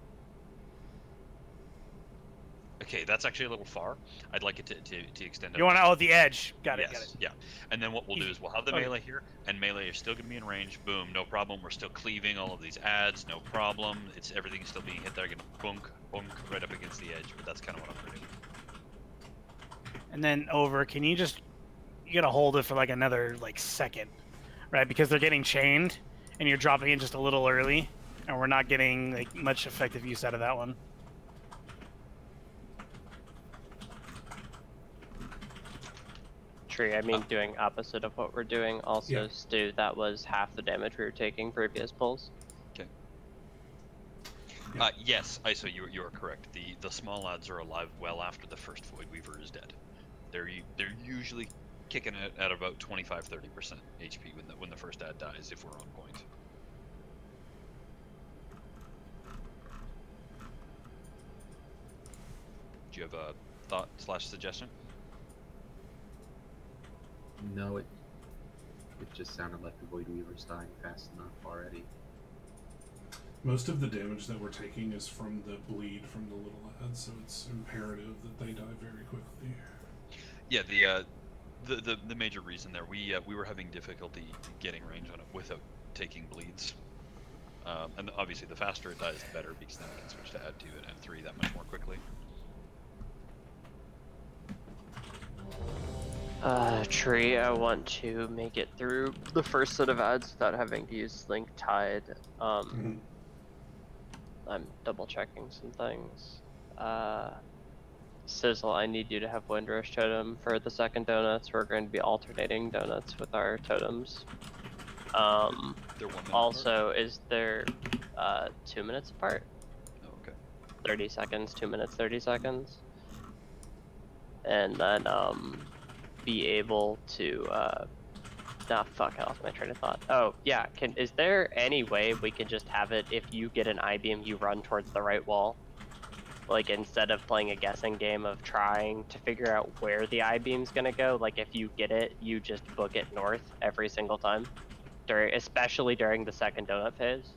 Okay, that's actually a little far. I'd like it to extend. You want the edge? Got it. Yeah. And then what we'll do is we'll have the melee here, and melee is still gonna be in range. Boom, no problem. We're still cleaving all of these ads, no problem. Everything's still being hit there. Gonna bunk right up against the edge. But that's kind of what I'm gonna do. And then over. Can you gotta hold it for like another second, right? Because they're getting chained, and you're dropping it just a little early, and we're not getting much effective use out of that one. I mean, doing opposite of what we're doing. Also, Yeah. Stu, that was half the damage we were taking previous pulls. Okay. Yes, ISO, you are correct. The small ads are alive well after the first Void Weaver is dead. They're usually kicking it at about 25-30% HP when the first ad dies, if we're on point. Do you have a thought / suggestion? No, it just sounded like the Void Weaver's dying fast enough already. Most of the damage that we're taking is from the bleed from the little ads, so it's imperative that they die very quickly. Yeah, the major reason there, we were having difficulty getting range on it without taking bleeds. And obviously the faster it dies, the better, because then we can switch to add 2 and add 3 that much more quickly. Tree, I want to make it through the first set of ads without having to use Link Tide. I'm double checking some things. Sizzle, I need you to have Windrush Totem for the second donuts. We're going to be alternating donuts with our totems. Also, is there 2 minutes apart? Oh, okay. 30 seconds, 2 minutes, 30 seconds. And then, be able to, fuck, I lost my train of thought. Oh, yeah, is there any way we can just have it, if you get an I-beam, you run towards the right wall? Like, instead of playing a guessing game of trying to figure out where the I-beam's gonna go, like, if you get it, you just book it north every single time? Especially during the second donut phase?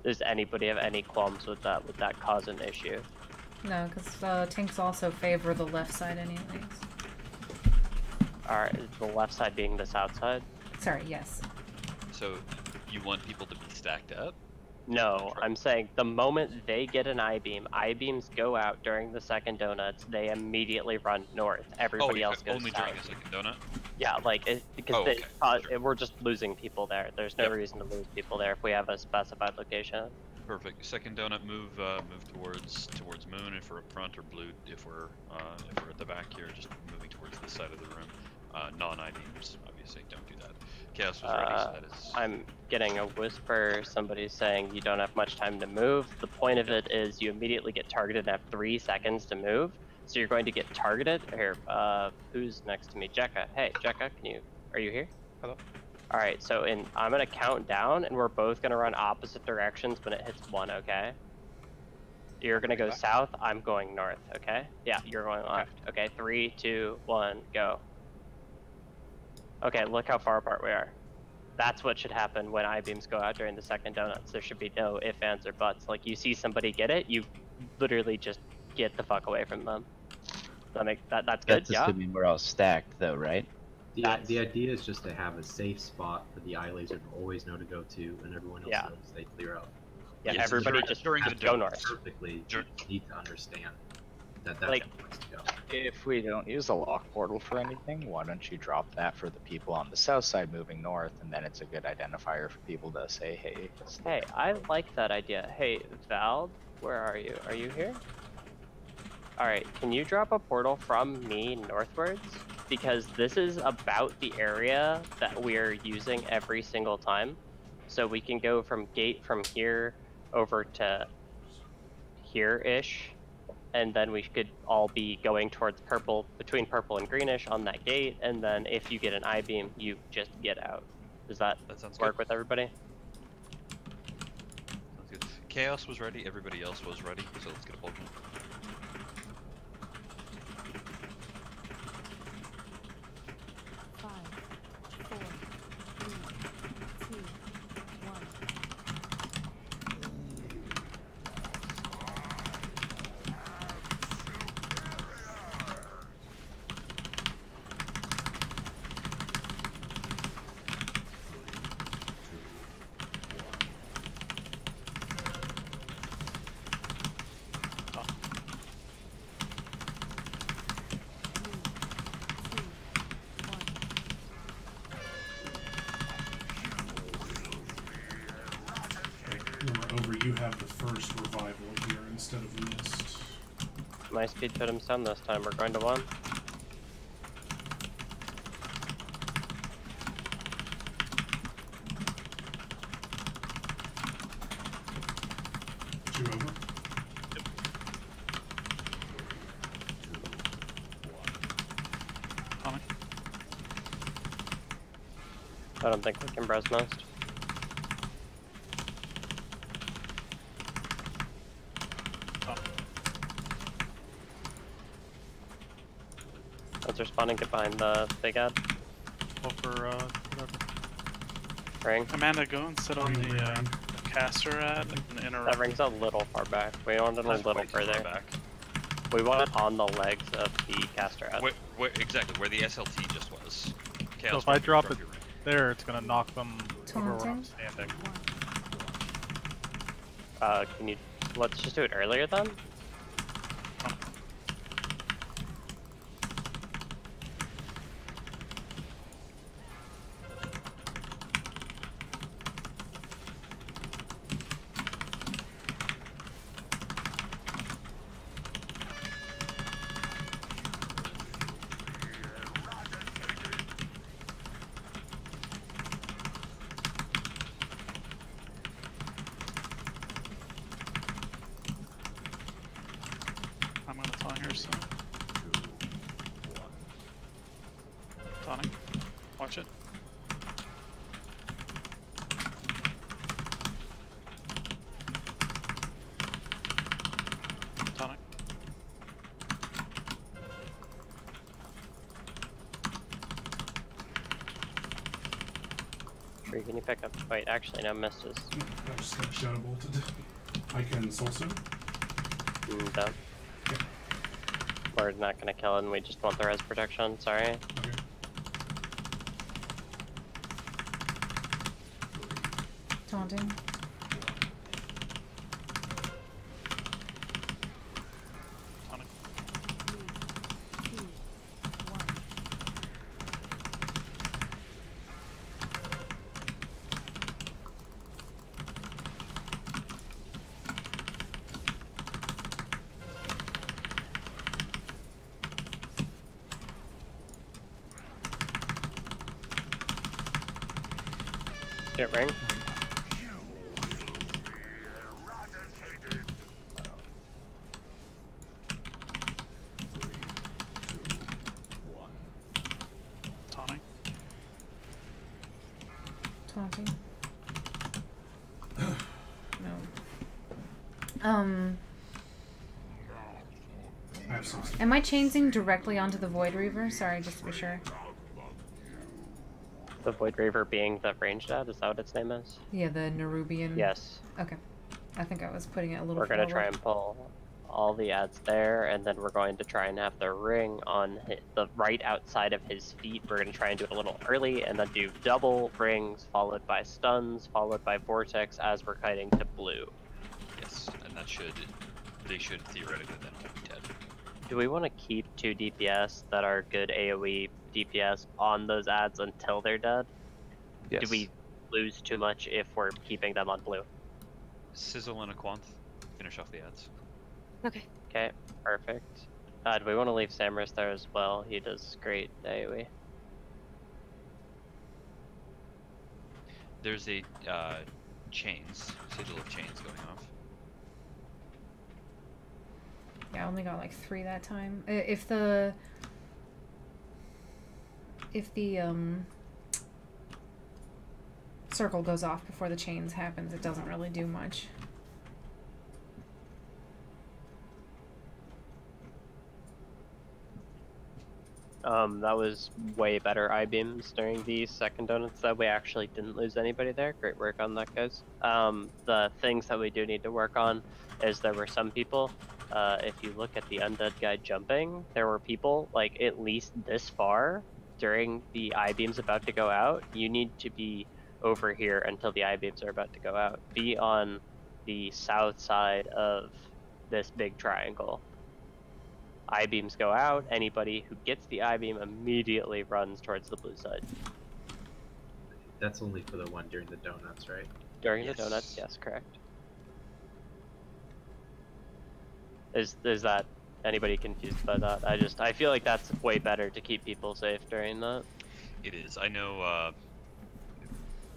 Does anybody have any qualms with that? Would that cause an issue? No, because tanks also favor the left side anyways. Alright, the left side being the south side? Sorry, yes. So, you want people to be stacked up? No, I'm saying the moment they get an I-beam, I-beams go out during the second donuts, they immediately run north. Everybody else goes only south. during the second donut? Yeah, because we're just losing people there. There's no reason to lose people there if we have a specified location. Perfect. Second donut, move towards moon if we're up front, or blue if we're at the back here. Just moving towards the side of the room. Non-IDs, obviously, don't do that. Chaos was ready, so that is. I'm getting a whisper. Somebody's saying you don't have much time to move. The point of it is you immediately get targeted and have 3 seconds to move. So you're going to get targeted. Here, who's next to me? Jekka. Hey, Jekka, are you here? Hello. All right, so I'm gonna count down, and we're both gonna run opposite directions when it hits 1. Okay. You're gonna go south. I'm going north. Okay. Yeah, you're going left. Okay. 3, 2, 1, go. Okay. Look how far apart we are. That's what should happen when I-beams go out during the second donuts. There should be no ifs, ands, or buts. Like, you see somebody get it, you literally just get the fuck away from them. That's good. That's assuming we're all stacked, though, right? The idea is just to have a safe spot for the eye laser to always know to go to, and everyone else knows they clear out. Yeah, everybody just during the go north. Perfectly, you need to understand that that's like, the place to go. If we don't use a lock portal for anything, why don't you drop that for the people on the south side moving north, and then it's a good identifier for people to say, hey. Hey, I like that idea. Hey, Val, where are you? Are you here? Alright, can you drop a portal from me northwards? Because this is about the area that we're using every single time. So we can go from gate from here over to here-ish, and then we could all be going towards purple, between purple and greenish on that gate, and then if you get an I-beam, you just get out. Does that work with everybody? Sounds good. Chaos was ready, everybody else was ready, so let's get a hold of them. Over, you have the first revival here instead of mist. My speed totem's done this time. We're going to 1. Two over. Yep. Coming. I don't think we can browse most. They're spawning get behind the big ad. Over, whatever. Ring. Amanda, go and sit on the caster ad and interrupt. That ring's a little far back. We want it a little further back. We want it on the legs of the caster ad. Exactly, where the SLT just was. Chaos, so if I drop it there, it's gonna knock them over where I'm standing. Can you... Let's just do it earlier then? I'm gonna taunt here soon. Taunting. Watch it. Taunting. Tree, can you pick up? Wait, actually, no, mist is. I just got shadow bolted. I can soul stone. Done. We're not gonna kill it, and we just want the res protection. Sorry. Okay. Taunting. Get ring. Taunting. Taunting. No. Am I chaining directly onto the Void Reaver? Sorry, just to be sure. The Void Reaver being the ranged ad, is that what its name is? Yeah, the Nerubian. Yes. Okay. I think I was putting it a little We're gonna forward. try and pull all the ads there, and then we're going to try and have the ring on the right outside of his feet. We're gonna try and do it a little early, and then do double rings, followed by stuns, followed by vortex as we're kiting to blue. Yes, and they should theoretically then be dead. Do we want to keep 2 DPS that are good AoE DPS on those ads until they're dead? Yes. Do we lose too much if we're keeping them on blue? Sizzle and a Quanth. Finish off the ads. Okay. Okay, perfect. Do we want to leave Samurus there as well? He does great AoE. There's a sigil of chains going off. Yeah, I only got like 3 that time. If the circle goes off before the chains happens, it doesn't really do much. That was way better I-beams during the second donuts. That we actually didn't lose anybody there. Great work on that, guys. The things that we do need to work on is there were some people, if you look at the undead guy jumping, there were people like at least this far during the I-beams about to go out. You need to be over here until the I-beams are about to go out. Be on the south side of this big triangle. I-beams go out, anybody who gets the I-beam immediately runs towards the blue side. That's only for the one during the donuts, right? During the donuts, yes, correct. Is that anybody confused by that? I feel like that's way better to keep people safe during that. It is. I know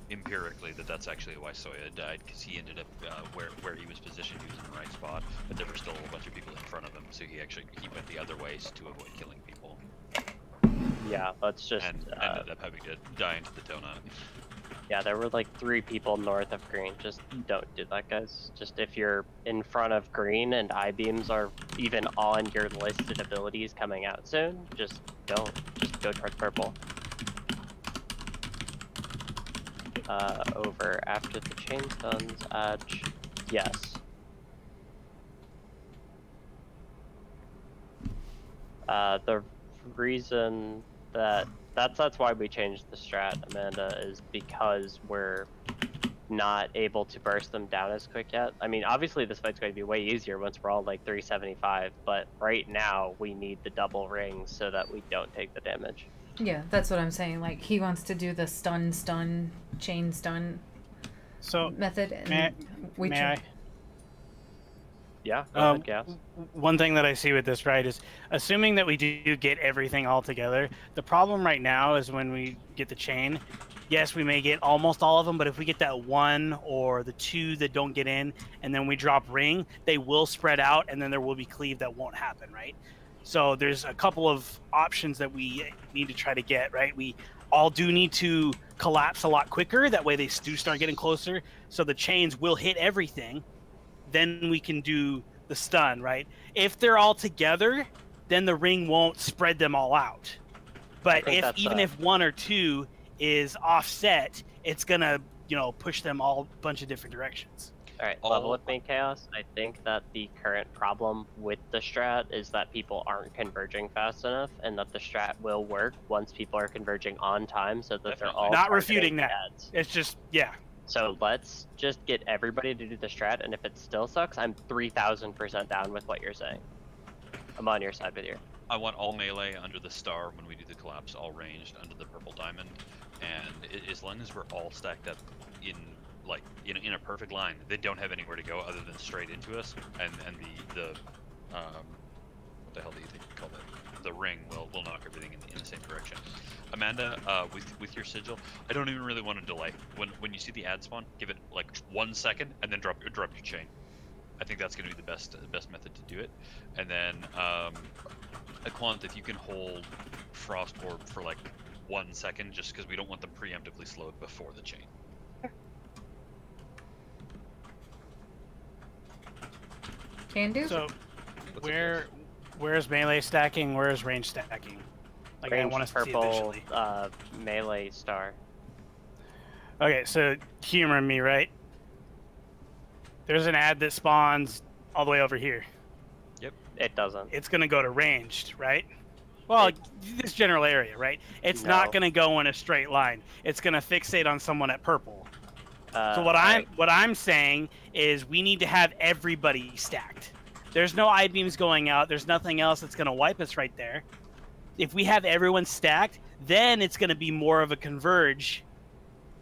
empirically that's actually why Soya died, because he ended up where he was positioned, he was in the right spot, but there were still a whole bunch of people in front of him, so he went the other way to avoid killing people. Yeah, that's just and ended up having to die into the donut. Yeah, there were like 3 people north of green. Just don't do that, guys. Just if you're in front of green and I-beams are even on your listed abilities coming out soon, just don't. Just go towards purple. Over after the chain stuns, edge. Yes. The reason that's why we changed the strat, Amanda, is because we're not able to burst them down as quick yet. I mean, obviously this fight's going to be way easier once we're all like 375, but right now we need the double rings so that we don't take the damage. Yeah, that's what I'm saying. Like, he wants to do the stun, chain stun method. And may I? Yeah, go ahead, Gas. One thing that I see with this, right, is assuming that we do get everything all together, the problem right now is when we get the chain, yes, we may get almost all of them, but if we get that 1 or the 2 that don't get in, and then we drop ring, they will spread out, and then there will be cleave that won't happen, right? So there's a couple of options that we need to try to get, right? We all do need to collapse a lot quicker. That way they do start getting closer. So the chains will hit everything. Then we can do the stun, right? If they're all together, then the ring won't spread them all out. But even if 1 or 2 is offset, it's gonna, push them all a bunch of different directions. All right, level with me, Chaos. I think that the current problem with the strat is that people aren't converging fast enough, and that the strat will work once people are converging on time, so that they're all not refuting that. Ads. It's just So let's just get everybody to do the strat, and if it still sucks, I'm 3,000% down with what you're saying. I'm on your side with you. I want all melee under the star when we do the collapse, all ranged under the purple diamond, and as long as we're all stacked up in a perfect line, they don't have anywhere to go other than straight into us, and the what the hell do you think you call it? The ring will knock everything in the same direction. Amanda, with your sigil, I don't even really want to delay. When you see the ad spawn, give it like 1 second and then drop your chain. I think that's going to be the best method to do it. And then Aquant, if you can hold Frost Orb for like 1 second, just because we don't want them preemptively slowed before the chain. Can do. So, where's melee stacking? Where's range stacking? Like range I want to purple, see it visually. Melee star. Okay, so humor me, right? There's an ad that spawns all the way over here. Yep. It doesn't. It's gonna go to ranged, right? Well, this general area, right? It's not gonna go in a straight line. It's gonna fixate on someone at purple. So what I'm saying is we need to have everybody stacked. There's no I-beams going out. There's nothing else that's gonna wipe us right there. If we have everyone stacked, then it's gonna be more of a converge,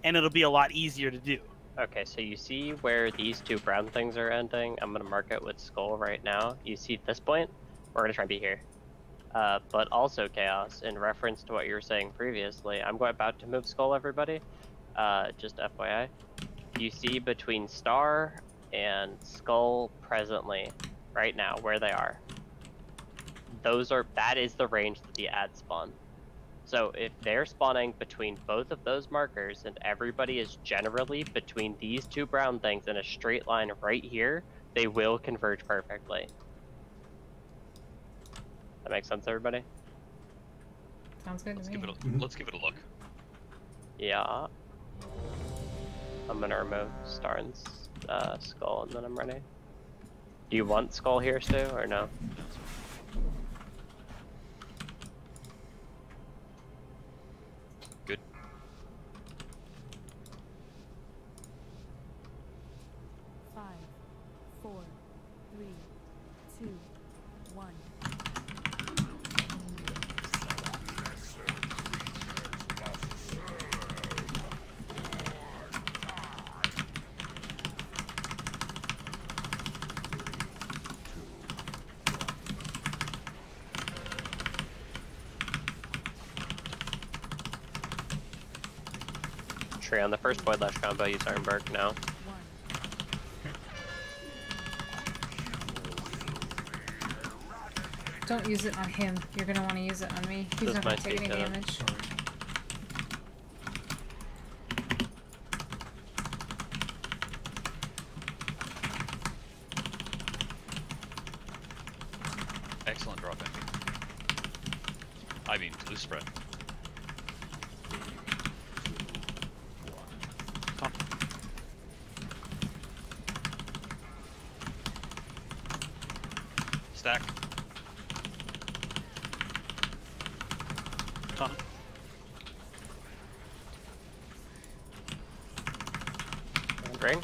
and it'll be a lot easier to do. Okay, so you see where these two brown things are ending? I'm gonna mark it with skull right now. You see this point? We're gonna try and be here. But also Chaos, in reference to what you were saying previously, I'm about to move skull, everybody. Just FYI. You see between star and skull presently, right now, where they are. That is the range that the ads spawn. So if they're spawning between both of those markers and everybody is generally between these two brown things in a straight line right here, they will converge perfectly. That makes sense, everybody? Sounds good to me. Let's give it a look. Yeah. I'm gonna remove star and skull and then I'm ready. Do you want skull here, Stu, or no? Good. Five, 4, 3, 2, 1. Tree on the first Void Lash combo, use Ironbark now. Don't use it on him. You're gonna want to use it on me. He's not gonna take any damage. Excellent drop in. I mean, loose spread. Stack. Ring.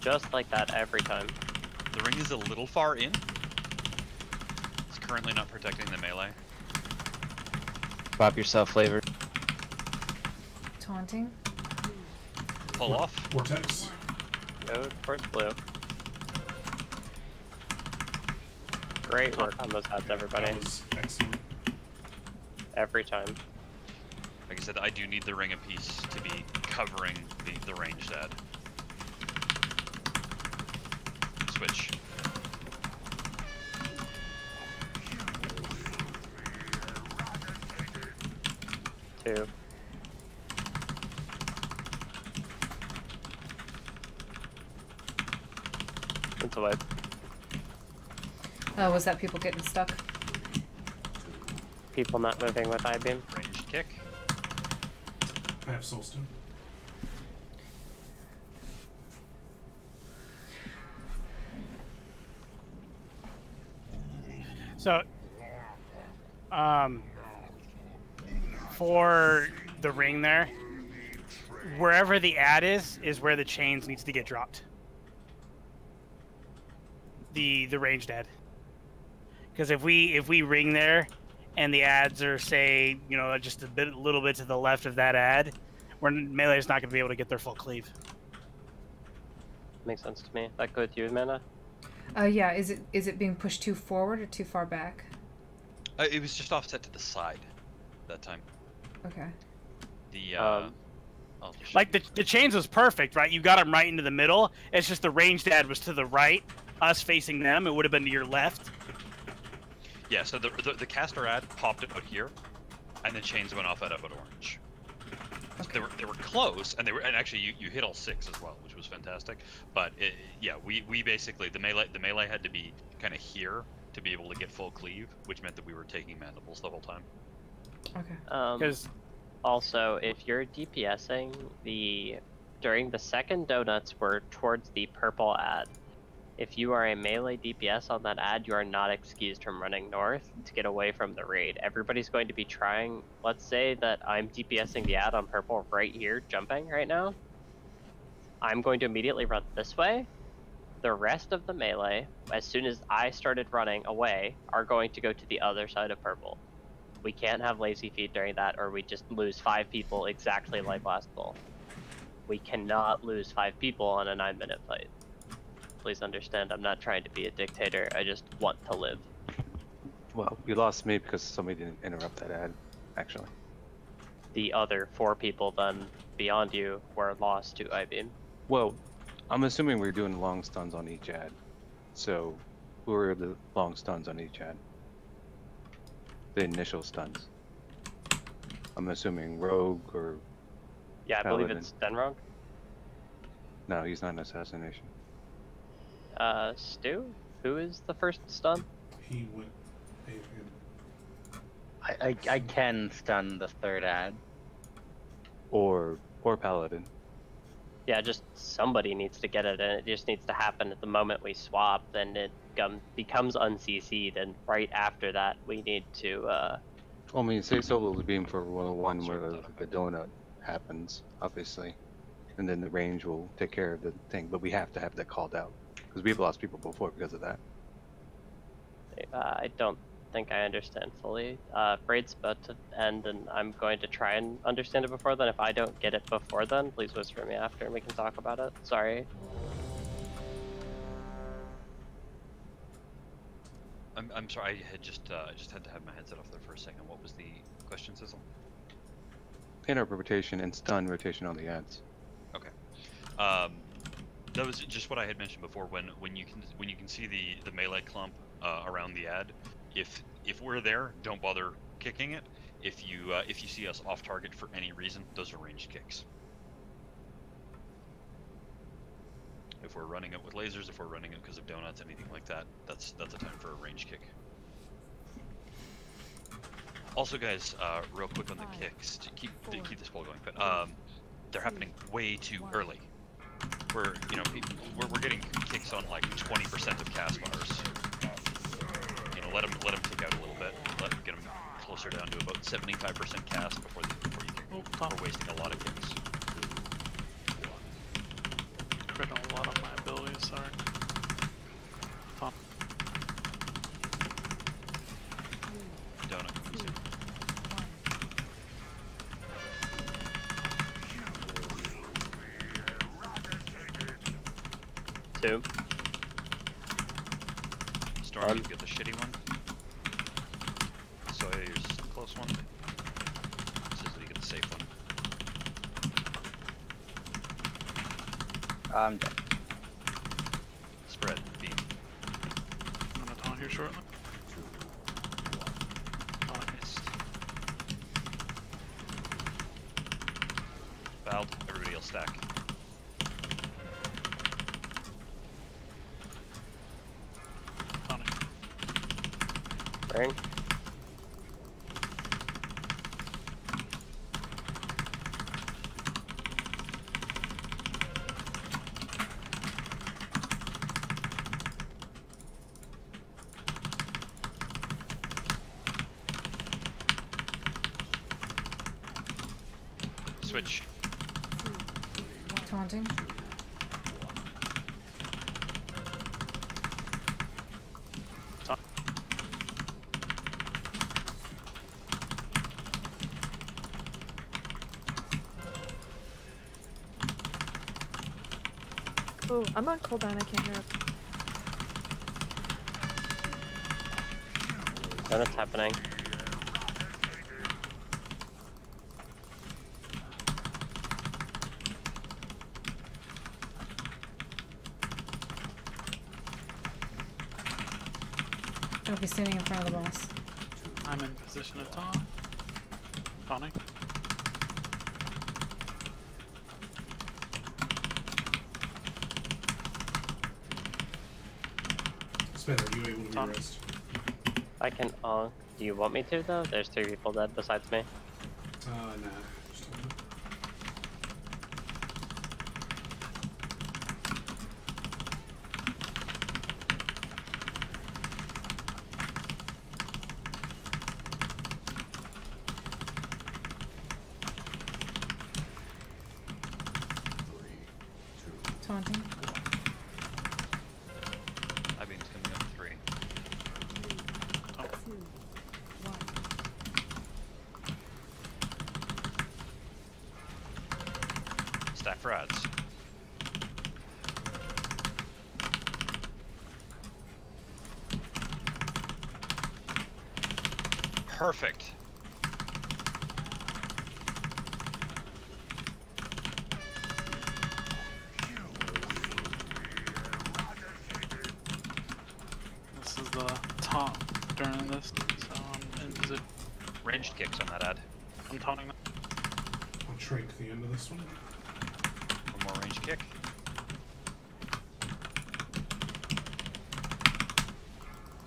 Just like that every time. The ring is a little far in. It's currently not protecting the melee. Pop yourself, flavor. Taunting. Pull off. Vortex. Go towards blue. Great work on those ads, everybody. That was excellent. Every time. Like I said, I do need the ring apiece to be covering the ranged ad. Switch. Two. It's a wipe. Oh, was that people getting stuck? People not moving with I-beam. Ranged kick. I have Soulstone. So, for the ring there, wherever the ad is where the chains needs to get dropped. The ranged ad. Because if we ring there, and the ads are, say, you know, just a little bit to the left of that ad, where melee's not going to be able to get their full cleave. Makes sense to me. That go with you, Amanda? Yeah. Is it being pushed too forward or too far back? It was just offset to the side that time. Okay. The like the chains was perfect, right? You got them right into the middle. It's just the ranged ad was to the right, us facing them. It would have been to your left. Yeah. So the caster ad popped out here, and the chains went off at about orange. So they were close, and actually you hit all 6 as well, which was fantastic. But yeah, we basically the melee had to be kind of here to be able to get full cleave, which meant that we were taking mandibles the whole time. Okay. Because also, if you're DPSing, during the second donuts were towards the purple ad. If you are a melee DPS on that ad, you are not excused from running north to get away from the raid. Everybody's going to be trying. Let's say that I'm DPSing the ad on purple right here, jumping right now. I'm going to immediately run this way. The rest of the melee, as soon as I started running away, are going to go to the other side of purple. We can't have lazy feet during that, or we just lose 5 people exactly like last bowl. We cannot lose 5 people on a 9-minute fight. Please understand, I'm not trying to be a dictator, I just want to live. Well, you lost me because somebody didn't interrupt that ad, actually. The other 4 people then beyond you were lost to I-beam. Well, I'm assuming we're doing long stuns on each ad. So, who are the long stuns on each ad? The initial stuns. I'm assuming Rogue or Yeah, I Paladin. believe it's Denrogue. No, he's not an assassination. Stu? Who is the first stun? He went. I can stun the third ad. Or Paladin. Yeah, just somebody needs to get it, and it just needs to happen at the moment we swap, then it becomes unCC'd, and right after that we need to, Well, I mean, say solo beam for 101 where the donut happens, obviously. And then the range will take care of the thing, but we have to have that called out. Because we've lost people before because of that. I don't think I understand fully. Raid's about to end, and I'm going to try and understand it before then. If I don't get it before then, please whisper me after and we can talk about it. Sorry. I'm sorry, I just had to have my headset off there for a second. What was the question, Sizzle? Interpretation and stun rotation on the ads. Okay. That was just what I had mentioned before. When you can see the melee clump around the ad, if we're there, don't bother kicking it. If you see us off target for any reason, those are ranged kicks. If we're running it with lasers, if we're running it because of donuts, anything like that, that's a time for a range kick. Also, guys, real quick on the kicks to keep this poll going, but they're happening way too early. We're getting kicks on like 20% of cast bars. You know, let them kick out a little bit. Get them closer down to about 75% cast before you kick. We're wasting a lot of kicks. Crit a lot on my abilities, sorry. Fun. Donut. Two. Storm, you get the shitty one. Sawyer's the close one. Sizzle, you get the safe one. I'm dead. Spread, beam. I'm gonna taunt here shortly. Oh, I missed. Fouled. Everybody else stack. Ring. Switch. Taunting. Oh, I'm on cooldown. I can't hear it. Then it's happening. Don't be standing in front of the boss. I'm in position to taunt. Taunting. Sven, are you able to Taunt. rest? I can. Oh, do you want me to though? There's 3 people dead besides me. Nah. Just hold it. Taunting. I-beam's coming up 3. 2, 1. Stack for ads. Perfect. This is the taunt during this, so I'm in position. Ranged kicks on that ad. I'm taunting them. I'll shrink the end of this one. One more ranged kick.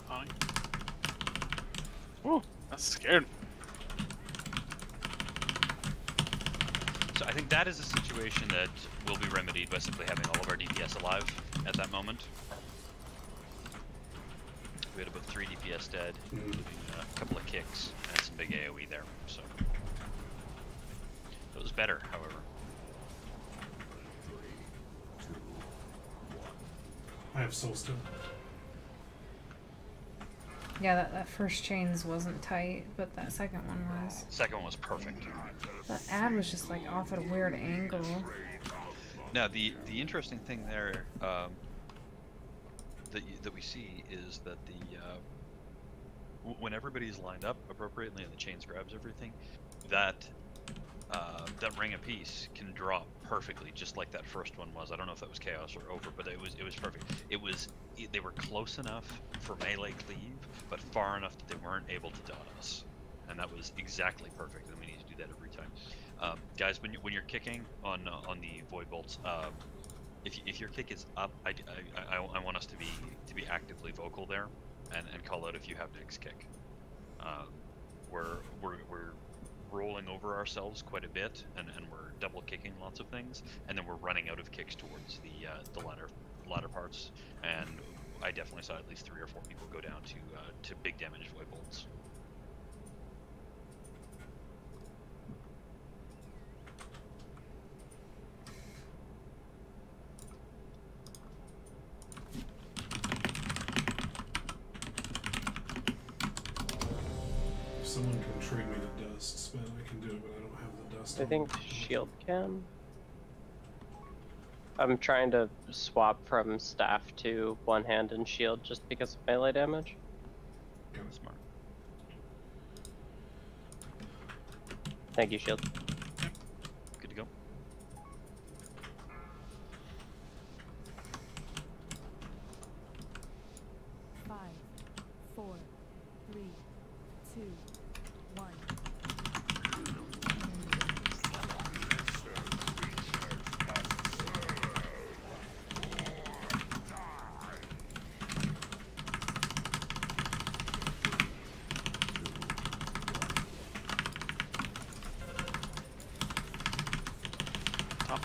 Taunting. Woo! That's scared. So I think that is a situation that will be remedied by simply having all of our DPS alive at that moment. We had about 3 DPS dead, including a couple of kicks and some big AoE there, so. It was better, however. I have soul still. Yeah, that first chains wasn't tight, but that second one was. Second one was perfect. That ad was just like off at a weird angle. Now the interesting thing there that we see is that when everybody's lined up appropriately and the chains grabs everything, that ring of peace can drop perfectly, just like that first one was. I don't know if that was chaos or over, but it was perfect. They were close enough for melee cleave, but far enough that they weren't able to dot us, and that was exactly perfect. And we need to do that every time, guys. When you're kicking on the void bolts, if your kick is up, I want us to be actively vocal there, and call out if you have next kick. We're rolling over ourselves quite a bit, and we're double kicking lots of things, and then we're running out of kicks towards the latter parts. And I definitely saw at least 3 or 4 people go down to big damage void bolts. If someone can trade me the dust, Sven, I can do it, but I don't have the dust. I think shield can. I'm trying to swap from staff to one hand and shield just because of melee damage. Kind of smart. Thank you, shield. Good to go. Five, 4, 3, 2, 1. Top.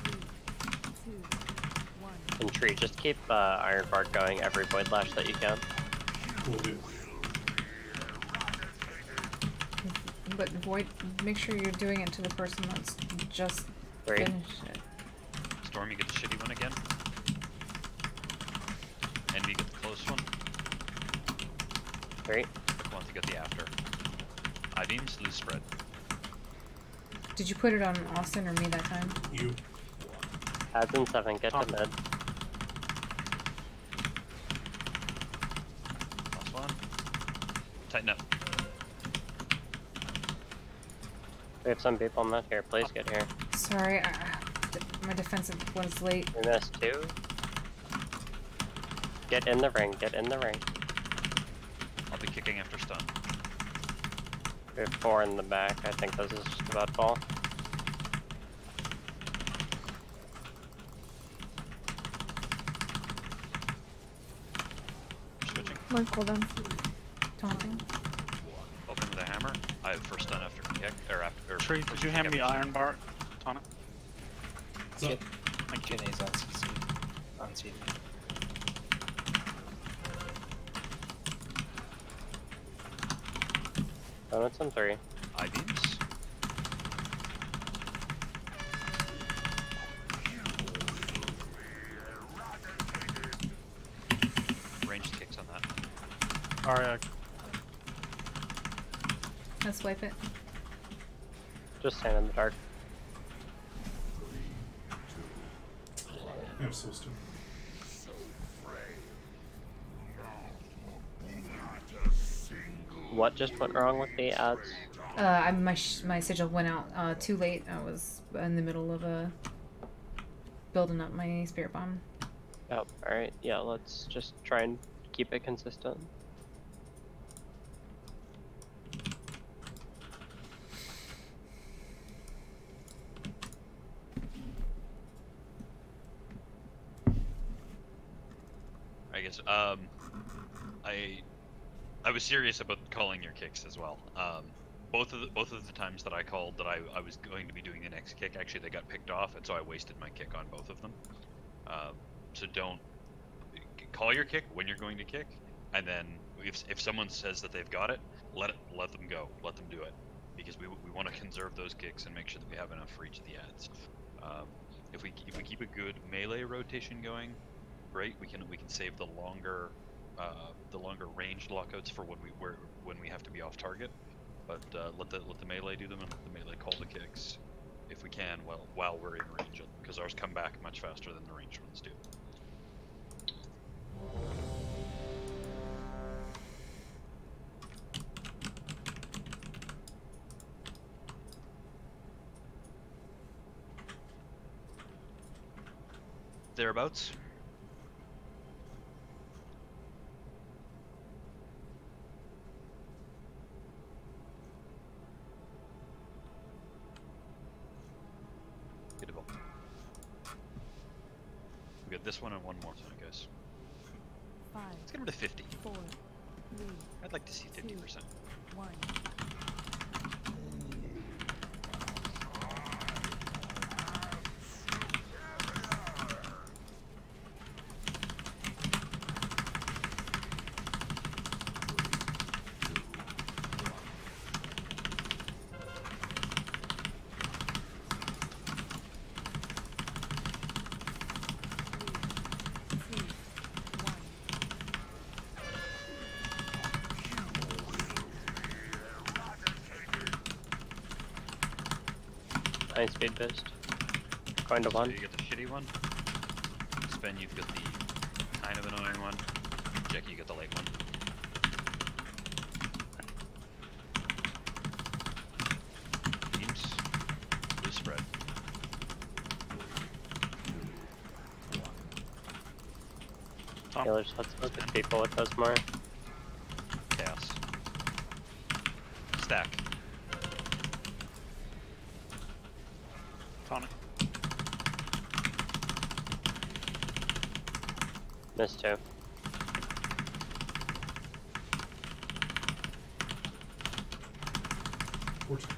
3, 2, 1. And tree, just keep Iron Bark going every void lash that you can. Will do. But void, make sure you're doing it to the person that's just 3. finished it. Storm, you get the shitty one again. And we get the close one. 3. Quick ones, you get the after. I-beams, loose spread. Did you put it on Austin or me that time? You. Adds in 7, get to mid. Tighten up. We have some people not here. Please get here. Sorry, my defensive was late. We missed 2. Get in the ring. Get in the ring. I'll be kicking after stun. We have 4 in the back. I think this is just about full. Switching. One cooldown. Taunting. Open with a hammer. I have first stun after kick, or after. Tree, did you hand me iron bar, Tonic? Kidneys on CC. On CD. Oh, it's on 3. I-beams. Ranged kicks on that. Alright. Let's wipe it. Just stand in the dark. I'm so stupid. What just went wrong with the ads? My sigil went out too late. I was in the middle of building up my spirit bomb. Yep. Alright, yeah, let's just try and keep it consistent. I guess, I was serious about calling your kicks as well. Both of the times that I called that I was going to be doing the next kick, actually they got picked off, and so I wasted my kick on both of them. So don't call your kick when you're going to kick, and then if someone says that they've got it, let them go, let them do it, because we want to conserve those kicks and make sure that we have enough for each of the ads. If we keep a good melee rotation going, great. We can save the longer ranged lockouts for when we have to be off target. But let the melee do them, and let the melee call the kicks if we can while we're in range, because ours come back much faster than the ranged ones do. Thereabouts. We got this one and one more time, guys. 5. Let's get rid of 50. 4. 3. I'd like to see 50%. 1. Nice speed boost. Going to 1. So you get the shitty one. Spen, you've got the kind of annoying one. Jackie, you got the light one. Beams. Blue spread. Healers, let's look at people with us more. Chaos. Stack. Tonic. Missed 2. Vortex.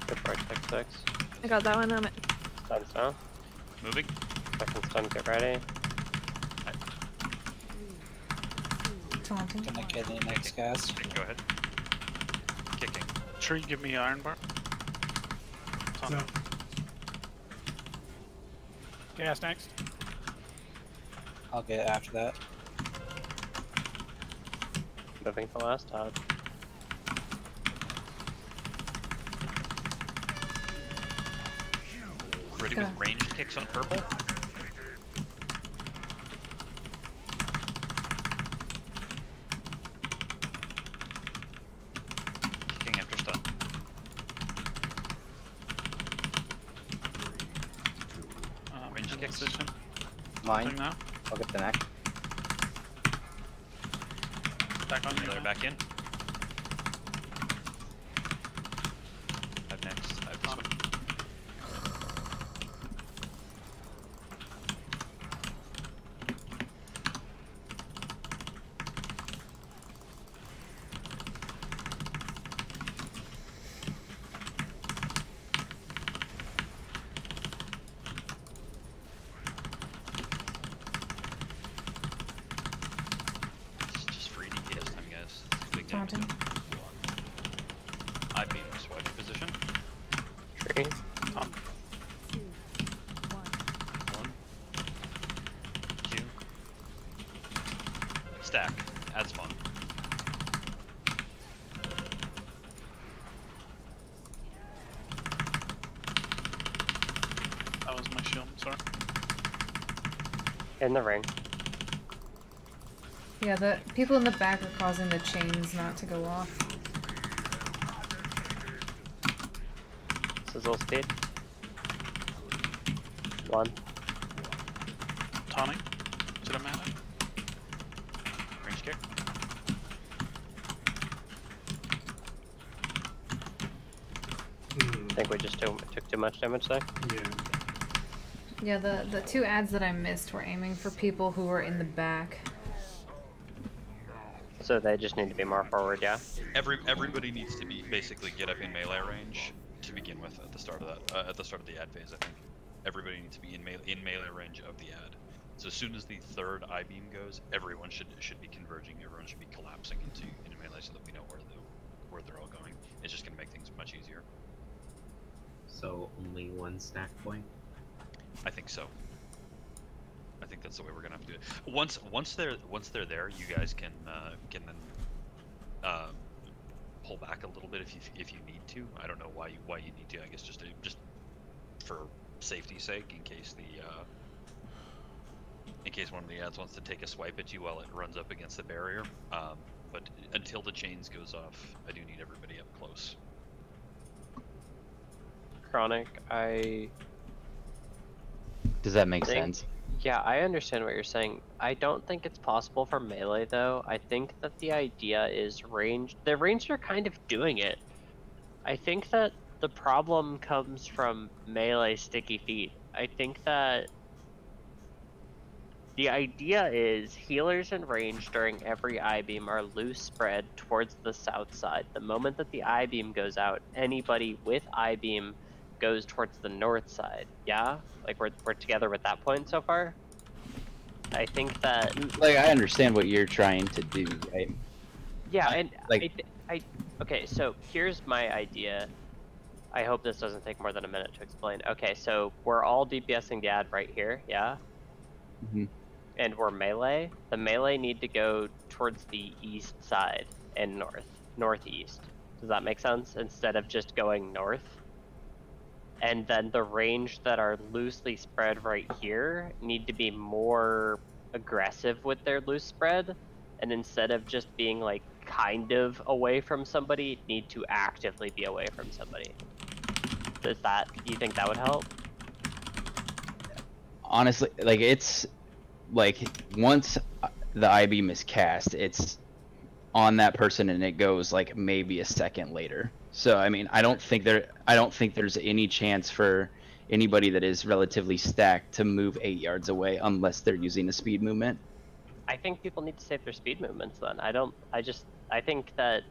Good Vortex 6. I got that one on it. Stun's down. Moving. Second stun, get ready. Taunting. Gonna get the next cast. Go ahead. Kicking. Tree, give me iron bar. No. Gas next. I'll get after that. Moving to last Todd. Ready with ranged kicks on purple. kicks. position. Mine. Now. I'll get the neck. Back on you. They're back in. I've next. I've this one. Taunting. I beat swipe position. Tree. Top. 1, 2. Stack. Add spawn. That was my shield, sorry. In the ring. Yeah, the people in the back are causing the chains not to go off. Sizzle speed. 1. Taunting. Did I matter? Range kick. I think we just took too much damage there. Yeah, the 2 ads that I missed were aiming for people who were in the back. So they just need to be more forward, yeah? Everybody needs to be basically get up in melee range to begin with at the start of that at the start of the ad phase. I think everybody needs to be in melee range of the ad. So as soon as the 3rd I-beam goes, everyone should be converging. Everyone should be collapsing into melee so that we know where they're all going. It's just gonna make things much easier. So only 1 stack point? I think so. I think that's the way we're gonna have to do it. Once they're there, you guys can then pull back a little bit if you need to. I don't know why you need to. I guess just for safety's sake, in case one of the ads wants to take a swipe at you while it runs up against the barrier. But until the chains goes off, I do need everybody up close. Chronic, Does that make sense? Yeah, I understand what you're saying. I don't think it's possible for melee though. I think that the idea is range. The ranged are kind of doing it. I think that the problem comes from melee sticky feet. I think that the idea is healers in range during every I-beam are loose spread towards the south side. The moment that the I-beam goes out, anybody with I-beam goes towards the north side. Yeah? Like we're together with that point so far? I think that... Like, I understand what you're trying to do, right? Yeah, and like... Okay, so here's my idea. I hope this doesn't take more than a minute to explain. Okay, so we're all DPSing the ad right here, yeah? Mm-hmm. And we're melee. The melee need to go towards the east side and northeast. Does that make sense? Instead of just going north. And then the range that are loosely spread right here need to be more aggressive with their loose spread. And instead of just being like kind of away from somebody, need to actively be away from somebody. Do you think that would help? Honestly, like it's like once the I-beam is cast, it's on that person and it goes like maybe a second later. So I mean, I don't think there's any chance for anybody that is relatively stacked to move 8 yards away unless they're using a speed movement. I think people need to save their speed movements then. I think that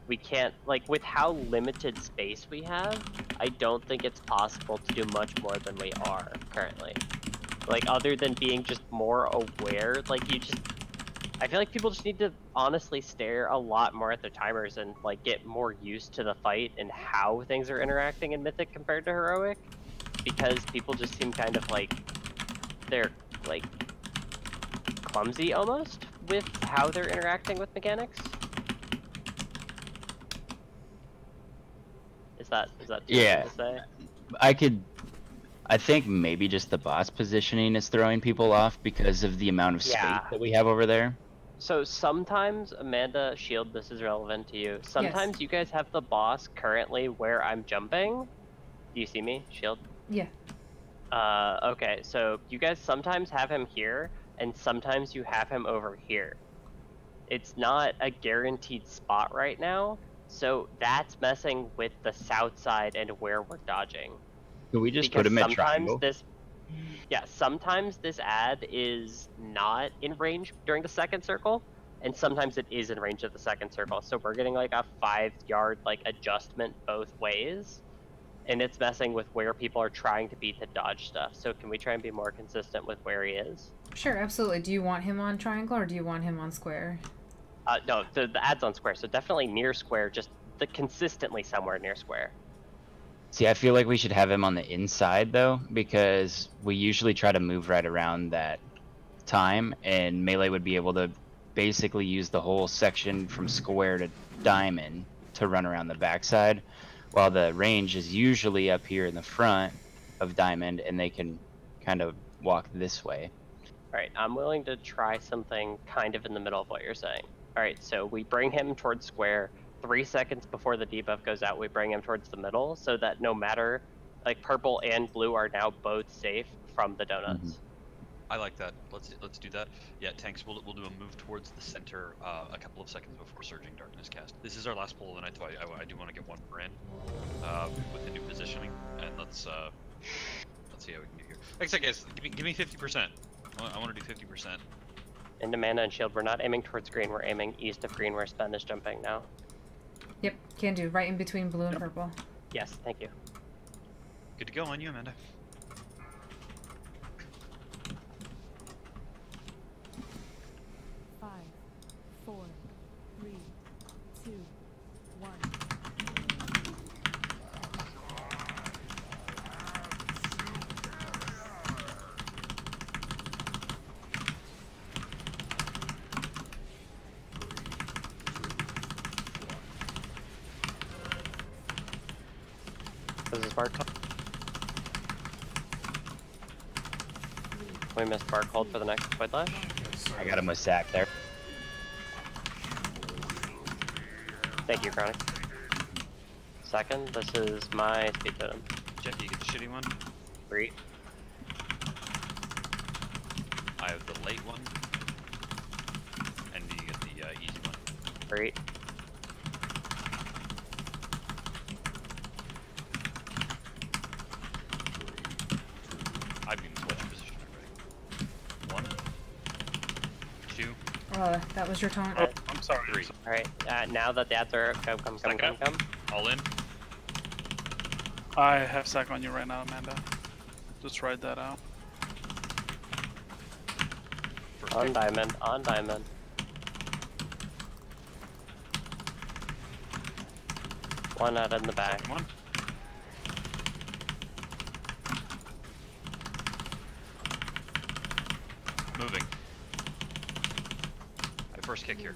we can't, like, with how limited space we have, I don't think it's possible to do much more than we are currently. Like, other than being just more aware, like, I feel like people just need to honestly stare a lot more at their timers and, like, get more used to the fight and how things are interacting in Mythic compared to Heroic. Because people just seem kind of like, they're, like, clumsy almost with how they're interacting with mechanics. Is that Yeah, to say? I think maybe just the boss positioning is throwing people off because of the amount of space that we have over there. So sometimes, Amanda, Shield, this is relevant to you. Sometimes you guys have the boss currently where I'm jumping. Do you see me, Shield? Yeah. Okay, so you guys sometimes have him here, and sometimes you have him over here. It's not a guaranteed spot right now, so that's messing with the south side and where we're dodging. Can we just put him at triangle? Sometimes this ad is not in range during the second circle, and sometimes it is in range of the second circle. So we're getting like a 5-yard like adjustment both ways, and it's messing with where people are trying to beat the dodge stuff. So can we try and be more consistent with where he is? Sure, absolutely. Do you want him on triangle or do you want him on square? No, the ad's on square, so definitely near square, just consistently somewhere near square. See, I feel like we should have him on the inside though, because we usually try to move right around that time, and melee would be able to basically use the whole section from square to diamond to run around the backside, while the range is usually up here in the front of diamond, and they can kind of walk this way. All right, I'm willing to try something kind of in the middle of what you're saying. All right, so we bring him towards square. 3 seconds before the debuff goes out, we bring him towards the middle, so that no matter, like purple and blue are now both safe from the donuts. I like that. Let's do that. Yeah, tanks. We'll do a move towards the center a couple of seconds before Surging Darkness cast. This is our last pull of the night, so I do want to get one more in with the new positioning, and let's see how we can get here. Like I said, guys, give me 50%. I want to do 50%. Into mana and shield, we're not aiming towards green. We're aiming east of green, where Spen is jumping now. Yep, can do. Right in between blue and purple. Yes, thank you. Good to go on you, Amanda. Five, 4, 3, 2, 1. This is Bard. We missed Bard hold for the next Void Lash. I got him with sack there. Thank you, Chronic. Second, this is my speed totem. Jeff, you get the shitty one? 3. I have the late one. And you get the easy one. 3. I've been in which position already? 1, 2. That was your taunt. Oh, I'm sorry. 3. Alright, now that the ads are come. All in. I have sack on you right now, Amanda. Just ride that out. On diamond, on diamond. One out in the back. One. Moving. My first kick here.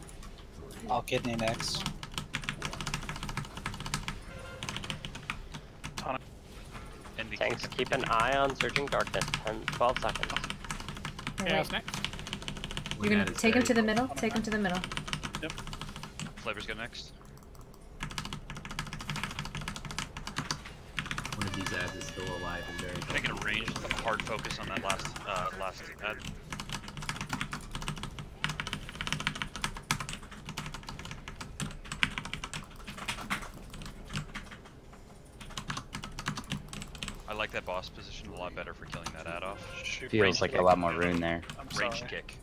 I'll kidney next. Tanks, keep an eye on Surging Darkness. 12 seconds. Yeah, next. You're gonna take him to the middle? Take him to the middle. Yep. Flavors go next. One of these ads is still alive and very Taking a range, a hard focus on that last ad. I like that boss position a lot better for killing that ad off. Feels like a lot more rune there. Range kick.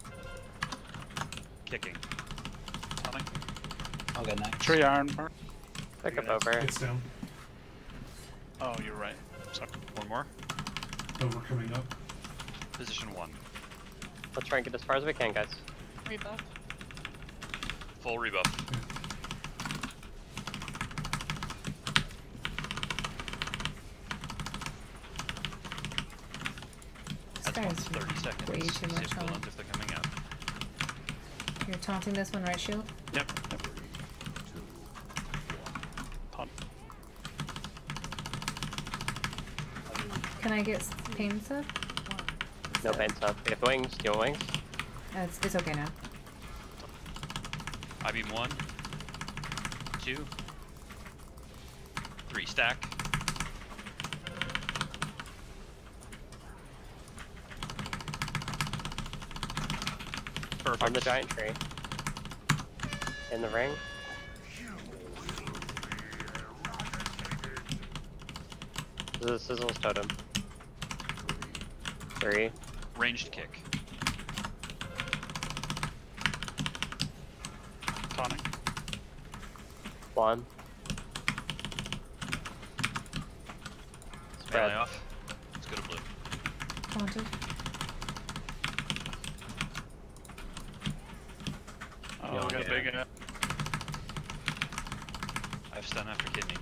Kicking. I'll go next. Tree iron. Pick up over. It's down. Oh, you're right. Sorry. One more. Over coming up. Position 1. Let's try and get as far as we can, guys. Rebuff. Full rebuff. This guy's 30 seconds. way too See much if health. if they're coming out. You're taunting this one, right, Shield? Yep. Taunt. Can I get pain stuff? No pain stuff. We have wings. Do you want wings? It's okay now. I beam 1, 2, 3. Stack. Perfect. On the giant tree. In the ring. This is a Sizzle's totem. 3. Ranged kick. Tonic. 1. Melee off. Let's go to blue. Haunted. Oh, we got a big guy. I have stun after kidney.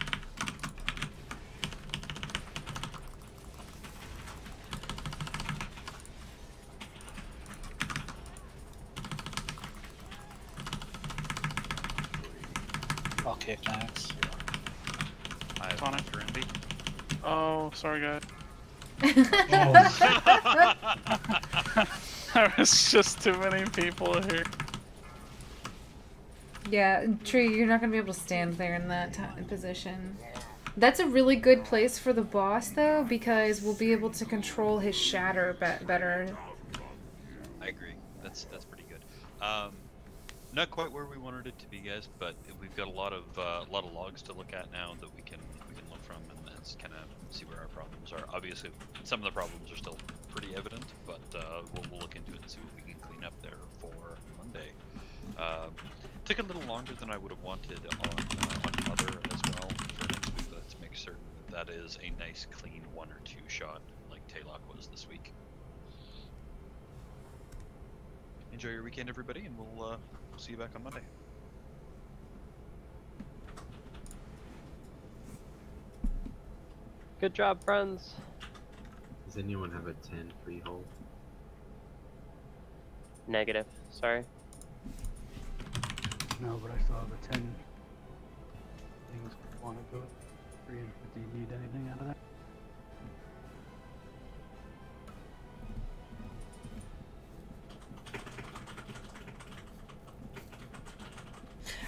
I'll kick next. I have Tonic. after envy. Oh, sorry, guys. Oh. There was just too many people here. Yeah, Tree, you're not gonna be able to stand there in that position. That's a really good place for the boss, though, because we'll be able to control his shatter better. I agree. That's pretty good. Not quite where we wanted it to be, guys, but we've got a lot of logs to look at now that we can look from and kind of see where our problems are. Obviously, some of the problems are still pretty evident, but we'll look into it and see what we can clean up there for Monday. Took a little longer than I would have wanted on Mother as well for next week. Let's make certain that is a nice, clean 1 or 2 shot like Taylock was this week. Enjoy your weekend, everybody, and we'll see you back on Monday. Good job, friends. Does anyone have a 10 freehold? Negative. Sorry. No, but I still have the 10 things I want to go. 3 and 50. Need anything out of that?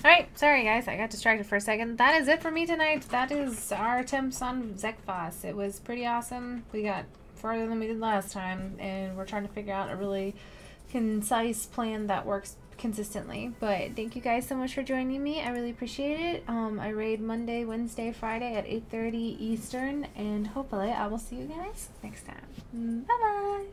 Alright, sorry guys, I got distracted for a second. That is it for me tonight. That is our attempts on Zekphos. It was pretty awesome. We got further than we did last time, and we're trying to figure out a really concise plan that works consistently. But thank you guys so much for joining me. I really appreciate it. I raid Monday, Wednesday, Friday at 8:30 Eastern, and hopefully I will see you guys next time. Bye bye.